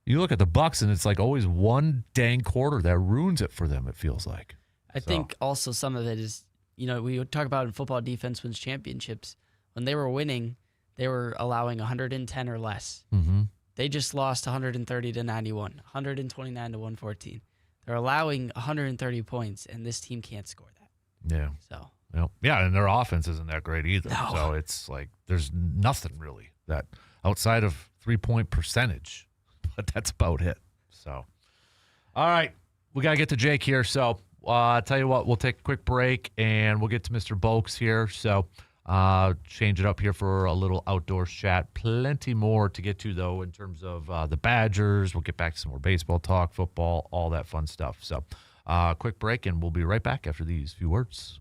You look at the Bucs, and it's like always one dang quarter that ruins it for them. It feels like. I think also some of it is, we would talk about in football, defense wins championships. When they were winning, they were allowing 110 or less. Mm-hmm. They just lost 130 to 91, 129 to 114. They're allowing 130 points, and this team can't score that. Yeah. So. Yeah, and their offense isn't that great either. No. So it's like there's nothing really that outside of 3-point percentage, but that's about it. So, all right, we got to get to Jake here. So I'll tell you what, we'll take a quick break, and we'll get to Mr. Bolks here. So change it up here for a little outdoors chat. Plenty more to get to, though, in terms of the Badgers. We'll get back to some more baseball talk, football, all that fun stuff. So quick break, and we'll be right back after these few words.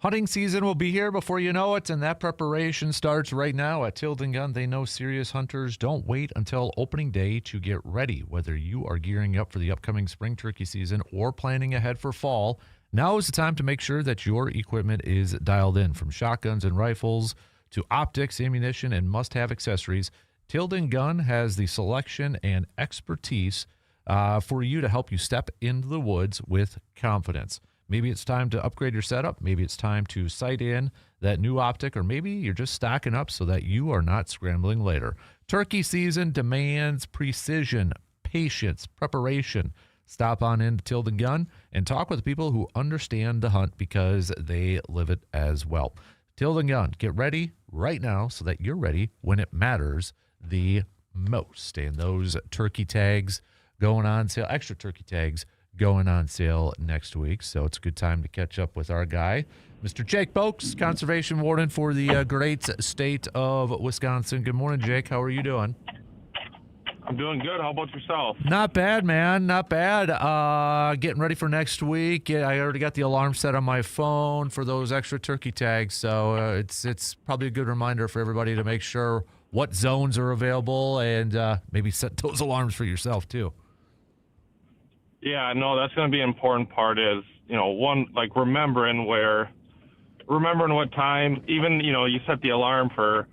Hunting season will be here before you know it, and that preparation starts right now at Tilden Gun. They know serious hunters don't wait until opening day to get ready. Whether you are gearing up for the upcoming spring turkey season or planning ahead for fall, now is the time to make sure that your equipment is dialed in. From shotguns and rifles to optics, ammunition, and must-have accessories, Tilden Gun has the selection and expertise for you to help you step into the woods with confidence. Maybe it's time to upgrade your setup. Maybe it's time to sight in that new optic, or maybe you're just stocking up so that you are not scrambling later. Turkey season demands precision, patience, preparation. Stop on into Tilden Gun and talk with people who understand the hunt because they live it as well. Tilden Gun, get ready right now so that you're ready when it matters the most. And those turkey tags going on sale, extra turkey tags going on sale next week. So it's a good time to catch up with our guy, Mr. Jake Boakes, Conservation Warden for the great state of Wisconsin. Good morning, Jake. How are you doing? I'm doing good. How about yourself? Not bad, man. Not bad. Getting ready for next week. Yeah, I already got the alarm set on my phone for those extra turkey tags. So it's probably a good reminder for everybody to make sure what zones are available and maybe set those alarms for yourself too. Yeah, no, that's going to be an important part is, one, like remembering what time, even, you set the alarm for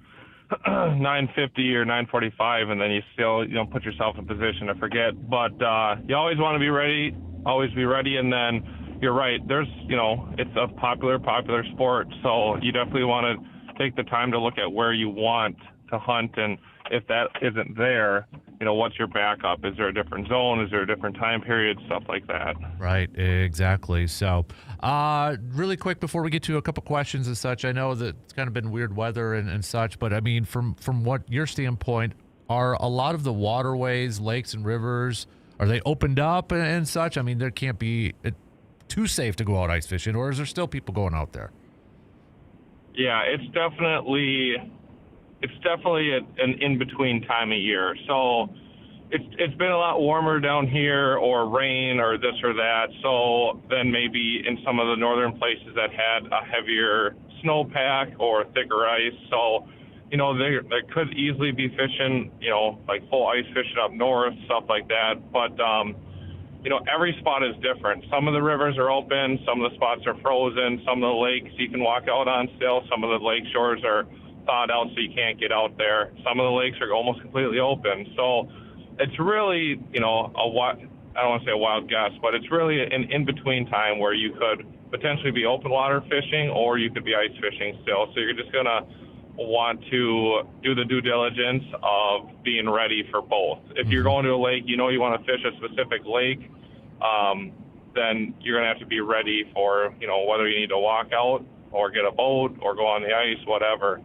9:50 or 9:45 and then you still, put yourself in position to forget. But you always want to be ready, always be ready. And then you're right, there's, it's a popular sport. So you definitely want to take the time to look at where you want to hunt. And if that isn't there, what's your backup? Is there a different zone? Is there a different time period? Stuff like that. Right, exactly. So really quick before we get to a couple questions and such, I know that it's kind of been weird weather and such, but I mean, from what your standpoint, are a lot of the waterways, lakes and rivers, are they opened up and such? I mean, there can't be too safe to go out ice fishing, or is there still people going out there? Yeah, it's definitely an in-between time of year. So it's been a lot warmer down here, or rain or this or that. So then maybe in some of the northern places that had a heavier snowpack or thicker ice. So, they could easily be fishing, like full ice fishing up north, stuff like that. But, every spot is different. Some of the rivers are open. Some of the spots are frozen. Some of the lakes you can walk out on still. Some of the lake shores are thawed out so you can't get out there. Some of the lakes are almost completely open. So it's really, I don't want to say a wild guess, but it's really an in-between time where you could potentially be open water fishing or you could be ice fishing still. So you're just going to want to do the due diligence of being ready for both. If you're going to a lake, you want to fish a specific lake, then you're going to have to be ready for, whether you need to walk out or get a boat or go on the ice, whatever.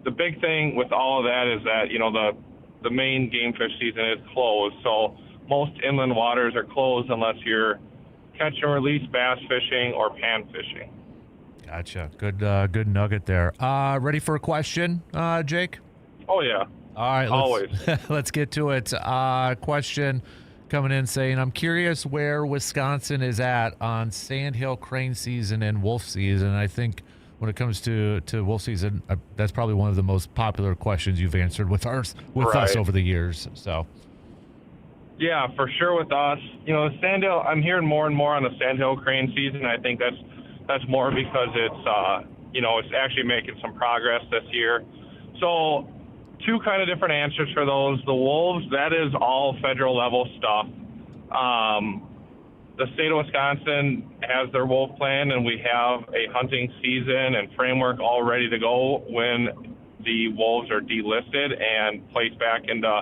The big thing with all of that is that, the main game fish season is closed. So most inland waters are closed unless you're catch and release bass fishing or pan fishing. Gotcha. Good nugget there. Ready for a question, Jake? Oh, yeah. All right. Always. Let's get to it. Question coming in saying, I'm curious where Wisconsin is at on sandhill crane season and wolf season. I think when it comes to wolf season, that's probably one of the most popular questions you've answered with us over the years. So, yeah, for sure with us. The sandhill, I'm hearing more and more on the sandhill crane season. I think that's more because it's it's actually making some progress this year. So, two kind of different answers for those. The wolves, that is all federal level stuff. The state of Wisconsin has their wolf plan, and we have a hunting season and framework all ready to go when the wolves are delisted and placed back into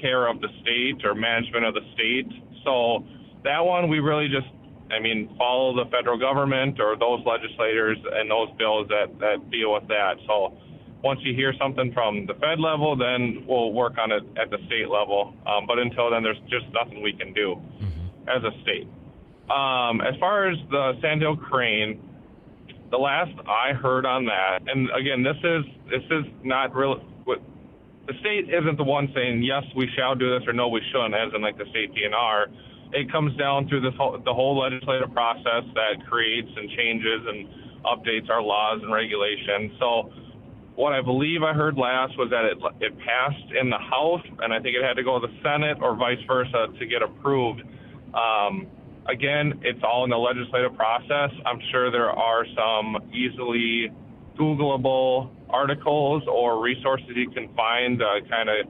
care of the state or management of the state. So that one, we really just, follow the federal government or those legislators and those bills that deal with that. So once you hear something from the Fed level, then we'll work on it at the state level. But until then, there's just nothing we can do as a state. As far as the sandhill crane, the last I heard on that, and again, this is not real. The state isn't the one saying yes, we shall do this, or no, we shouldn't, as in like the state DNR. it comes down through the whole legislative process that creates and changes and updates our laws and regulations. So what I believe I heard last was that it passed in the House, and I think it had to go to the Senate or vice versa to get approved. Again, it's all in the legislative process. I'm sure there are some easily Googleable articles or resources you can find to kind of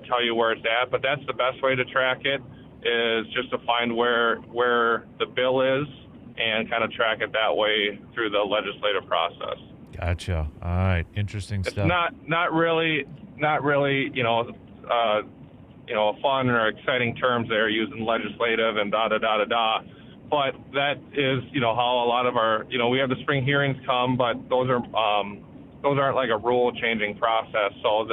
tell you where it's at, but that's the best way to track it, is just to find where the bill is and kind of track it that way through the legislative process. Gotcha. All right. Interesting It's stuff. not really, fun or exciting terms there using legislative and da-da-da-da-da. But that is, how a lot of our, we have the spring hearings come, but those aren't like a rule-changing process. So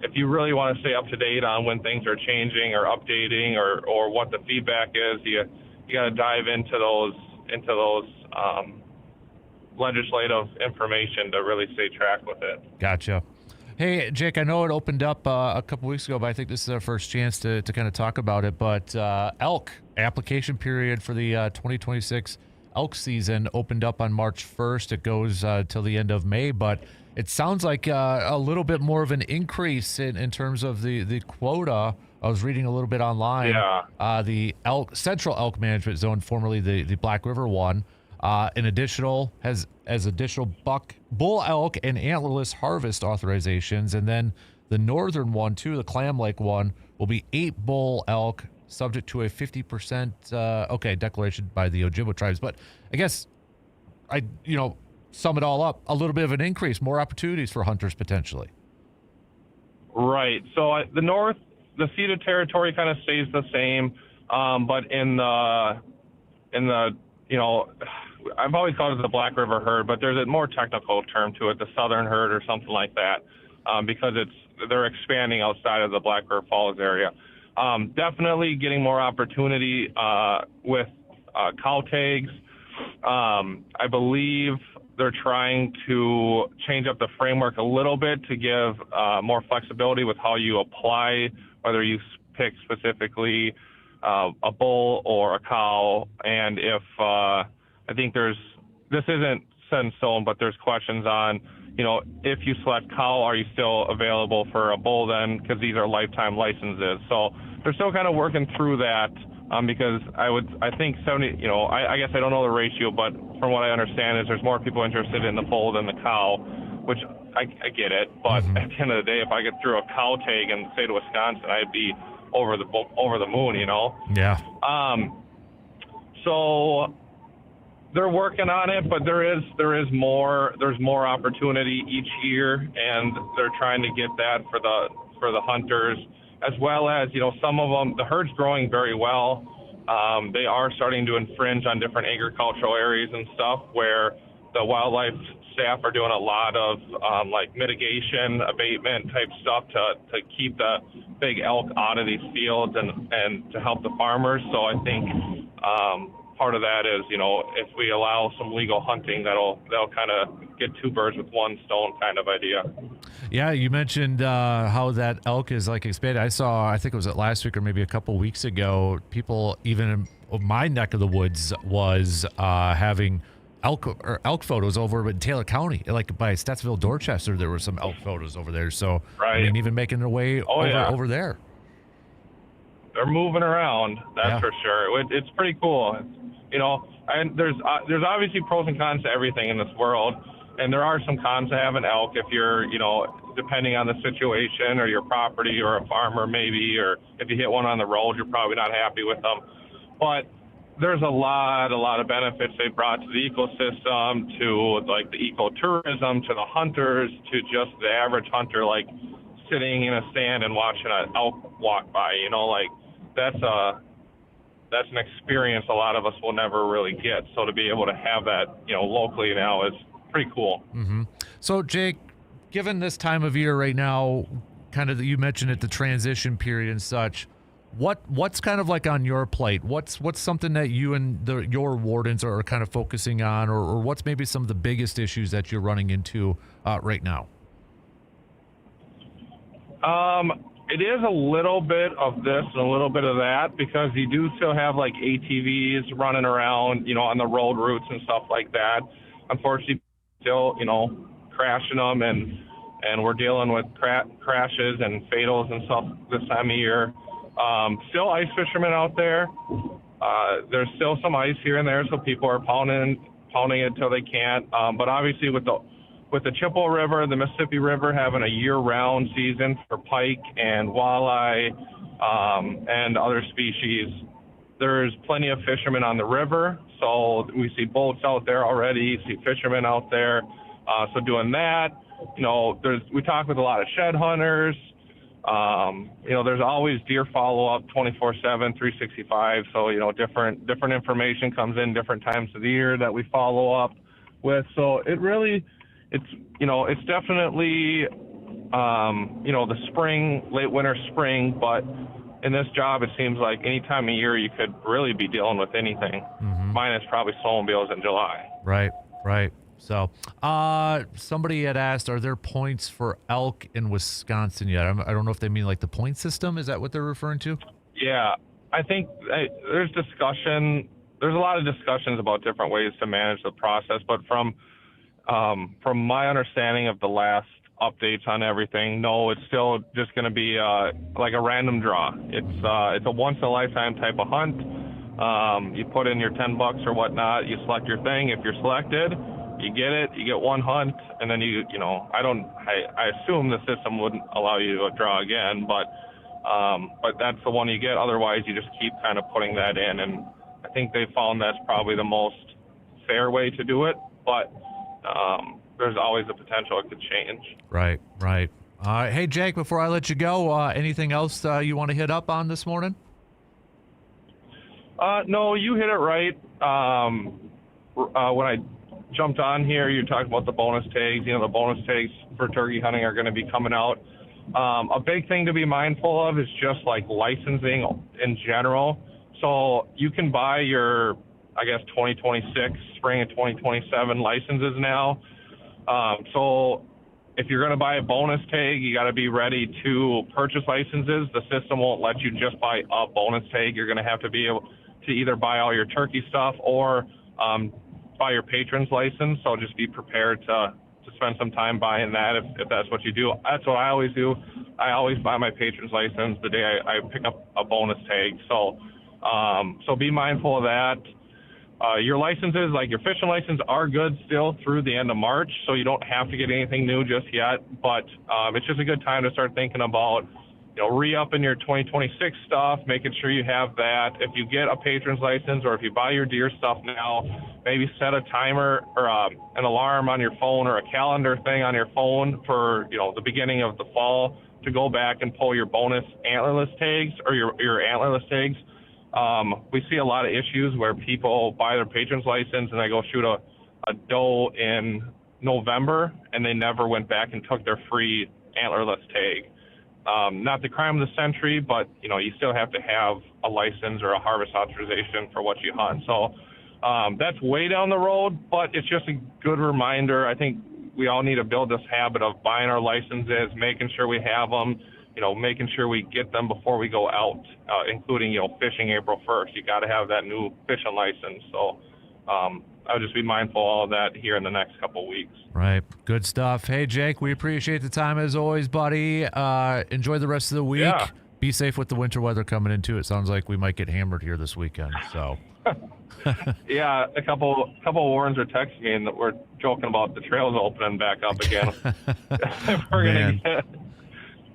if you really want to stay up to date on when things are changing or updating or what the feedback is, you got to dive into those legislative information to really stay track with it. Gotcha. Hey, Jake, I know it opened up a couple weeks ago, but I think this is our first chance to kind of talk about it. But elk application period for the 2026 elk season opened up on March 1st. It goes till the end of May, but it sounds like a little bit more of an increase in terms of the quota. I was reading a little bit online. Yeah. The Central Elk Management Zone, formerly the Black River one, additional bull elk and antlerless harvest authorizations, and then the northern one too, the Clam Lake one, will be 8 bull elk, subject to a 50% declaration by the Ojibwe tribes. But I guess sum it all up, a little bit of an increase, more opportunities for hunters potentially. Right. So the north, the ceded territory kind of stays the same, but in the I've always called it the Black River herd, but there's a more technical term to it, the Southern herd or something like that, because they're expanding outside of the Black River Falls area. Definitely getting more opportunity with cow tags. I believe they're trying to change up the framework a little bit to give more flexibility with how you apply, whether you pick specifically a bull or a cow. And if I think this isn't set in stone, but there's questions on, if you select cow, are you still available for a bull then? Because these are lifetime licenses. So they're still kind of working through that, because I think 70, I guess I don't know the ratio, but from what I understand is there's more people interested in the bull than the cow, which I get it. But at the end of the day, if I get through a cow tag in the state of Wisconsin, I'd be over the moon, Yeah. So they're working on it, but there's more opportunity each year, and they're trying to get that for the hunters, as well as some of them. The herd's growing very well. They are starting to infringe on different agricultural areas and stuff where the wildlife staff are doing a lot of like mitigation, abatement type stuff to keep the big elk out of these fields and to help the farmers. So I think part of that is, if we allow some legal hunting, they'll kind of get two birds with one stone kind of idea. Yeah, you mentioned how that elk is like expanded. I think it was last week or maybe a couple weeks ago, people even in my neck of the woods was having elk photos over in Taylor County, like by Stetsville, Dorchester. There were some elk photos over there. So right. I mean, even making their way over there. They're moving around, that's for sure. It's pretty cool. And there's obviously pros and cons to everything in this world, and there are some cons to having elk if you're, depending on the situation or your property or a farmer maybe, or if you hit one on the road, you're probably not happy with them. But there's a lot of benefits they brought to the ecosystem, to like the ecotourism, to the hunters, to just the average hunter, like sitting in a stand and watching an elk walk by. That's an experience a lot of us will never really get. So to be able to have that, locally now is pretty cool. Mm-hmm. So Jake, given this time of year right now, kind of you mentioned it, the transition period and such, what's kind of like on your plate? What's something that you and your wardens are kind of focusing on, or what's maybe some of the biggest issues that you're running into right now? It is a little bit of this and a little bit of that because you do still have like ATVs running around, on the road routes and stuff like that. Unfortunately, still, crashing them and we're dealing with crashes and fatals and stuff this time of year. Still ice fishermen out there. There's still some ice here and there, so people are pounding it till they can't. But obviously with the Chippewa River, the Mississippi River having a year-round season for pike and walleye and other species, there's plenty of fishermen on the river. So we see boats out there already, see fishermen out there. So doing that, we talk with a lot of shed hunters. There's always deer follow-up 24/7, 365. So, different information comes in different times of the year that we follow up with. So it's definitely, the spring, late winter, spring, but in this job, it seems like any time of year you could really be dealing with anything, minus probably snowmobiles in July. Right. So, somebody had asked, are there points for elk in Wisconsin yet? I don't know if they mean like the point system. Is that what they're referring to? Yeah, I think there's discussion. There's a lot of discussions about different ways to manage the process, but from my understanding of the last updates on everything, no, it's still just going to be like a random draw. It's a once in a lifetime type of hunt. You put in your $10 or whatnot. You select your thing. If you're selected, you get it. You get one hunt, and then I assume the system wouldn't allow you to draw again, but that's the one you get. Otherwise, you just keep kind of putting that in, and I think they found that's probably the most fair way to do it. But there's always the potential it could change. Right. Hey, Jake, before I let you go, anything else you want to hit up on this morning? No, you hit it right. When I jumped on here, you talked about the bonus tags. The bonus tags for turkey hunting are going to be coming out. A big thing to be mindful of is just like licensing in general. So you can buy your, 2026, spring of 2027 licenses now. So if you're going to buy a bonus tag, you got to be ready to purchase licenses. The system won't let you just buy a bonus tag. You're going to have to be able to either buy all your turkey stuff or buy your patron's license. So just be prepared to spend some time buying that if that's what you do. That's what I always do. I always buy my patron's license the day I pick up a bonus tag. So be mindful of that. Your licenses, like your fishing license, are good still through the end of March, so you don't have to get anything new just yet. But it's just a good time to start thinking about, re-upping your 2026 stuff, making sure you have that. If you get a patron's license or if you buy your deer stuff now, maybe set a timer or an alarm on your phone or a calendar thing on your phone for, the beginning of the fall to go back and pull your bonus antlerless tags or your antlerless tags. We see a lot of issues where people buy their patron's license and they go shoot a doe in November and they never went back and took their free antlerless tag. Not the crime of the century, but you still have to have a license or a harvest authorization for what you hunt. So that's way down the road, but it's just a good reminder. I think we all need to build this habit of buying our licenses, making sure we have them, making sure we get them before we go out, including, fishing April 1st. You got to have that new fishing license. So I would just be mindful of all of that here in the next couple of weeks. Right. Good stuff. Hey, Jake, we appreciate the time as always, buddy. Enjoy the rest of the week. Yeah. Be safe with the winter weather coming in, too. It sounds like we might get hammered here this weekend. So. Yeah, a couple of Warrens are texting me that we're joking about the trails opening back up again.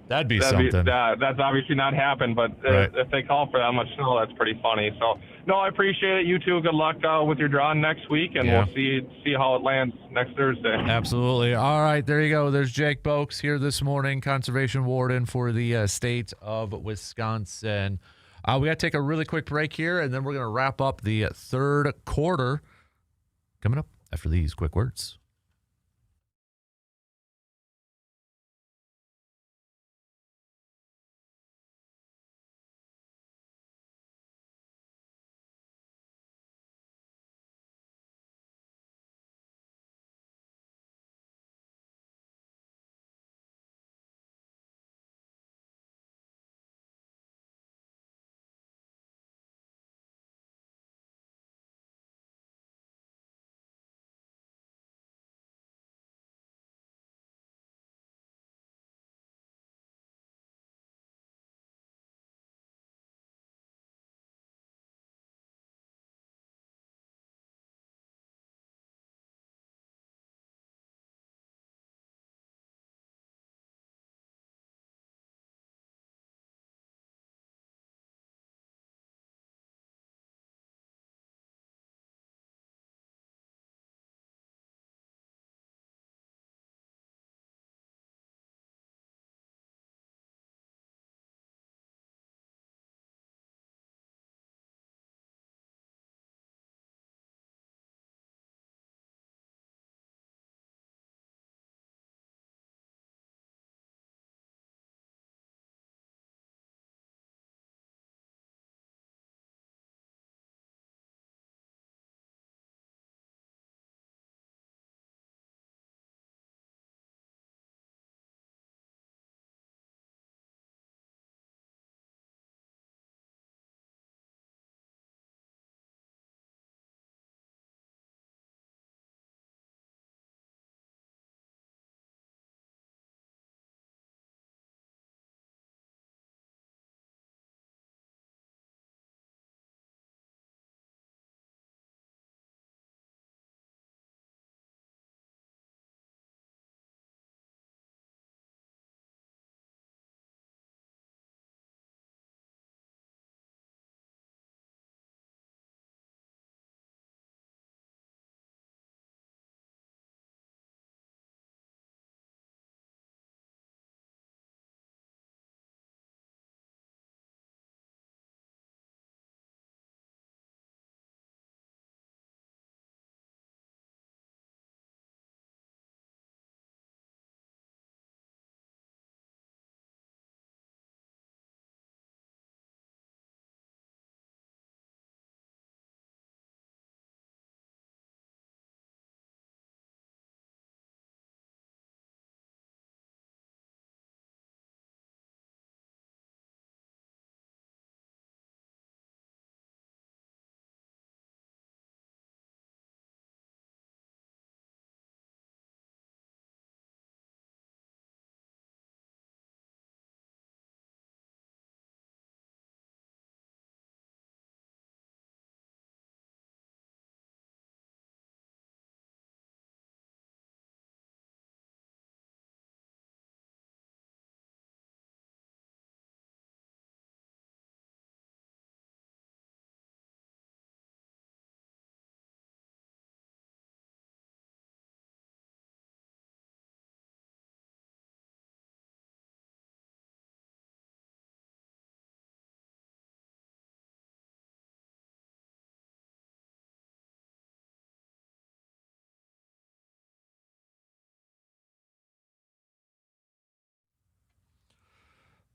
That'd be something. That's obviously not happened, but right. If they call for that much snow, that's pretty funny. So, no, I appreciate it. You too. Good luck with your drawing next week, and we'll see how it lands next Thursday. Absolutely. All right, there you go. There's Jake Boakes here this morning, conservation warden for the state of Wisconsin. We got to take a really quick break here, and then we're going to wrap up the third quarter coming up after these quick words.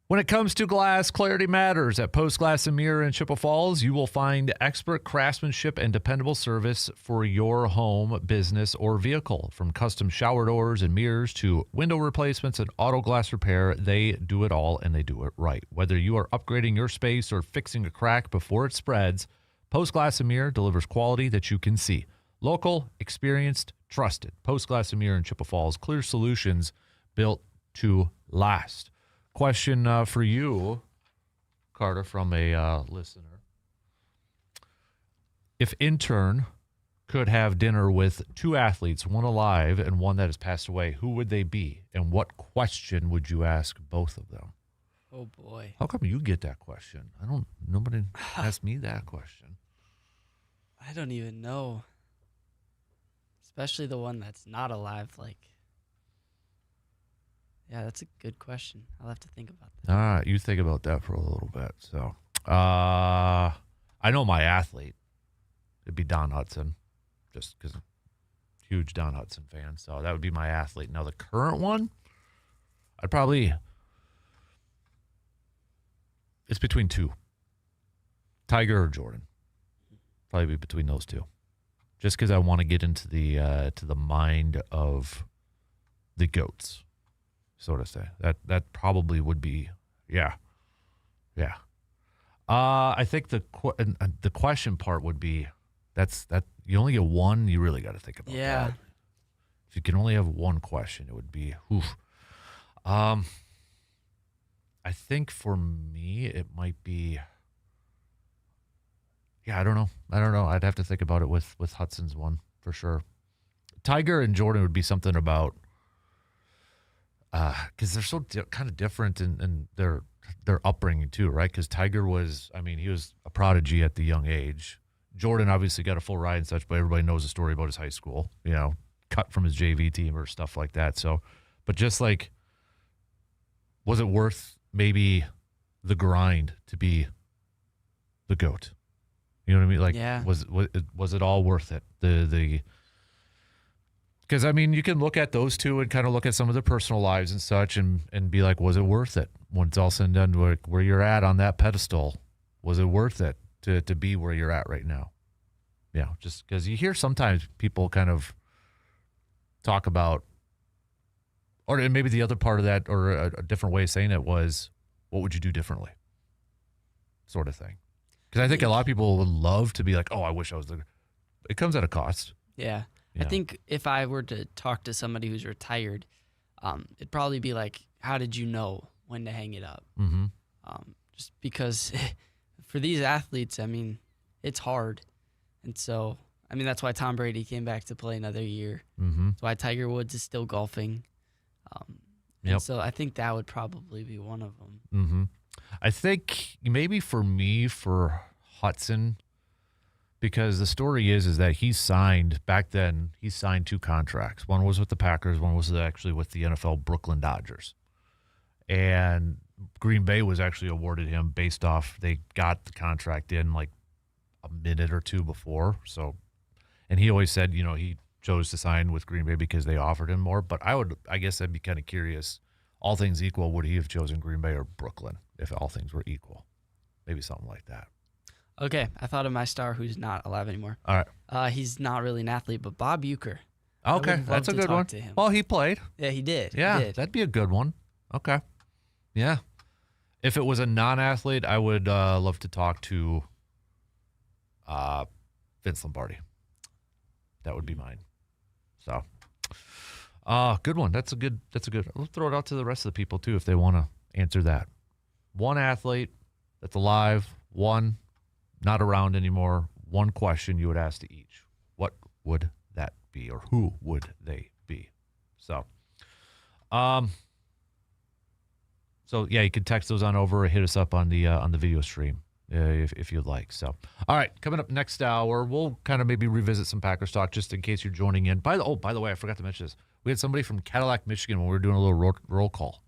When it comes to glass, clarity matters. At Post Glass and Mirror in Chippewa Falls, you will find expert craftsmanship and dependable service for your home, business, or vehicle. From custom shower doors and mirrors to window replacements and auto glass repair, they do it all, and they do it right. Whether you are upgrading your space or fixing a crack before it spreads, Post Glass and Mirror delivers quality that you can see. Local, experienced, trusted. Post Glass and Mirror in Chippewa Falls. Clear solutions built to last. Question for you, Carter, from a listener. If intern could have dinner with two athletes, one alive and one that has passed away, who would they be? And what question would you ask both of them? Oh, boy. How come you get that question? Nobody asked me that question. I don't even know. Especially the one that's not alive, yeah, that's a good question. I'll have to think about that. All right, you think about that for a little bit. So, I know my athlete. It'd be Don Hudson, just because I'm a huge Don Hudson fan. So that would be my athlete. Now, the current one, it's between two. Tiger or Jordan. Probably be between those two. Just because I want to get into the mind of the GOATs. So to say that probably would be, yeah. I think the question part would be that you only get one. You really got to think about that. If you can only have one question, it would be, I think for me it might be. Yeah, I don't know. I'd have to think about it with Hudson's one for sure. Tiger and Jordan would be something about. Because they're so kind of different in their upbringing too, right? Because Tiger he was a prodigy at the young age. Jordan obviously got a full ride and such, but everybody knows the story about his high school, cut from his JV team or stuff like that. So, but just was it worth maybe the grind to be the GOAT? You know what I mean? Yeah. Was it all worth it? Because, you can look at those two and kind of look at some of their personal lives and such and be like, was it worth it? When it's all said and done, where you're at on that pedestal, was it worth it to be where you're at right now? Yeah, just because you hear sometimes people kind of talk about, or maybe the other part of that, or a different way of saying it was, what would you do differently? Sort of thing. Because I think a lot of people would love to be like, oh, I wish I was there. It comes at a cost. Yeah. I think if I were to talk to somebody who's retired, it'd probably be like, how did you know when to hang it up? Mm-hmm. Just because for these athletes, it's hard. And so, that's why Tom Brady came back to play another year. Mm-hmm. That's why Tiger Woods is still golfing. So I think that would probably be one of them. Mm-hmm. I think maybe for Hudson, because the story is that he signed two contracts. One was with the Packers, one was actually with the NFL Brooklyn Dodgers. And Green Bay was actually awarded him based off, they got the contract in like a minute or two before. So, and he always said, he chose to sign with Green Bay because they offered him more. But I guess I'd be kind of curious, all things equal, would he have chosen Green Bay or Brooklyn if all things were equal? Maybe something like that. Okay, I thought of my star who's not alive anymore. All right. He's not really an athlete, but Bob Uecker. Okay, that's a good one. Well, he played. Yeah, he did. Yeah, he did. That'd be a good one. Okay. Yeah. If it was a non-athlete, I would love to talk to Vince Lombardi. That would be mine. So, good one. That's a good. We'll throw it out to the rest of the people too if they want to answer that. One athlete that's alive, one not around anymore. One question you would ask to each. What would that be, or who would they be? So, yeah, you can text those on over or hit us up on the video stream if you'd like. So, all right, coming up next hour, we'll kind of maybe revisit some Packers talk just in case you're joining in. By the way, I forgot to mention this. We had somebody from Cadillac, Michigan when we were doing a little roll call.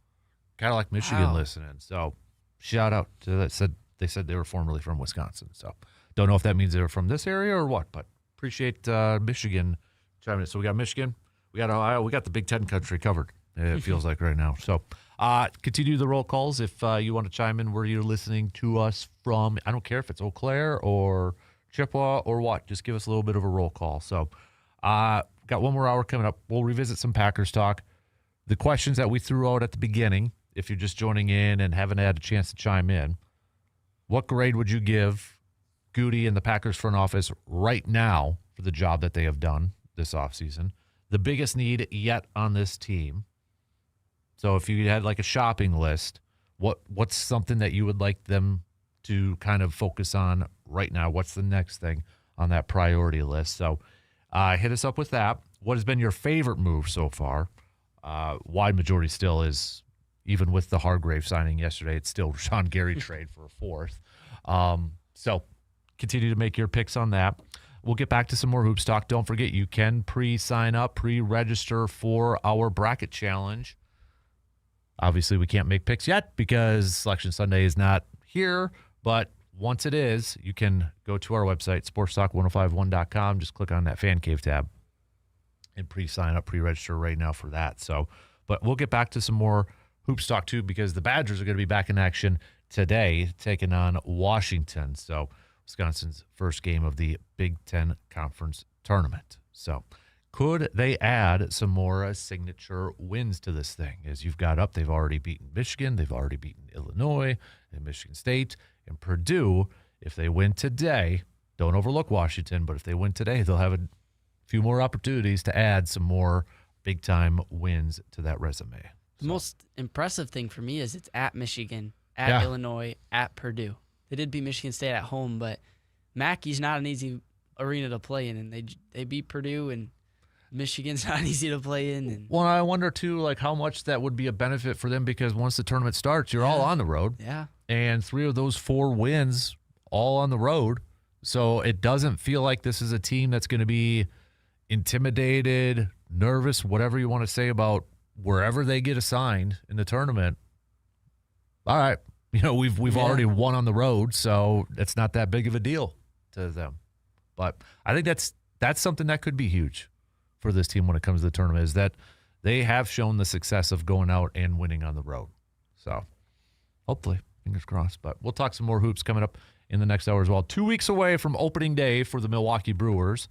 Cadillac, Michigan, listening. So, shout out to that. They said they were formerly from Wisconsin. So, don't know if that means they were from this area or what, but appreciate Michigan chiming in. So, we got Michigan, we got Ohio, we got the Big Ten country covered. It feels like right now. So, Continue the roll calls if you want to chime in where you're listening to us from. I don't care if it's Eau Claire or Chippewa or what. Just give us a little bit of a roll call. So got one more hour coming up. We'll revisit some Packers talk. The questions that we threw out at the beginning, if you're just joining in and haven't had a chance to chime in, what grade would you give Goody and the Packers front office right now for the job that they have done this offseason? The biggest need yet on this team. So if you had like a shopping list, what's something that you would like them to kind of focus on right now? What's the next thing on that priority list? So hit us up with that. What has been your favorite move so far? Wide majority still is, even with the Hargrave signing yesterday, it's still Rashawn Gary trade for a fourth. So continue to make your picks on that. We'll get back to some more hoops talk. Don't forget, you can pre-sign up, pre-register for our bracket challenge. Obviously, we can't make picks yet because Selection Sunday is not here, but once it is, you can go to our website, sportstalk1051.com. Just click on that Fan Cave tab and pre-sign up, pre-register right now for that. So, but we'll get back to some more hoops talk too, because the Badgers are going to be back in action today, taking on Washington. So, Wisconsin's first game of the Big Ten Conference Tournament. So, could they add some more signature wins to this thing? As you've got up, they've already beaten Michigan, they've already beaten Illinois and Michigan State and Purdue. If they win today, don't overlook Washington, but if they win today, they'll have a few more opportunities to add some more big-time wins to that resume. The most impressive thing for me is it's at Michigan, at Illinois, at Purdue. They did beat Michigan State at home, but Mackey's not an easy arena to play in, and they beat Purdue, and Michigan's not easy to play in. And well, I wonder, too, like how much that would be a benefit for them, because once the tournament starts, you're all on the road. Yeah. And 3 of those 4 wins all on the road. So it doesn't feel like this is a team that's going to be intimidated, nervous, whatever you want to say about wherever they get assigned in the tournament. All right, we've already won on the road, so it's not that big of a deal to them. But I think that's something that could be huge for this team when it comes to the tournament, is that they have shown the success of going out and winning on the road. So hopefully, fingers crossed. But we'll talk some more hoops coming up in the next hour as well. 2 weeks away from opening day for the Milwaukee Brewers.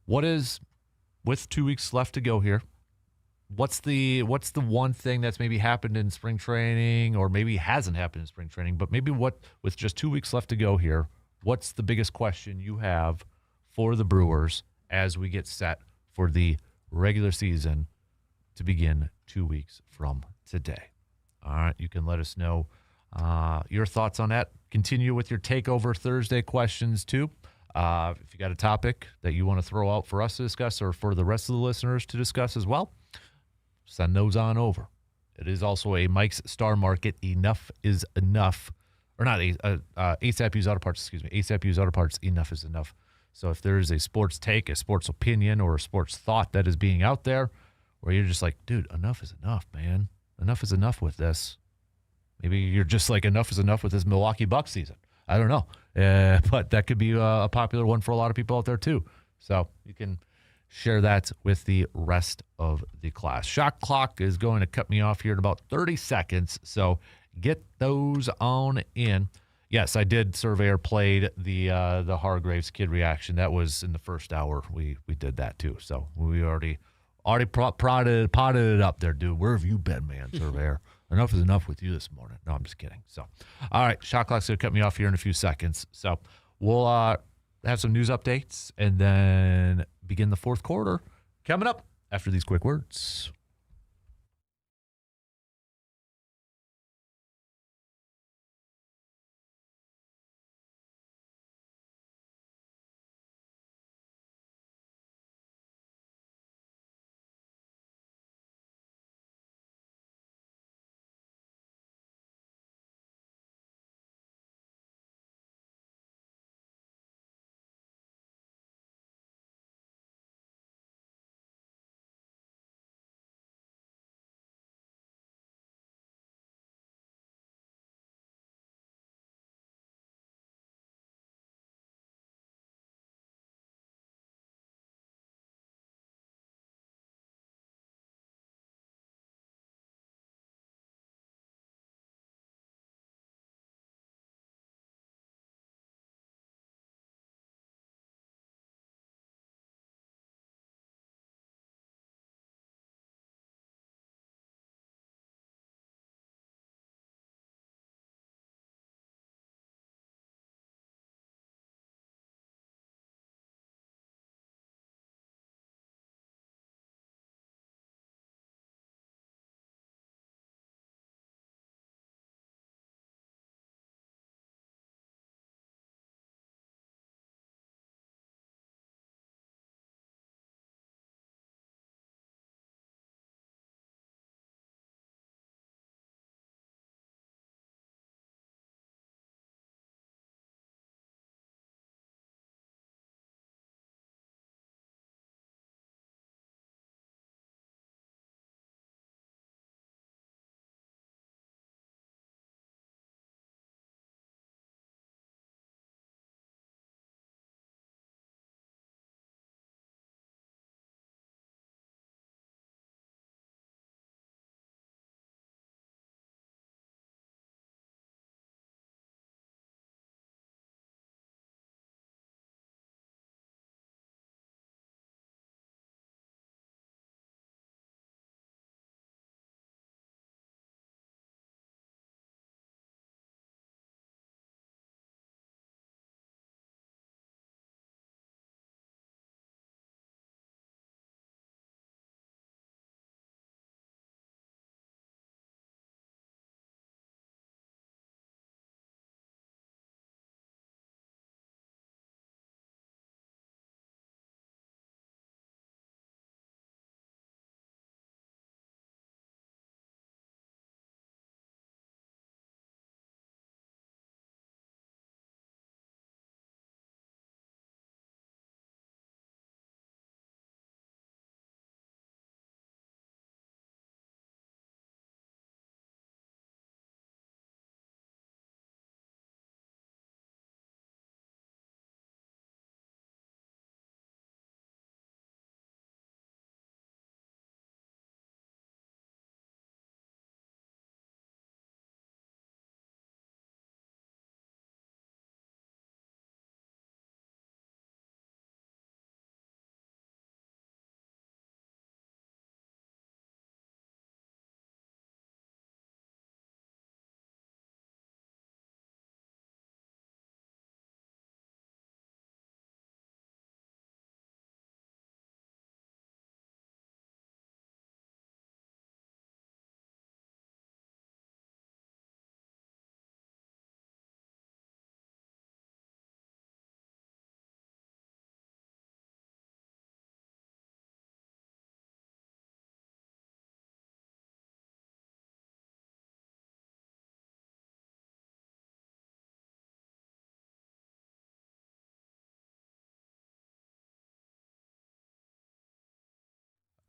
With 2 weeks left to go here, what's the one thing that's maybe happened in spring training, or maybe hasn't happened in spring training, but maybe with just 2 weeks left to go here, what's the biggest question you have for the Brewers as we get set for the regular season to begin 2 weeks from today? All right, you can let us know your thoughts on that. Continue with your Takeover Thursday questions, too. If you got a topic that you want to throw out for us to discuss, or for the rest of the listeners to discuss as well, send those on over. It is also a Mike's Star Market. Enough is enough. Or not, ASAP Used Auto Parts, excuse me. ASAP Used Auto Parts, enough is enough. So if there is a sports take, a sports opinion, or a sports thought that is being out there where you're just like, dude, enough is enough, man. Enough is enough with this. Maybe you're just like, enough is enough with this Milwaukee Bucks season. I don't know. But that could be a popular one for a lot of people out there too. So you can share that with the rest of the class. Shot clock is going to cut me off here in about 30 seconds. So get those on in. Yes, I did survey or played the Hargraves kid reaction. That was in the first hour. We did that too. So we already potted it up there, dude. Where have you been, man, surveyor? Enough is enough with you this morning. No, I'm just kidding. So, all right, shot clock's going to cut me off here in a few seconds. So we'll have some news updates and then begin the fourth quarter coming up after these quick words.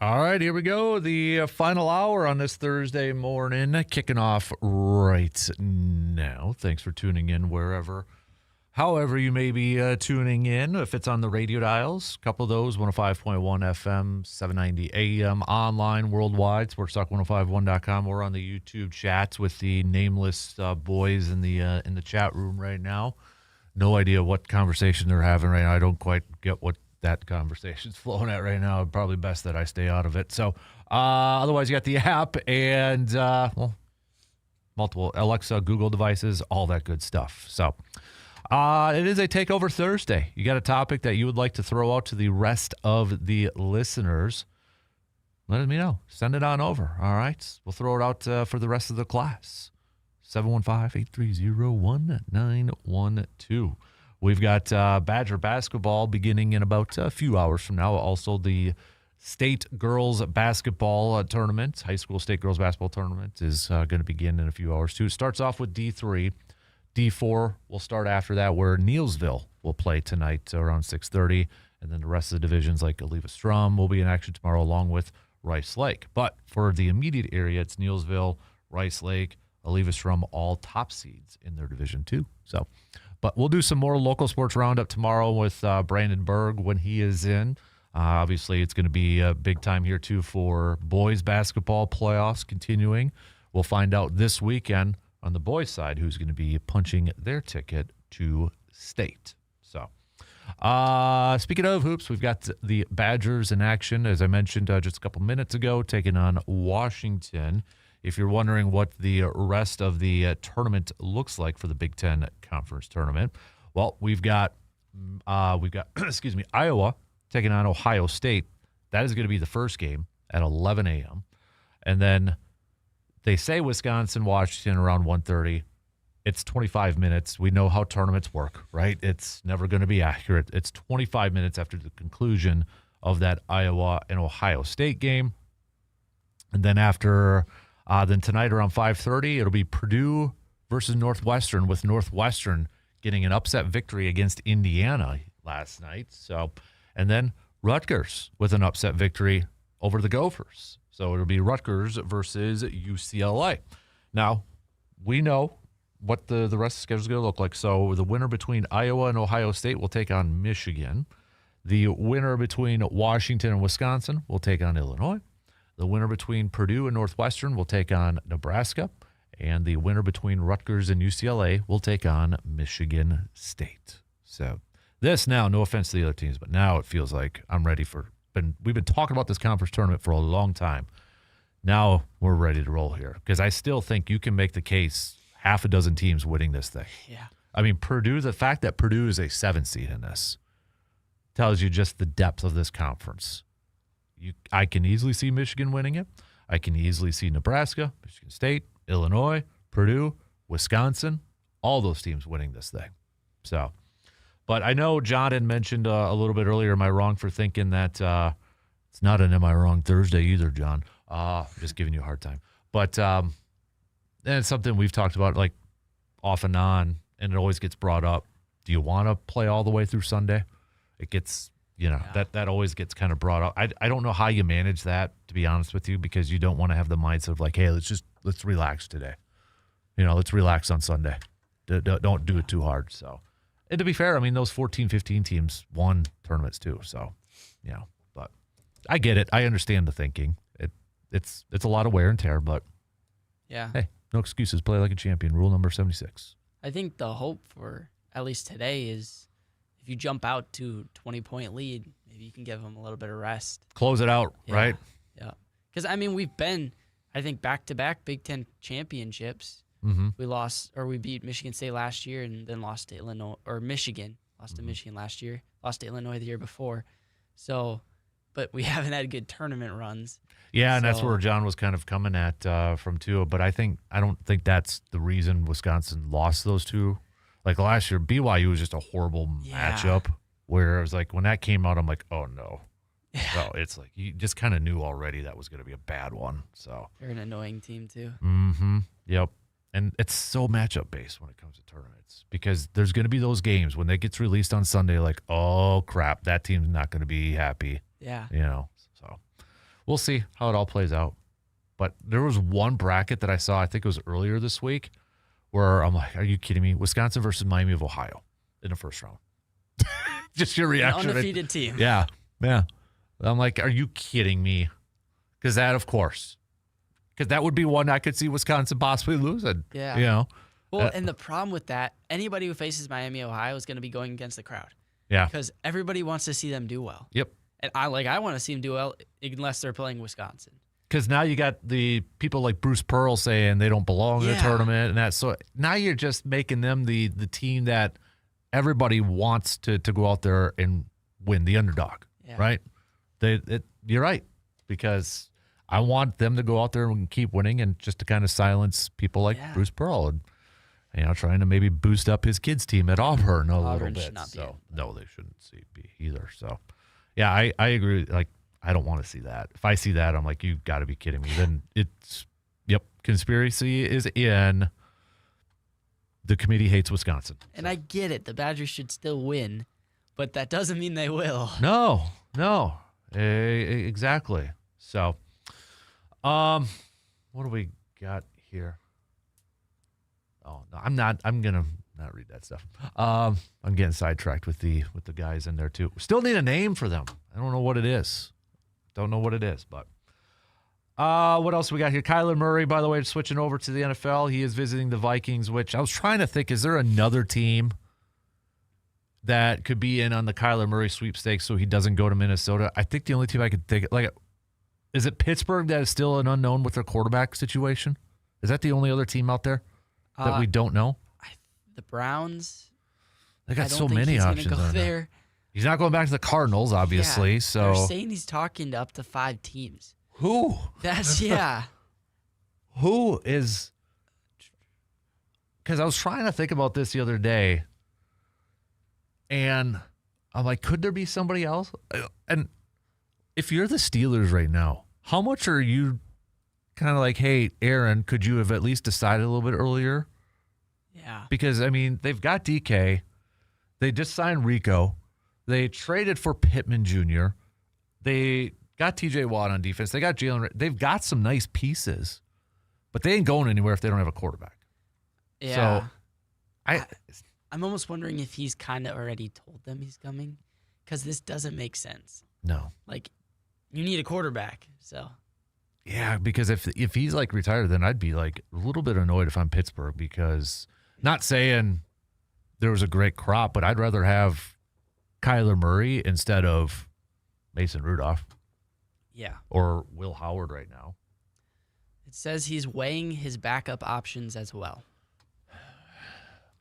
All right, here we go. The final hour on this Thursday morning, kicking off right now. Thanks for tuning in however you may be tuning in. If it's on the radio dials, a couple of those, 105.1 FM, 790 AM, online, worldwide, sportstalk1051.com. We're on the YouTube chats with the nameless boys in the chat room right now. No idea what conversation they're having right now. I don't quite get what that conversation's flowing at right now. Probably best that I stay out of it. So otherwise, you got the app and, multiple Alexa, Google devices, all that good stuff. So it is a Takeover Thursday. You got a topic that you would like to throw out to the rest of the listeners, let me know. Send it on over, all right? We'll throw it out for the rest of the class. 715-830-1912. We've got Badger basketball beginning in about a few hours from now. Also, the state girls basketball tournament, high school state girls basketball tournament, is going to begin in a few hours, too. It starts off with D3. D4 will start after that, where Neilsville will play tonight around 6:30. And then the rest of the divisions, like Oliva Strum, will be in action tomorrow, along with Rice Lake. But for the immediate area, it's Neilsville, Rice Lake, Oliva Strum, all top seeds in their Division 2. So, but we'll do some more local sports roundup tomorrow with Brandon Berg when he is in. Obviously, it's going to be a big time here, too, for boys basketball playoffs continuing. We'll find out this weekend on the boys' side who's going to be punching their ticket to state. So, speaking of hoops, we've got the Badgers in action, as I mentioned just a couple minutes ago, taking on Washington. If you're wondering what the rest of the tournament looks like for the Big Ten Conference Tournament, well, we've got Iowa taking on Ohio State. That is going to be the first game at 11 a.m. And then they say Wisconsin, Washington around 1:30. It's 25 minutes. We know how tournaments work, right? It's never going to be accurate. It's 25 minutes after the conclusion of that Iowa and Ohio State game. And then then tonight around 5:30, it'll be Purdue versus Northwestern, with Northwestern getting an upset victory against Indiana last night. So, and then Rutgers with an upset victory over the Gophers. So it'll be Rutgers versus UCLA. Now, we know what the rest of the schedule is going to look like. So the winner between Iowa and Ohio State will take on Michigan. The winner between Washington and Wisconsin will take on Illinois. The winner between Purdue and Northwestern will take on Nebraska. And the winner between Rutgers and UCLA will take on Michigan State. So this now, no offense to the other teams, but now it feels like I'm ready we've been talking about this conference tournament for a long time. Now we're ready to roll here, because I still think you can make the case half a dozen teams winning this thing. Yeah. I mean, the fact that Purdue is a 7 seed in this tells you just the depth of this conference. I can easily see Michigan winning it. I can easily see Nebraska, Michigan State, Illinois, Purdue, Wisconsin, all those teams winning this thing. So, but I know John had mentioned a little bit earlier, am I wrong for thinking that it's not an Am I Wrong Thursday either, John? Just giving you a hard time. But and it's something we've talked about like off and on, and it always gets brought up. Do you want to play all the way through Sunday? It gets, that always gets kind of brought up. I don't know how you manage that, to be honest with you, because you don't want to have the mindset of like, hey, let's relax today. Let's relax on Sunday. Don't do it too hard. So, and to be fair, I mean, those 14, 15 teams won tournaments too. So, but I get it. I understand the thinking. It's a lot of wear and tear, but yeah. Hey, no excuses. Play like a champion. Rule number 76. I think the hope for at least today is if you jump out to 20-point lead, maybe you can give them a little bit of rest. Close it out, right? Yeah. Because, I mean, we've been, I think, back-to-back Big Ten championships. Mm-hmm. We beat Michigan State last year and then lost to Illinois, or Michigan. Lost to Michigan last year. Lost to Illinois the year before. So, but we haven't had good tournament runs. Yeah, and that's where John was kind of coming at from too. But I don't think that's the reason Wisconsin lost those two. Like last year, BYU was just a horrible matchup. Where it was like when that came out, I'm like, oh no. Yeah. So it's like you just kind of knew already that was going to be a bad one. So they're an annoying team too. Mm-hmm. Yep. And it's so matchup based when it comes to tournaments, because there's going to be those games when that gets released on Sunday, like, oh crap, that team's not going to be happy. Yeah. So we'll see how it all plays out. But there was one bracket that I saw, I think it was earlier this week, where I'm like, are you kidding me? Wisconsin versus Miami of Ohio in the first round. Just your reaction. An undefeated team. Yeah. I'm like, are you kidding me? Because that would be one I could see Wisconsin possibly losing. Yeah. Well, and the problem with that, anybody who faces Miami, Ohio is going to be going against the crowd. Yeah. Because everybody wants to see them do well. Yep. And I want to see them do well unless they're playing Wisconsin. Because now you got the people like Bruce Pearl saying they don't belong in the tournament and that. So now you're just making them the team that everybody wants to go out there and win, the underdog, right? You're right, because I want them to go out there and keep winning, and just to kind of silence people like Bruce Pearl and trying to maybe boost up his kids' team at Auburn a little bit. So no, they shouldn't be either. So yeah, I agree. Like, I don't want to see that. If I see that, I'm like, you got to be kidding me. Then it's conspiracy is in. The committee hates Wisconsin. And I get it. The Badgers should still win, but that doesn't mean they will. No. Exactly. So, what do we got here? Oh, no, I'm going to not read that stuff. I'm getting sidetracked with the guys in there too. Still need a name for them. I don't know what it is. But what else we got here? Kyler Murray, by the way, switching over to the NFL. He is visiting the Vikings, which I was trying to think, is there another team that could be in on the Kyler Murray sweepstakes so he doesn't go to Minnesota? I think the only team I could think, is it Pittsburgh that is still an unknown with their quarterback situation? Is that the only other team out there that we don't know? The Browns. They got so many options on there. He's not going back to the Cardinals, obviously. So they're saying he's talking to up to 5 teams. Who? Who is? Because I was trying to think about this the other day, and I'm like, could there be somebody else? And if you're the Steelers right now, how much are you kind of like, hey, Aaron, could you have at least decided a little bit earlier? Yeah. Because, I mean, they've got DK. They just signed Rico. They traded for Pittman Jr. They got TJ Watt on defense. They got Jalen. They've got some nice pieces, but they ain't going anywhere if they don't have a quarterback. Yeah. So I'm almost wondering if he's kind of already told them he's coming, because this doesn't make sense. No. Like, you need a quarterback, so. Yeah, because if he's like retired, then I'd be like a little bit annoyed if I'm Pittsburgh, because not saying there was a great crop, but I'd rather have Kyler Murray instead of Mason Rudolph. Yeah. Or Will Howard right now. It says he's weighing his backup options as well,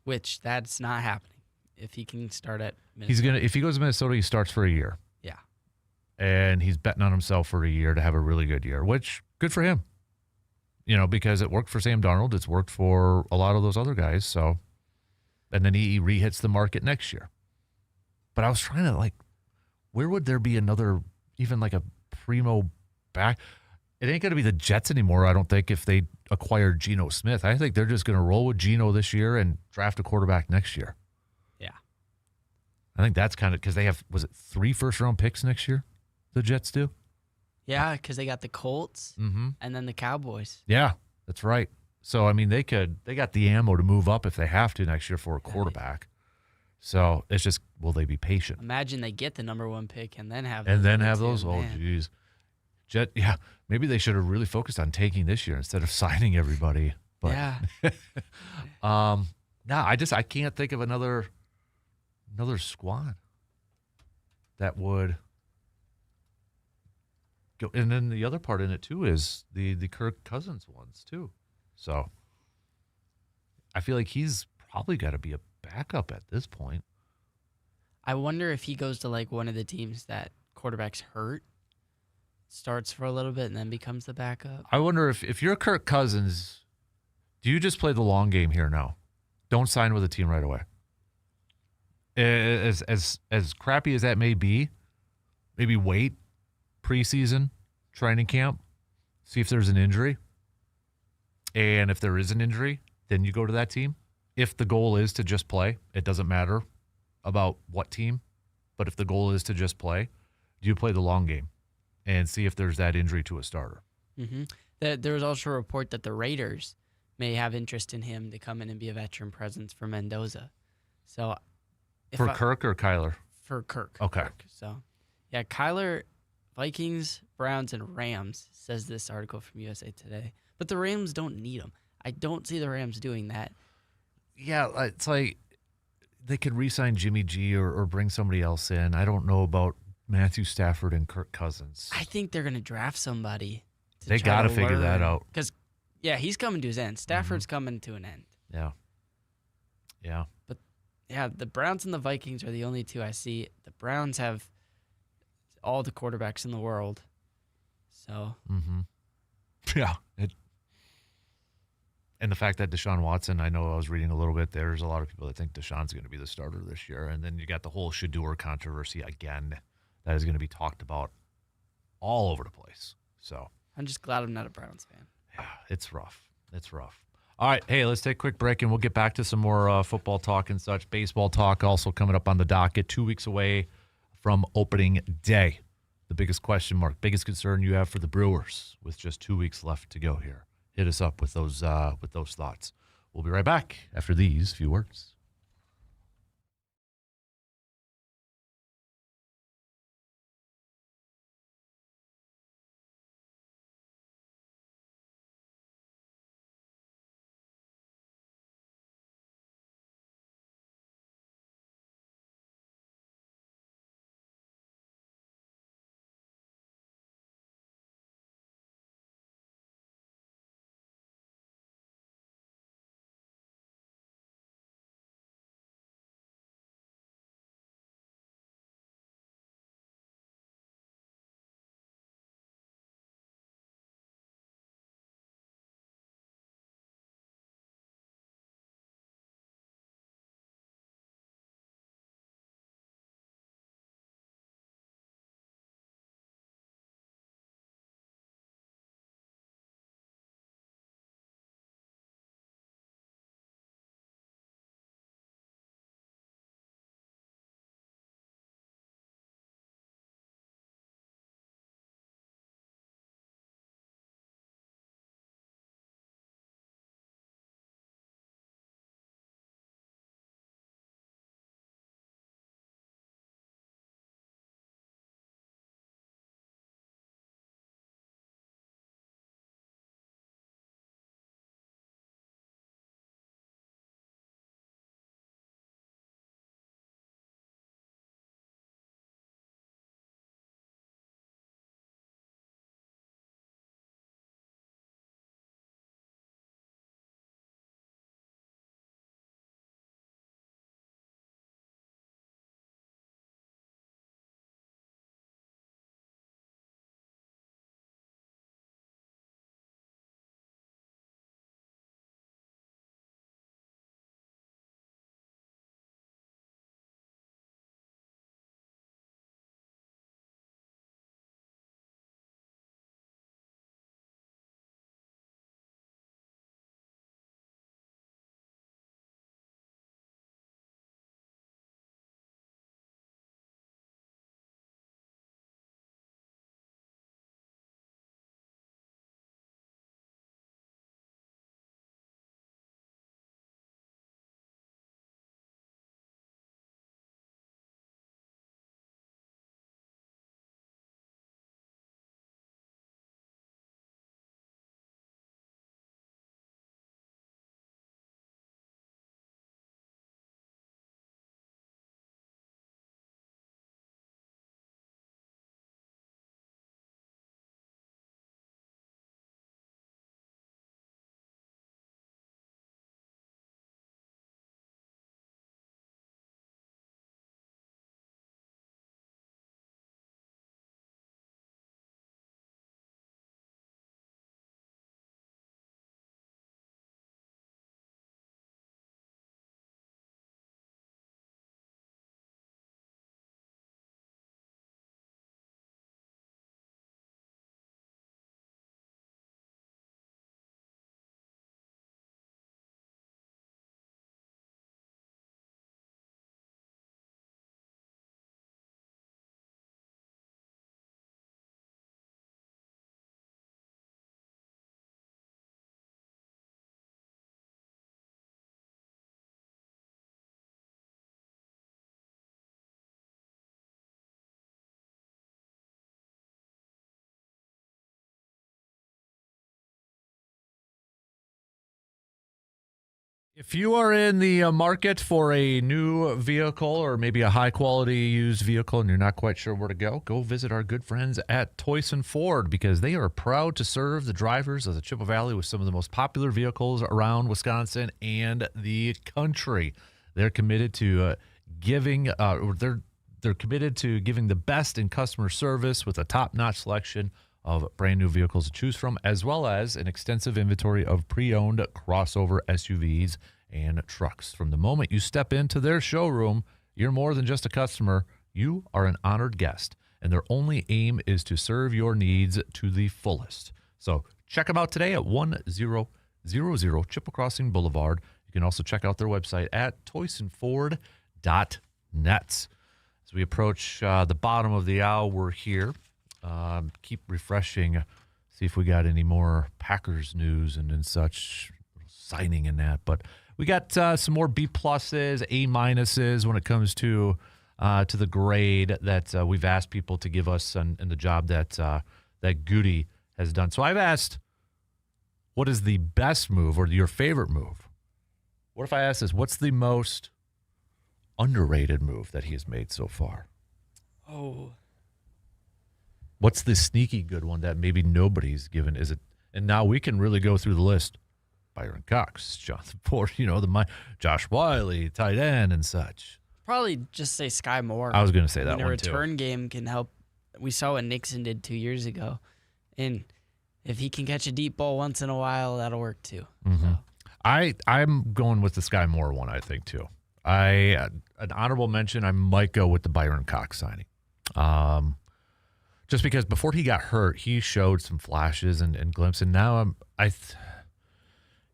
which that's not happening if he can start at Minnesota. If he goes to Minnesota, he starts for a year. Yeah. And he's betting on himself for a year to have a really good year, which good for him. Because it worked for Sam Darnold. It's worked for a lot of those other guys. So, and then he re-hits the market next year. But I was trying to where would there be another, even like a primo back? It ain't going to be the Jets anymore, I don't think, if they acquire Geno Smith. I think they're just going to roll with Geno this year and draft a quarterback next year. Yeah. I think that's kind of, because they have, was it 3 first-round picks next year, the Jets do? Yeah, because they got the Colts and then the Cowboys. Yeah, that's right. So, I mean, they got the ammo to move up if they have to next year for a quarterback. So it's just, will they be patient? Imagine they get the number 1 pick and then have those. Oh, geez. Maybe they should have really focused on tanking this year instead of signing everybody. But, yeah. I can't think of another squad that would go. And then the other part in it too is the Kirk Cousins ones too. So I feel like he's probably got to be a backup at this point. I wonder if he goes to one of the teams that quarterback's hurt, starts for a little bit, and then becomes the backup. I wonder if you're Kirk Cousins, do you just play the long game here now? Don't sign with a team right away. As crappy as that may be, maybe wait preseason training camp, see if there's an injury. And if there is an injury, then you go to that team. If the goal is to just play, it doesn't matter about what team, but if the goal is to just play, do you play the long game? and see if there's that injury to a starter. Mm-hmm. There was also a report that the Raiders may have interest in him to come in and be a veteran presence for Mendoza. So, Kirk or Kyler? For Kirk. Okay. Kirk. So, yeah, Kyler, Vikings, Browns, and Rams, says this article from USA Today. But the Rams don't need him. I don't see the Rams doing that. Yeah, it's like they could re-sign Jimmy G or bring somebody else in. I don't know about Matthew Stafford and Kirk Cousins. I think they're going to draft somebody. They got to figure that out. Because, yeah, he's coming to his end. Stafford's coming to an end. Yeah. Yeah. But, yeah, the Browns and the Vikings are the only two I see. The Browns have all the quarterbacks in the world. So. Yeah. And the fact that Deshaun Watson, I know I was reading a little bit, there's a lot of people that think Deshaun's going to be the starter this year. And then you got the whole Shador controversy again that is going to be talked about all over the place. So I'm just glad I'm not a Browns fan. yeah, it's rough. It's rough. All right, hey, let's take a quick break, and we'll get back to some more football talk and such. Baseball talk also coming up on the docket 2 weeks away from opening day. The biggest question mark, biggest concern you have for the Brewers with just 2 weeks left to go here. Hit us up with those thoughts. We'll be right back after these few words. If you are in the market for a new vehicle or maybe a high-quality used vehicle and you're not quite sure where to go visit our good friends at Toyson Ford because they are proud to serve the drivers of the Chippewa Valley with some of the most popular vehicles around Wisconsin and the country. They're committed to giving the best in customer service with a top-notch selection of brand new vehicles to choose from, as well as an extensive inventory of pre-owned crossover SUVs and trucks. From the moment you step into their showroom, you're more than just a customer. You are an honored guest, and their only aim is to serve your needs to the fullest. So check them out today at 1000 Chippewa Crossing Boulevard. You can also check out their website at toysonford.net. As we approach the bottom of the hour here, keep refreshing, see if we got any more Packers news and such, signing in that. But we got some more B pluses, A minuses when it comes to the grade that we've asked people to give us and the job that Goody has done. So I've asked, what is the best move or your favorite move? What if I ask this? What's the most underrated move that he has made so far? Oh. What's the sneaky good one that maybe nobody's given? Is it? And now we can really go through the list. Byron Cox, Jonathan Ford, Josh Wiley, tight end and such. Probably just say Sky Moore. I was going to say that one too. A return game can help. We saw what Nixon did 2 years ago. And if he can catch a deep ball once in a while, that'll work too. Mm-hmm. So. I'm going with the Sky Moore one, I think, too. An honorable mention, I might go with the Byron Cox signing. Just because before he got hurt, he showed some flashes and glimpses, and now I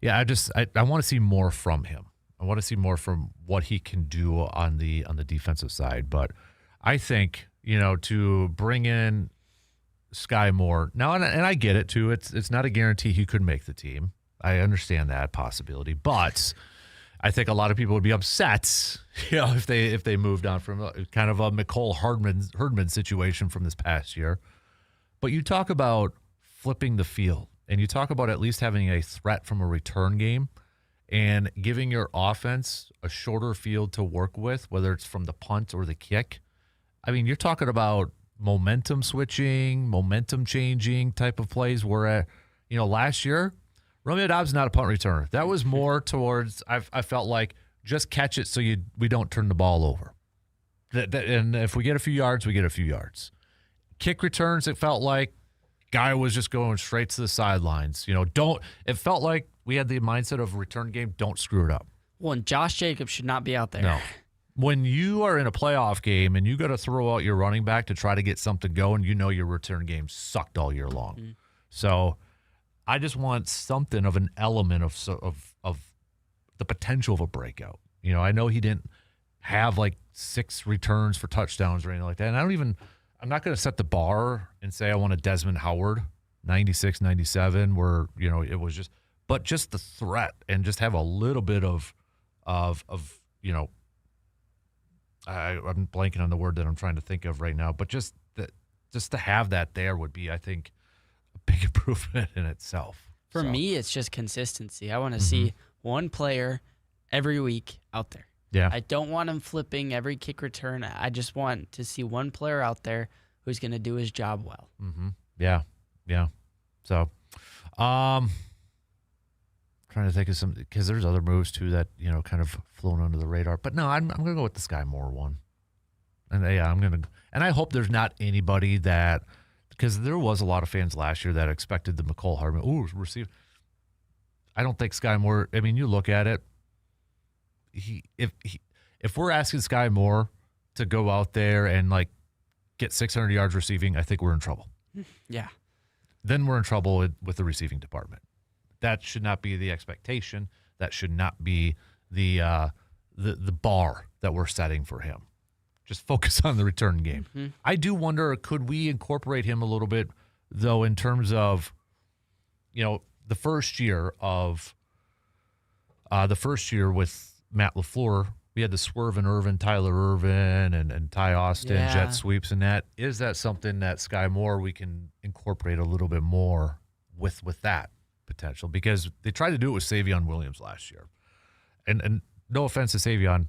want to see more from him. I want to see more from what he can do on the defensive side. But I think to bring in Sky Moore now, and I get it too. It's not a guarantee he could make the team. I understand that possibility, but I think a lot of people would be upset, if they moved on from kind of a McCole Herdman situation from this past year. But you talk about flipping the field, and you talk about at least having a threat from a return game and giving your offense a shorter field to work with, whether it's from the punt or the kick. I mean, you're talking about momentum switching, momentum changing type of plays where, last year, Romeo Dobbs is not a punt returner. That was more towards, I felt like, just catch it so we don't turn the ball over. And if we get a few yards, we get a few yards. Kick returns, it felt like guy was just going straight to the sidelines. It felt like we had the mindset of return game, don't screw it up. Well, and Josh Jacobs should not be out there. No. When you are in a playoff game and you got to throw out your running back to try to get something going, your return game sucked all year long. Mm. So I just want something of an element of the potential of a breakout. I know he didn't have like 6 returns for touchdowns or anything like that. And I'm not going to set the bar and say I want a Desmond Howard 96, 97 where, it was but just the threat and just have a little bit of I'm blanking on the word that I'm trying to think of right now, but just to have that there would be, I think, big improvement in itself. For me, it's just consistency. I want to see one player every week out there. Yeah. I don't want him flipping every kick return. I just want to see one player out there who's going to do his job well. Mm-hmm. Yeah. Yeah. So, trying to think of some, because there's other moves too that, kind of flown under the radar. But no, I'm going to go with the Sky Moore one. And and I hope there's not anybody that, because there was a lot of fans last year that expected the McCole Hardman, receive. I don't think Sky Moore, you look at it, if we're asking Sky Moore to go out there and like get 600 yards receiving, I think we're in trouble. Yeah. Then we're in trouble with the receiving department. That should not be the expectation. That should not be the bar that we're setting for him. Just focus on the return game. Mm-hmm. I do wonder, could we incorporate him a little bit, though, in terms of, the first year with Matt LaFleur, we had the Swerve and Irvin, Tyler Irvin, and Ty Austin, jet sweeps and that. Is that something that Sky Moore we can incorporate a little bit more with that potential? Because they tried to do it with Savion Williams last year. And no offense to Savion,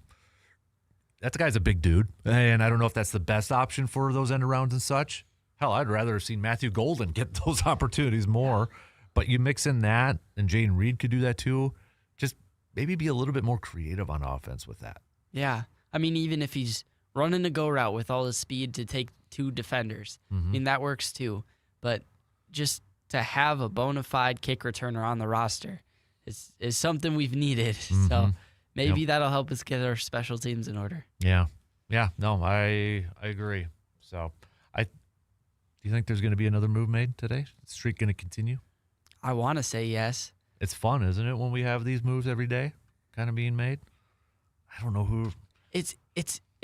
that guy's a big dude, and I don't know if that's the best option for those end arounds and such. Hell, I'd rather have seen Matthew Golden get those opportunities more. But you mix in that, and Jaden Reed could do that too. Just maybe be a little bit more creative on offense with that. Yeah. I mean, even if he's running a go route with all his speed to take 2 defenders, I mean, that works too. But just to have a bona fide kick returner on the roster is something we've needed. So maybe that'll help us get our special teams in order. Yeah. Yeah. No, I agree. So do you think there's going to be another move made today? Is the streak going to continue? I want to say yes. It's fun, isn't it, when we have these moves every day kind of being made? I don't know who. It's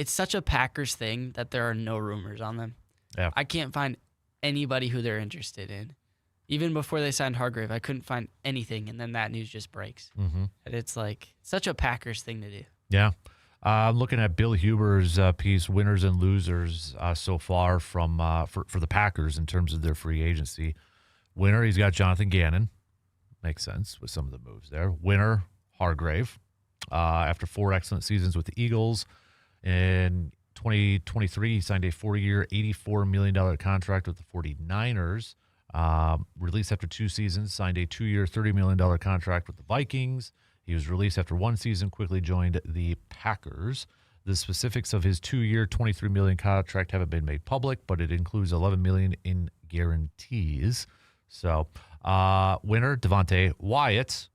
such a Packers thing that there are no rumors on them. Yeah. I can't find anybody who they're interested in. Even before they signed Hargrave, I couldn't find anything, and then that news just breaks. And it's like such a Packers thing to do. Yeah. I'm looking at Bill Huber's piece, winners and losers so far from for the Packers in terms of their free agency. Winner, he's got Jonathan Gannon. Makes sense with some of the moves there. Winner, Hargrave. After 4 excellent seasons with the Eagles. In 2023, he signed a 4-year, $84 million contract with the 49ers. Released after 2 seasons, signed a 2-year, $30 million contract with the Vikings. He was released after 1 season, quickly joined the Packers. The specifics of his 2-year, $23 million contract haven't been made public, but it includes $11 million in guarantees. So, winner, Devontae Wyatt.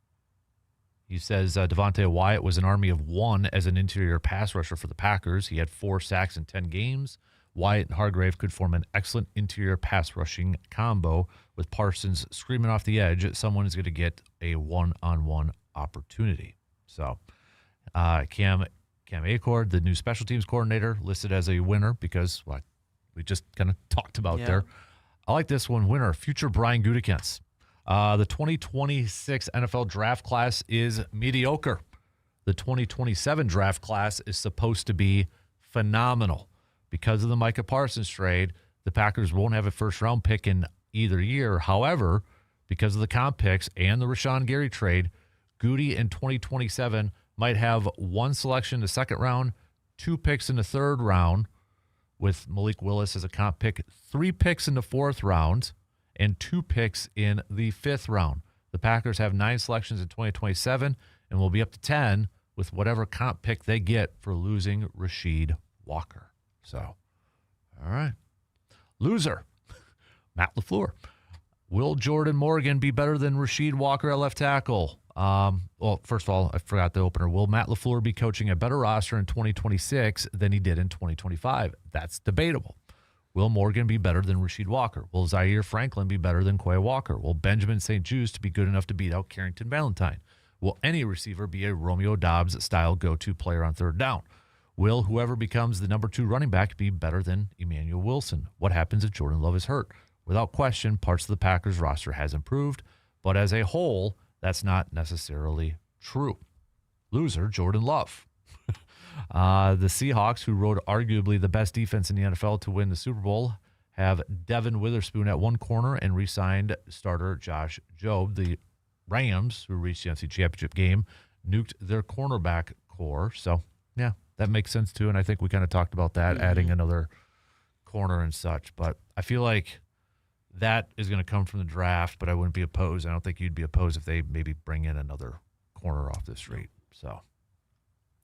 He says Devontae Wyatt was an army of 1 as an interior pass rusher for the Packers. He had 4 sacks in 10 games. Wyatt and Hargrave could form an excellent interior pass rushing combo with Parsons screaming off the edge. Someone is going to get a one-on-one opportunity. So Cam Acord, the new special teams coordinator, listed as a winner because we just kind of talked about there. I like this one. Winner, future Brian Gutekunst. The 2026 NFL draft class is mediocre. The 2027 draft class is supposed to be phenomenal. Because of the Micah Parsons trade, the Packers won't have a first-round pick in either year. However, because of the comp picks and the Rashawn Gary trade, Goody in 2027 might have 1 selection in the second round, 2 picks in the third round, with Malik Willis as a comp pick, 3 picks in the fourth round, and 2 picks in the fifth round. The Packers have 9 selections in 2027 and will be up to 10 with whatever comp pick they get for losing Rasheed Walker. So, all right. Loser, Matt LaFleur. Will Jordan Morgan be better than Rasheed Walker at left tackle? Well, first of all, I forgot the opener. Will Matt LaFleur be coaching a better roster in 2026 than he did in 2025? That's debatable. Will Morgan be better than Rasheed Walker? Will Zaire Franklin be better than Quay Walker? Will Benjamin St. Juste be good enough to beat out Carrington Valentine? Will any receiver be a Romeo Doubs-style go-to player on third down? Will whoever becomes the number 2 running back be better than Emmanuel Wilson? What happens if Jordan Love is hurt? Without question, parts of the Packers roster has improved, but as a whole, that's not necessarily true. Loser, Jordan Love. The Seahawks, who rode arguably the best defense in the NFL to win the Super Bowl, have Devin Witherspoon at one corner and re-signed starter Josh Jobe. The Rams, who reached the NFC Championship game, nuked their cornerback core. So, yeah, that makes sense too, and I think we kind of talked about that, adding another corner and such. But I feel like that is going to come from the draft, but I wouldn't be opposed. I don't think you'd be opposed if they maybe bring in another corner off the street. So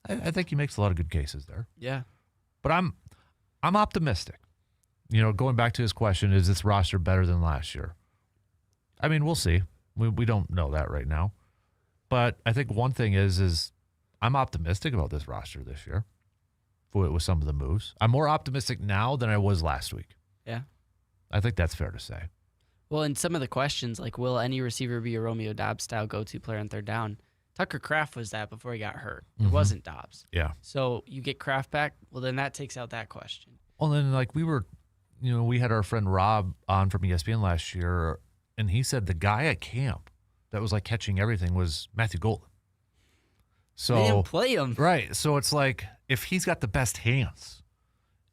I think he makes a lot of good cases there. Yeah. But I'm optimistic. You know, going back to his question, is this roster better than last year? I mean, we'll see. We don't know that right now. But I think one thing is I'm optimistic about this roster this year with some of the moves. I'm more optimistic now than I was last week. Yeah. I think that's fair to say. Well, and some of the questions, like, will any receiver be a Romeo Doubs-style go-to player on third down? Tucker Kraft was that before he got hurt. It wasn't Doubs. Yeah. So you get Kraft back, well, then that takes out that question. Well, then, like, we had our friend Rob on from ESPN last year, and he said the guy at camp that was, like, catching everything was Matthew Golden. So They didn't play him. Right. So it's like, if he's got the best hands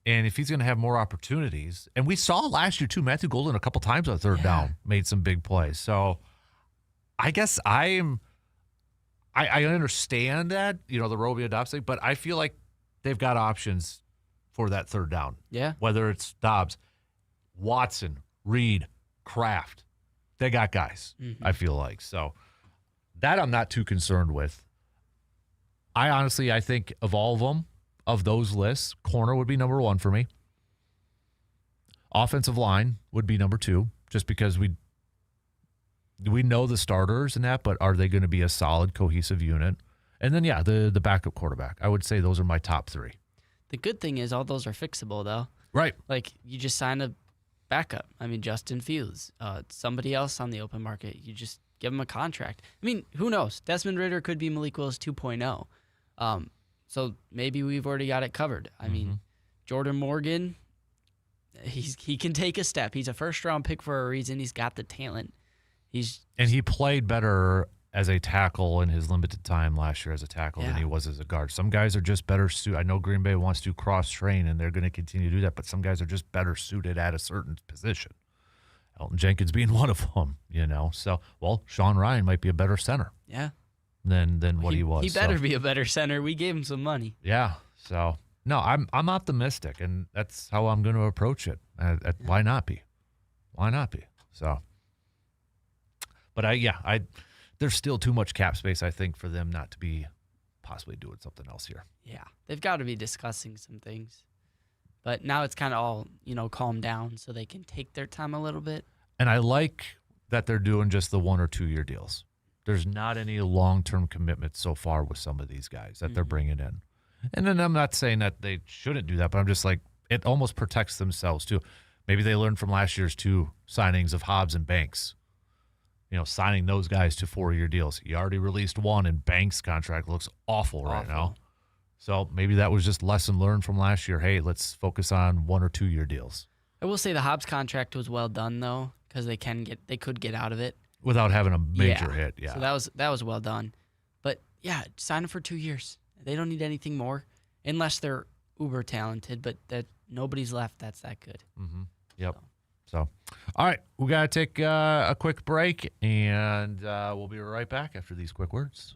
and if he's going to have more opportunities, and we saw last year too, Matthew Golden a couple times on third down made some big plays. So I guess I'm I understand that, the Romeo Dobbs thing, but I feel like they've got options for that third down. Yeah. Whether it's Dobbs, Watson, Reed, Kraft. They got guys, I feel like. So that I'm not too concerned with. I think of all of them, of those lists, corner would be number 1 for me. Offensive line would be number 2, just because we know the starters and that, but are they going to be a solid, cohesive unit? And then, the backup quarterback. I would say those are my top 3. The good thing is all those are fixable, though. Right. Like, you just sign a backup. I mean, Justin Fields, somebody else on the open market. You just give them a contract. I mean, who knows? Desmond Ridder could be Malik Willis 2.0. So maybe we've already got it covered. I mean, Jordan Morgan, he can take a step. He's a first-round pick for a reason. He's got the talent. And he played better as a tackle in his limited time last year as a tackle than he was as a guard. Some guys are just better suited. I know Green Bay wants to cross-train, and they're going to continue to do that, but some guys are just better suited at a certain position. Elton Jenkins being one of them, So, Sean Ryan might be a better center. Yeah. Than what he was. He better be a better center. We gave him some money. Yeah. So, no, I'm optimistic, and that's how I'm going to approach it. Why not be? Why not be? So, but there's still too much cap space, I think, for them not to be possibly doing something else here. Yeah, they've got to be discussing some things. But now it's kind of all, calmed down so they can take their time a little bit. And I like that they're doing just the 1 or 2 year deals. There's not any long-term commitment so far with some of these guys that they're bringing in. And then I'm not saying that they shouldn't do that, but I'm just like, it almost protects themselves too. Maybe they learned from last year's 2 signings of Hobbs and Banks. Signing those guys to 4-year deals. He already released 1, and Banks' contract looks awful right now. So maybe that was just lesson learned from last year. Hey, let's focus on 1 or 2 year deals. I will say the Hobbs contract was well done though, because they could get out of it Without having a major hit. Yeah. So that was well done. But yeah, sign them for 2 years. They don't need anything more, unless they're uber talented. But that nobody's left that's that good. Yep. So, all right, we got to take a quick break, and we'll be right back after these quick words.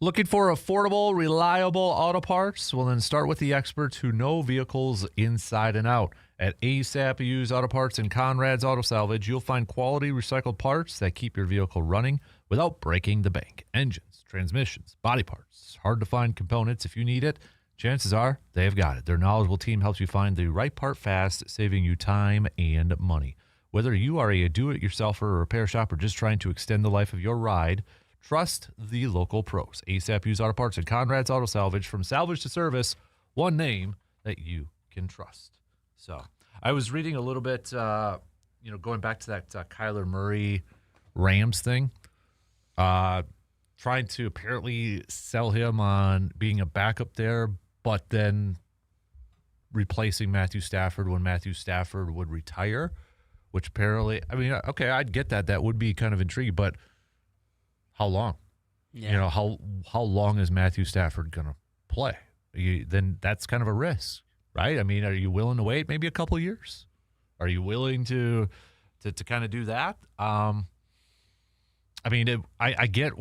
Looking for affordable, reliable auto parts? Well, then start with the experts who know vehicles inside and out. At ASAP Used Auto Parts and Conrad's Auto Salvage, you'll find quality recycled parts that keep your vehicle running without breaking the bank. Engines, transmissions, body parts, hard-to-find components. If you need it, chances are they've got it. Their knowledgeable team helps you find the right part fast, saving you time and money. Whether you are a do-it-yourselfer or repair shop or just trying to extend the life of your ride, trust the local pros. ASAP Used Auto Parts and Conrad's Auto Salvage. From salvage to service, one name that you can trust. So I was reading a little bit, going back to that Kyler Murray Rams thing, trying to apparently sell him on being a backup there, but then replacing Matthew Stafford when Matthew Stafford would retire, which apparently, okay, I'd get that. That would be kind of intriguing, but how long? Yeah. How long is Matthew Stafford going to play? Then that's kind of a risk, right? Are you willing to wait maybe a couple of years? Are you willing to kind of do that? I get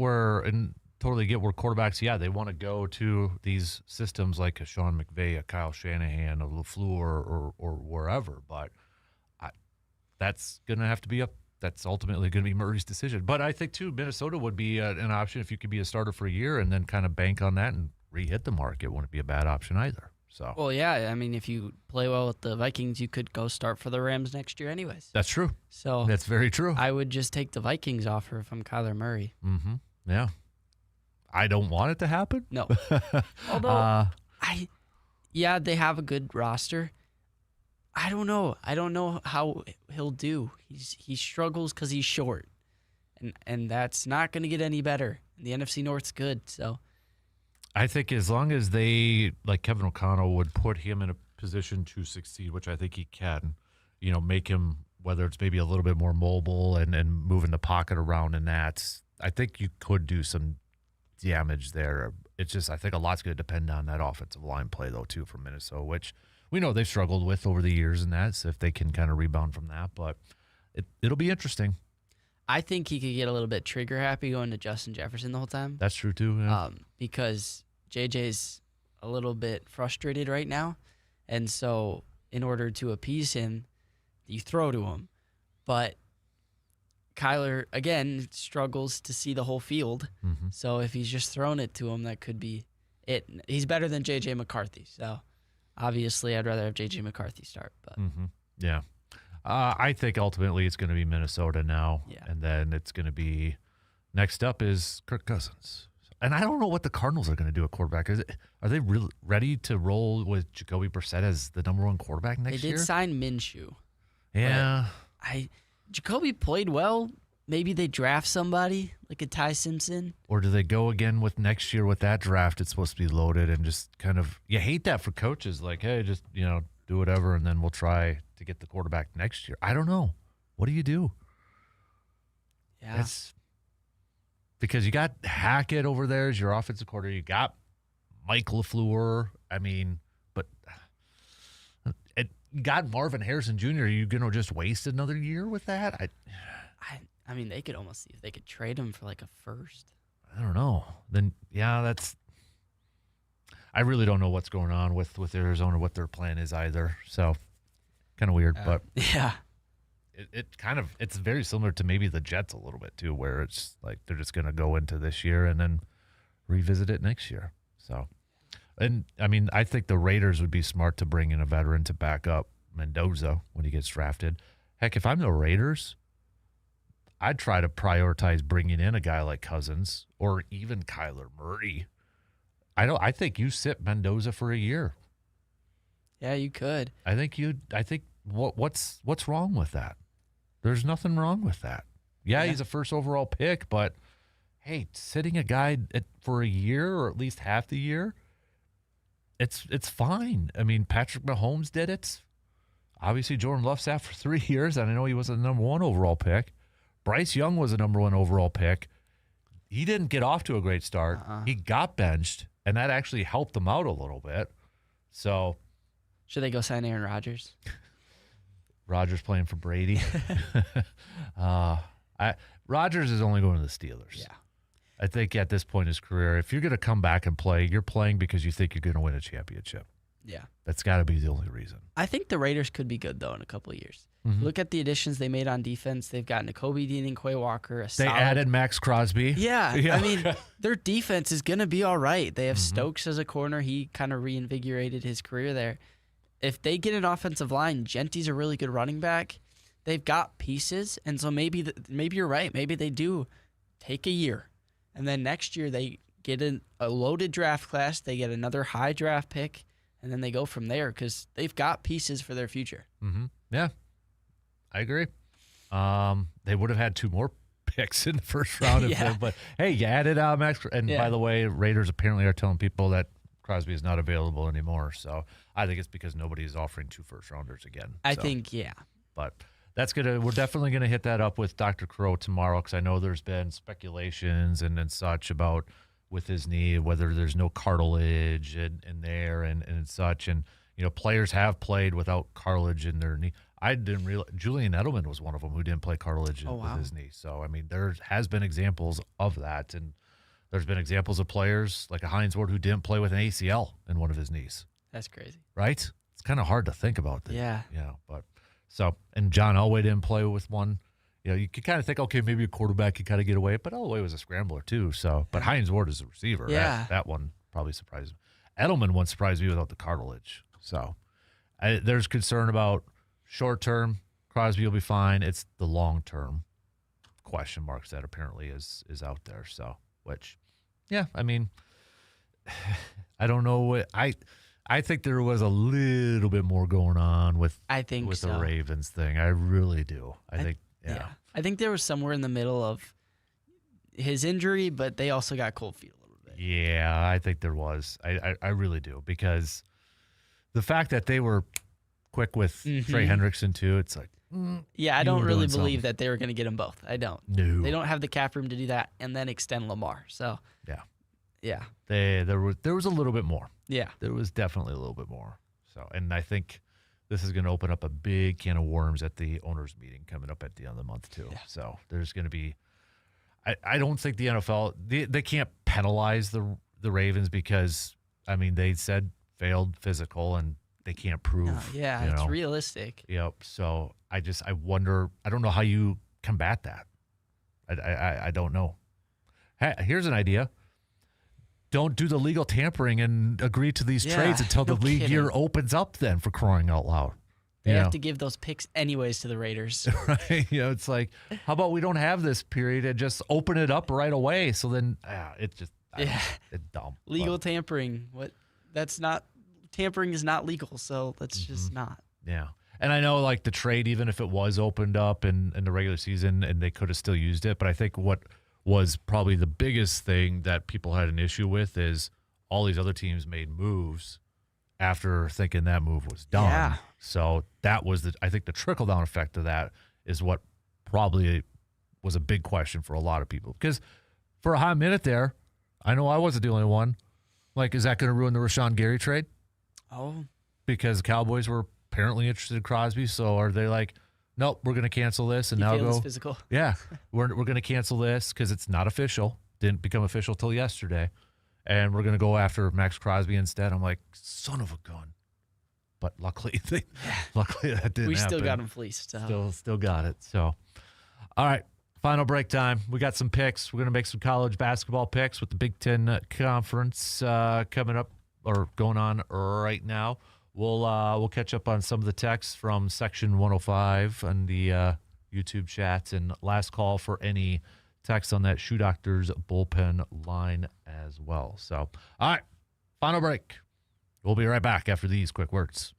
totally get where quarterbacks, they want to go to these systems like a Sean McVay, a Kyle Shanahan, a LaFleur, or wherever, but that's going to have to be that's ultimately going to be Murray's decision. But I think, too, Minnesota would be an option if you could be a starter for a year and then kind of bank on that and re-hit the market. Wouldn't be a bad option either. So. Well, yeah. If you play well with the Vikings, you could go start for the Rams next year anyways. That's true. So that's very true. I would just take the Vikings offer if I'm Kyler Murray. Mm-hmm. Yeah. I don't want it to happen. No. Although, they have a good roster. I don't know. I don't know how he'll do. He struggles because he's short, and that's not going to get any better. The NFC North's good, so I think as long as they, like Kevin O'Connell, would put him in a position to succeed, which I think he can, make him, whether it's maybe a little bit more mobile and moving the pocket around, and that I think you could do some damage there. It's just I think a lot's going to depend on that offensive line play though too for Minnesota, which we know they've struggled with over the years, and that's if they can kind of rebound from that. But it'll be interesting. I think he could get a little bit trigger happy going to Justin Jefferson the whole time. That's true too. Yeah. Because JJ's a little bit frustrated right now, and so in order to appease him, you throw to him. But Kyler again struggles to see the whole field. Mm-hmm. So if he's just throwing it to him, that could be it. He's better than JJ McCarthy. So. Obviously, I'd rather have J.J. McCarthy start. But Yeah. I think ultimately it's going to be Minnesota now. Yeah. And then it's going to be next up is Kirk Cousins. And I don't know what the Cardinals are going to do at quarterback. Are they really ready to roll with Jacoby Brissett as the number one quarterback next year? They did sign Minshew. Yeah. Jacoby played well. Maybe they draft somebody like a Ty Simpson. Or do they go again with next year with that draft? It's supposed to be loaded and just kind of, you hate that for coaches. Like, hey, just, do whatever, and then we'll try to get the quarterback next year. I don't know. What do you do? Yeah. Because you got Hackett over there as your offensive coordinator. You got Mike LaFleur. But you got Marvin Harrison Jr. Are you going to just waste another year with that? They could almost see if they could trade him for like a first. I don't know. Then, I really don't know what's going on with Arizona, what their plan is either. So, kind of weird. But yeah, it's very similar to maybe the Jets a little bit too, where it's like they're just going to go into this year and then revisit it next year. So, and I think the Raiders would be smart to bring in a veteran to back up Mendoza when he gets drafted. Heck, if I'm the Raiders, I'd try to prioritize bringing in a guy like Cousins or even Kyler Murray. I think you sit Mendoza for a year. Yeah, you could. I think what's wrong with that? There's nothing wrong with that. Yeah, he's a first overall pick, but hey, sitting a guy for a year or at least half the year, it's fine. Patrick Mahomes did it. Obviously, Jordan Love sat for 3 years, and I know he was the number one overall pick. Bryce Young was a number one overall pick. He didn't get off to a great start. He got benched, and that actually helped him out a little bit. So, should they go sign Aaron Rodgers? Rodgers playing for Brady. Rodgers is only going to the Steelers. Yeah. I think at this point in his career, if you're going to come back and play, you're playing because you think you're going to win a championship. Yeah. That's got to be the only reason. I think the Raiders could be good, though, in a couple of years. Mm-hmm. Look at the additions they made on defense. They've got Nakobe Dean and Quay Walker. They added Max Crosby. Yeah. I mean, their defense is going to be all right. They have Stokes as a corner. He kind of reinvigorated his career there. If they get an offensive line, Genty's a really good running back. They've got pieces, and so maybe you're right. Maybe they do take a year, and then next year they get a loaded draft class. They get another high draft pick, and then they go from there because they've got pieces for their future. Mm-hmm. Yeah, I agree. They would have had 2 more picks in the first round, but hey, you added Max. And by the way, Raiders apparently are telling people that Crosby is not available anymore. So I think it's because nobody is offering 2 first-rounders again. I think, But we're definitely gonna hit that up with Dr. Crow tomorrow because I know there's been speculations and such about with his knee whether there's no cartilage in there and such, and players have played without cartilage in their knee. I didn't realize Julian Edelman was one of them who didn't play cartilage with his knee. So I mean, there has been examples of that, and there's been examples of players like a Hines Ward who didn't play with an ACL in one of his knees. that's crazy. Right? It's kind of hard to think about that. Yeah. But. So, and John Elway didn't play with one. You could kind of think, okay, maybe a quarterback could kind of get away, but Elway was a scrambler too. So, but Hines Ward is a receiver. Yeah. That one probably surprised me. Edelman one surprised me without the cartilage. So, there's concern about short term. Crosby will be fine. It's the long term question marks that apparently is out there. So, which, I mean, I don't know what I think there was a little bit more going on with the Ravens thing. I really do. I think I think there was somewhere in the middle of his injury, but they also got cold feet a little bit. Yeah, I think there was. I really do, because the fact that they were quick with Trey Hendrickson too, it's like I don't really believe that they were going to get them both. I don't. No. They don't have the cap room to do that and then extend Lamar. So yeah. There was a little bit more. Yeah. There was definitely a little bit more. So, and I think this is going to open up a big can of worms at the owners meeting coming up at the end of the month too. Yeah. So there's going to be, I don't think the NFL, they can't penalize the Ravens because, I mean, they said failed physical and they can't prove. It's realistic. Yep. So I wonder, I don't know how you combat that. I don't know. Hey, here's an idea. Don't do the legal tampering and agree to these trades until the league year opens up then, for crying out loud. They have to give those picks anyways to the Raiders. Right? It's like, how about we don't have this period and just open it up right away? So then it's just it's dumb. Legal tampering. Tampering is not legal, so let's just not. Yeah. And I know like the trade, even if it was opened up in the regular season and they could have still used it, but I think what was probably the biggest thing that people had an issue with is all these other teams made moves after thinking that move was done. Yeah. So that was I think the trickle-down effect of that is what probably was a big question for a lot of people. Because for a hot minute there, I know I wasn't the only one. Like, is that going to ruin the Rashawn Gary trade? Oh. Because the Cowboys were apparently interested in Crosby, so are they like, nope, we're going to cancel this and now go physical. Yeah, we're going to cancel this because it's not official. Didn't become official till yesterday, and we're going to go after Max Crosby instead. I'm like, son of a gun. But luckily, luckily that didn't. We happen. still got him fleeced. So. Still got it. So, all right, final break time. We got some picks. We're going to make some college basketball picks with the Big Ten Conference coming up or going on right now. We'll catch up on some of the texts from Section 105 on the YouTube chats, and last call for any text on that Shoe Doctors bullpen line as well. So, all right, final break. We'll be right back after these quick words.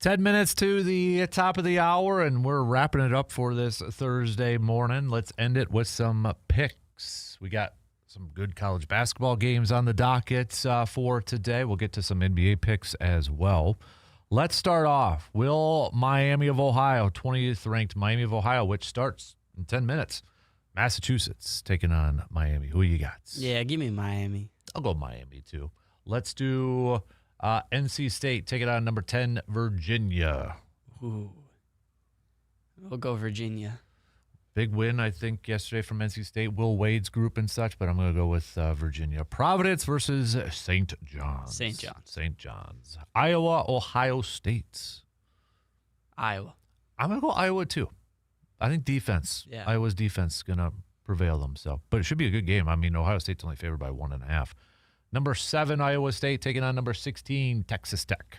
10 minutes to the top of the hour, and we're wrapping it up for this Thursday morning. Let's end it with some picks. We got some good college basketball games on the docket for today. We'll get to some NBA picks as well. Let's start off. Will Miami of Ohio, 20th ranked Miami of Ohio, which starts in 10 minutes. Massachusetts taking on Miami. Who you got? Yeah, give me Miami. I'll go Miami, too. Let's do NC State taking on number 10, Virginia. Ooh. We'll go Virginia. Big win, I think, yesterday from NC State, Will Wade's group and such, but I'm going to go with Virginia. Providence versus St. John's. St. John's. St. John's. Iowa, Ohio State. Iowa. I'm going to go Iowa, too. I think defense. Yeah. Iowa's defense is going to prevail them. But it should be a good game. I mean, Ohio State's only favored by 1.5. Number 7, Iowa State taking on number 16, Texas Tech.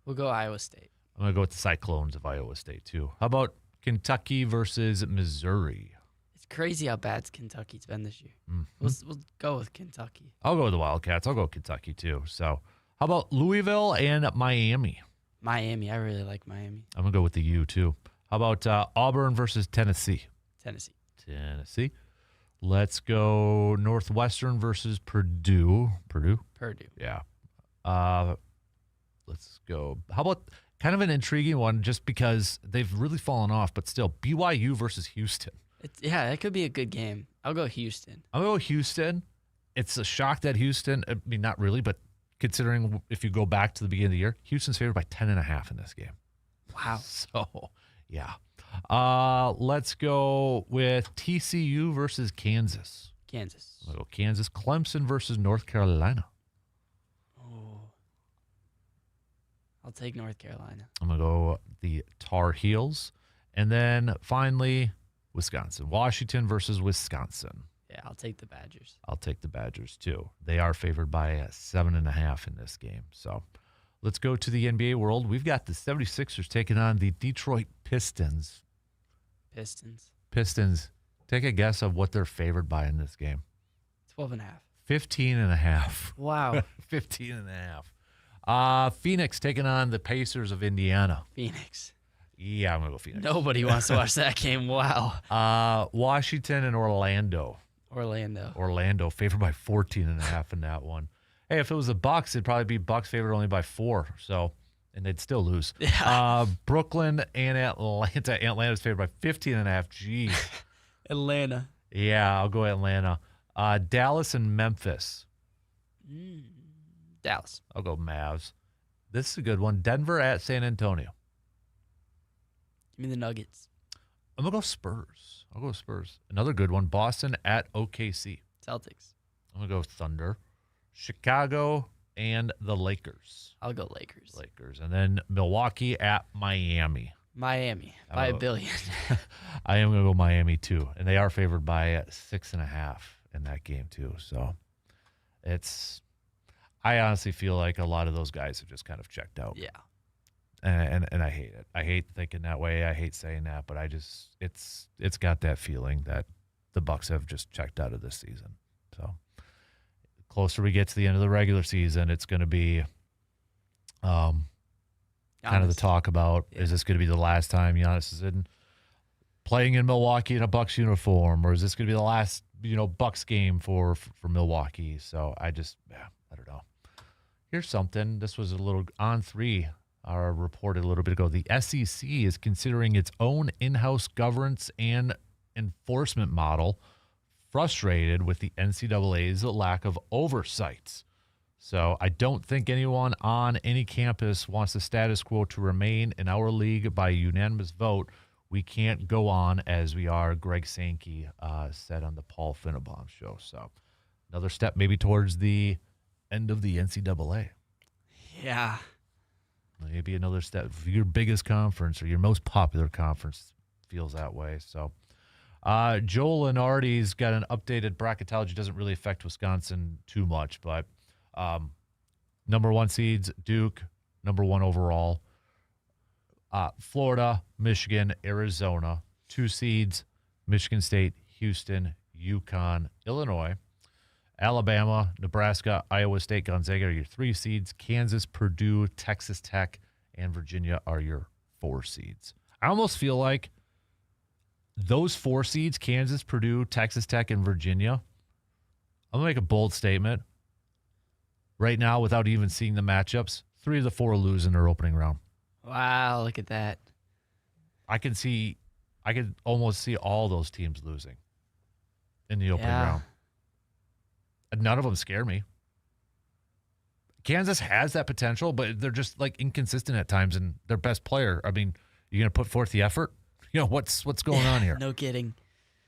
We'll go Iowa State. I'm going to go with the Cyclones of Iowa State, too. How about Kentucky versus Missouri? It's crazy how bad Kentucky's been this year. Mm-hmm. We'll go with Kentucky. I'll go with the Wildcats. I'll go Kentucky, too. So how about Louisville and Miami? Miami. I really like Miami. I'm going to go with the U, too. How about Auburn versus Tennessee? Tennessee. Let's go Northwestern versus Purdue. Purdue? Yeah. Let's go. How about kind of an intriguing one just because they've really fallen off, but still, BYU versus Houston. Yeah, that could be a good game. I'll go Houston. I'm going to go Houston. It's a shock that Houston, I mean, not really, but considering if you go back to the beginning of the year, Houston's favored by 10.5 in this game. Wow. So, yeah. Let's go with TCU versus Kansas. I'm going to go Kansas. Clemson versus North Carolina. Oh. I'll take North Carolina. I'm going to go the Tar Heels. And then finally, Wisconsin. Washington versus Wisconsin. Yeah, I'll take the Badgers. I'll take the Badgers, too. They are favored by 7.5 in this game. So let's go to the NBA world. We've got the 76ers taking on the Detroit Pistons. Pistons. Take a guess of what they're favored by in this game. 12.5. 15.5. Wow. 15.5. Phoenix taking on the Pacers of Indiana. Phoenix. Yeah, I'm going to go Phoenix. Nobody wants to watch that game. Wow. Washington and Orlando. Orlando favored by 14.5 in that one. Hey, if it was the Bucks, it'd probably be Bucks favored only by 4. So, and they'd still lose. Yeah. Brooklyn and Atlanta. Atlanta's favored by 15.5. Jeez. Atlanta. Yeah, I'll go Atlanta. Dallas and Memphis. Dallas. I'll go Mavs. This is a good one. Denver at San Antonio. Give me the Nuggets. I'm going to go Spurs. I'll go Spurs. Another good one. Boston at OKC. Celtics. I'm going to go Thunder. Chicago and the Lakers. I'll go Lakers. And then Milwaukee at Miami. By a billion. I am going to go Miami, too. And they are favored by 6.5 in that game, too. So I honestly feel like a lot of those guys have just kind of checked out. Yeah. And I hate it. I hate thinking that way. I hate saying that, but it's got that feeling that the Bucks have just checked out of this season. So closer we get to the end of the regular season, it's going to be kind of the talk about, is this going to be the last time Giannis is playing in Milwaukee in a Bucks uniform, or is this going to be the last Bucks game for Milwaukee? So I don't know. Here's something. This was a little on 3. Reported a little bit ago. The SEC is considering its own in-house governance and enforcement model, frustrated with the NCAA's lack of oversight. So I don't think anyone on any campus wants the status quo to remain in our league by unanimous vote. We can't go on as we are, Greg Sankey said on the Paul Finnbaum show. So another step maybe towards the end of the NCAA. Yeah. Maybe another step. Your biggest conference or your most popular conference feels that way. So Joel Lenardi's got an updated bracketology. Doesn't really affect Wisconsin too much, but number 1 seeds, Duke, number 1 overall. Florida, Michigan, Arizona. 2 seeds, Michigan State, Houston, UConn, Illinois. Alabama, Nebraska, Iowa State, Gonzaga are your 3 seeds. Kansas, Purdue, Texas Tech, and Virginia are your 4 seeds. I almost feel like those 4 seeds, Kansas, Purdue, Texas Tech, and Virginia, I'm going to make a bold statement. Right now, without even seeing the matchups, 3 of the 4 lose in their opening round. Wow, look at that. I can almost see all those teams losing in the opening round. And none of them scare me. Kansas has that potential, but they're just like inconsistent at times, and their best player, I mean, you're going to put forth the effort? You know, what's going on here? No kidding.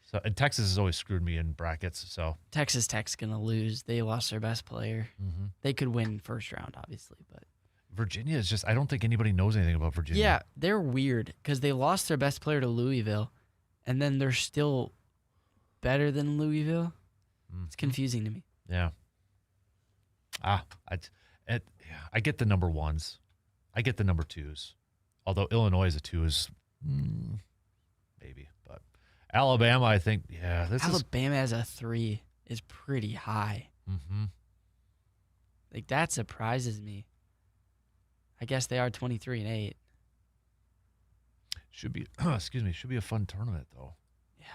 So, and Texas has always screwed me in brackets, so. Texas Tech's going to lose. They lost their best player. Mm-hmm. They could win first round, obviously, but. Virginia is just, I don't think anybody knows anything about Virginia. Yeah, they're weird because they lost their best player to Louisville, and then they're still better than Louisville. Mm-hmm. It's confusing to me. Yeah. I get the number 1s. I get the number 2s. Although Illinois as a 2 is maybe. But Alabama, I think, yeah. Alabama as a 3 is pretty high. Mm-hmm. Like, that surprises me. I guess they are 23-8. Should be, should be a fun tournament, though. Yeah.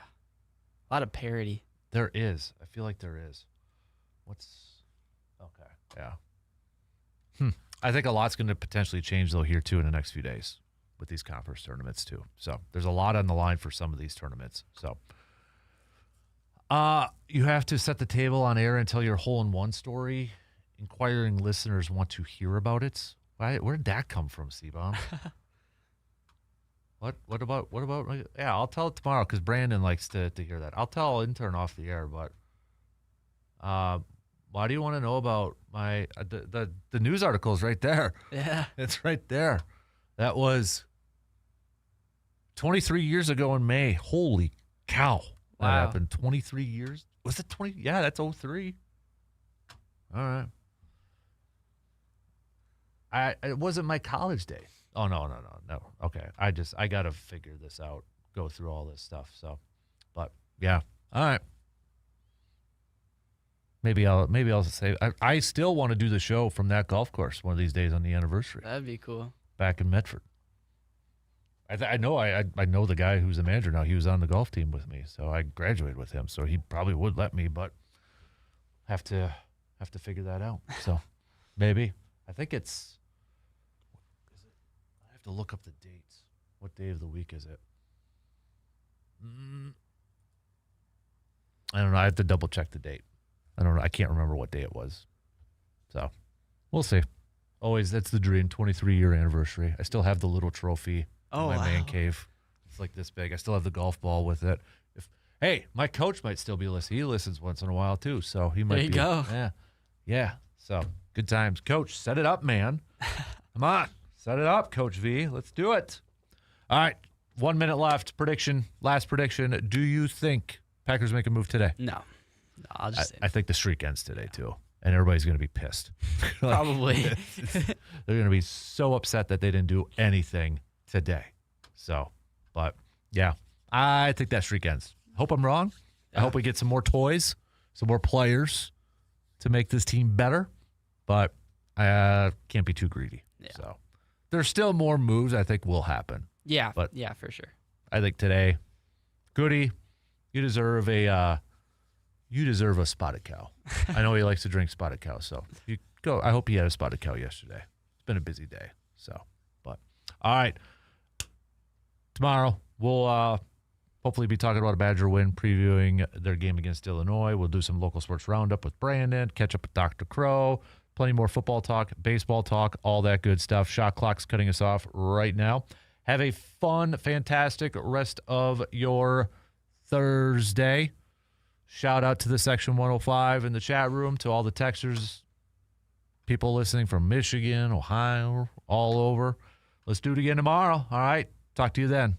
A lot of parity. There is. I feel like there is. Okay. Yeah. I think a lot's going to potentially change, though, here, too, in the next few days with these conference tournaments, too. So there's a lot on the line for some of these tournaments. So you have to set the table on air and tell your hole-in-one story. Inquiring listeners want to hear about it. Where did that come from, C-Bomb? What about? Yeah, I'll tell it tomorrow because Brandon likes to hear that. I'll tell intern off the air, but why do you want to know about my the news articles right there? Yeah, it's right there. That was 23 years ago in May. Holy cow! That happened 23 years. Was it 20? Yeah, that's 03. All right. It wasn't my college day. Oh, no. Okay. I got to figure this out, go through all this stuff. So, but yeah. All right. Maybe I'll say, I still want to do the show from that golf course one of these days on the anniversary. That'd be cool. Back in Medford. I know the guy who's the manager now. He was on the golf team with me, so I graduated with him. So he probably would let me, but have to figure that out. So maybe. I think it's. I have to look up the dates. What day of the week is it? I don't know. I have to double check the date. I don't know. I can't remember what day it was. So we'll see. Always, that's the dream. 23-year anniversary. I still have the little trophy in my man cave. It's like this big. I still have the golf ball with it. Hey, my coach might still be listening. He listens once in a while too, so he might. There you go. Yeah. So good times, Coach. Set it up, man. Come on, set it up, Coach V. Let's do it. All right, 1 minute left. Last prediction. Do you think Packers make a move today? No, I'll just say I think the streak ends today too, and everybody's going to be pissed. Probably. They're going to be so upset that they didn't do anything today. So, but yeah, I think that streak ends. Hope I'm wrong. I hope we get some more toys, some more players to make this team better, but I can't be too greedy. Yeah. So there's still more moves I think will happen. Yeah, but yeah, for sure. I think today, Goody, you deserve a spotted cow. I know he likes to drink spotted cow, so you go. I hope he had a spotted cow yesterday. It's been a busy day. So, but all right, tomorrow we'll hopefully be talking about a Badger win, previewing their game against Illinois. We'll do some local sports roundup with Brandon, catch up with Dr. Crow, plenty more football talk, baseball talk, all that good stuff. Shot clock's cutting us off right now. Have a fun, fantastic rest of your Thursday. Shout out to the Section 105 in the chat room, to all the texters, people listening from Michigan, Ohio, all over. Let's do it again tomorrow. All right. Talk to you then.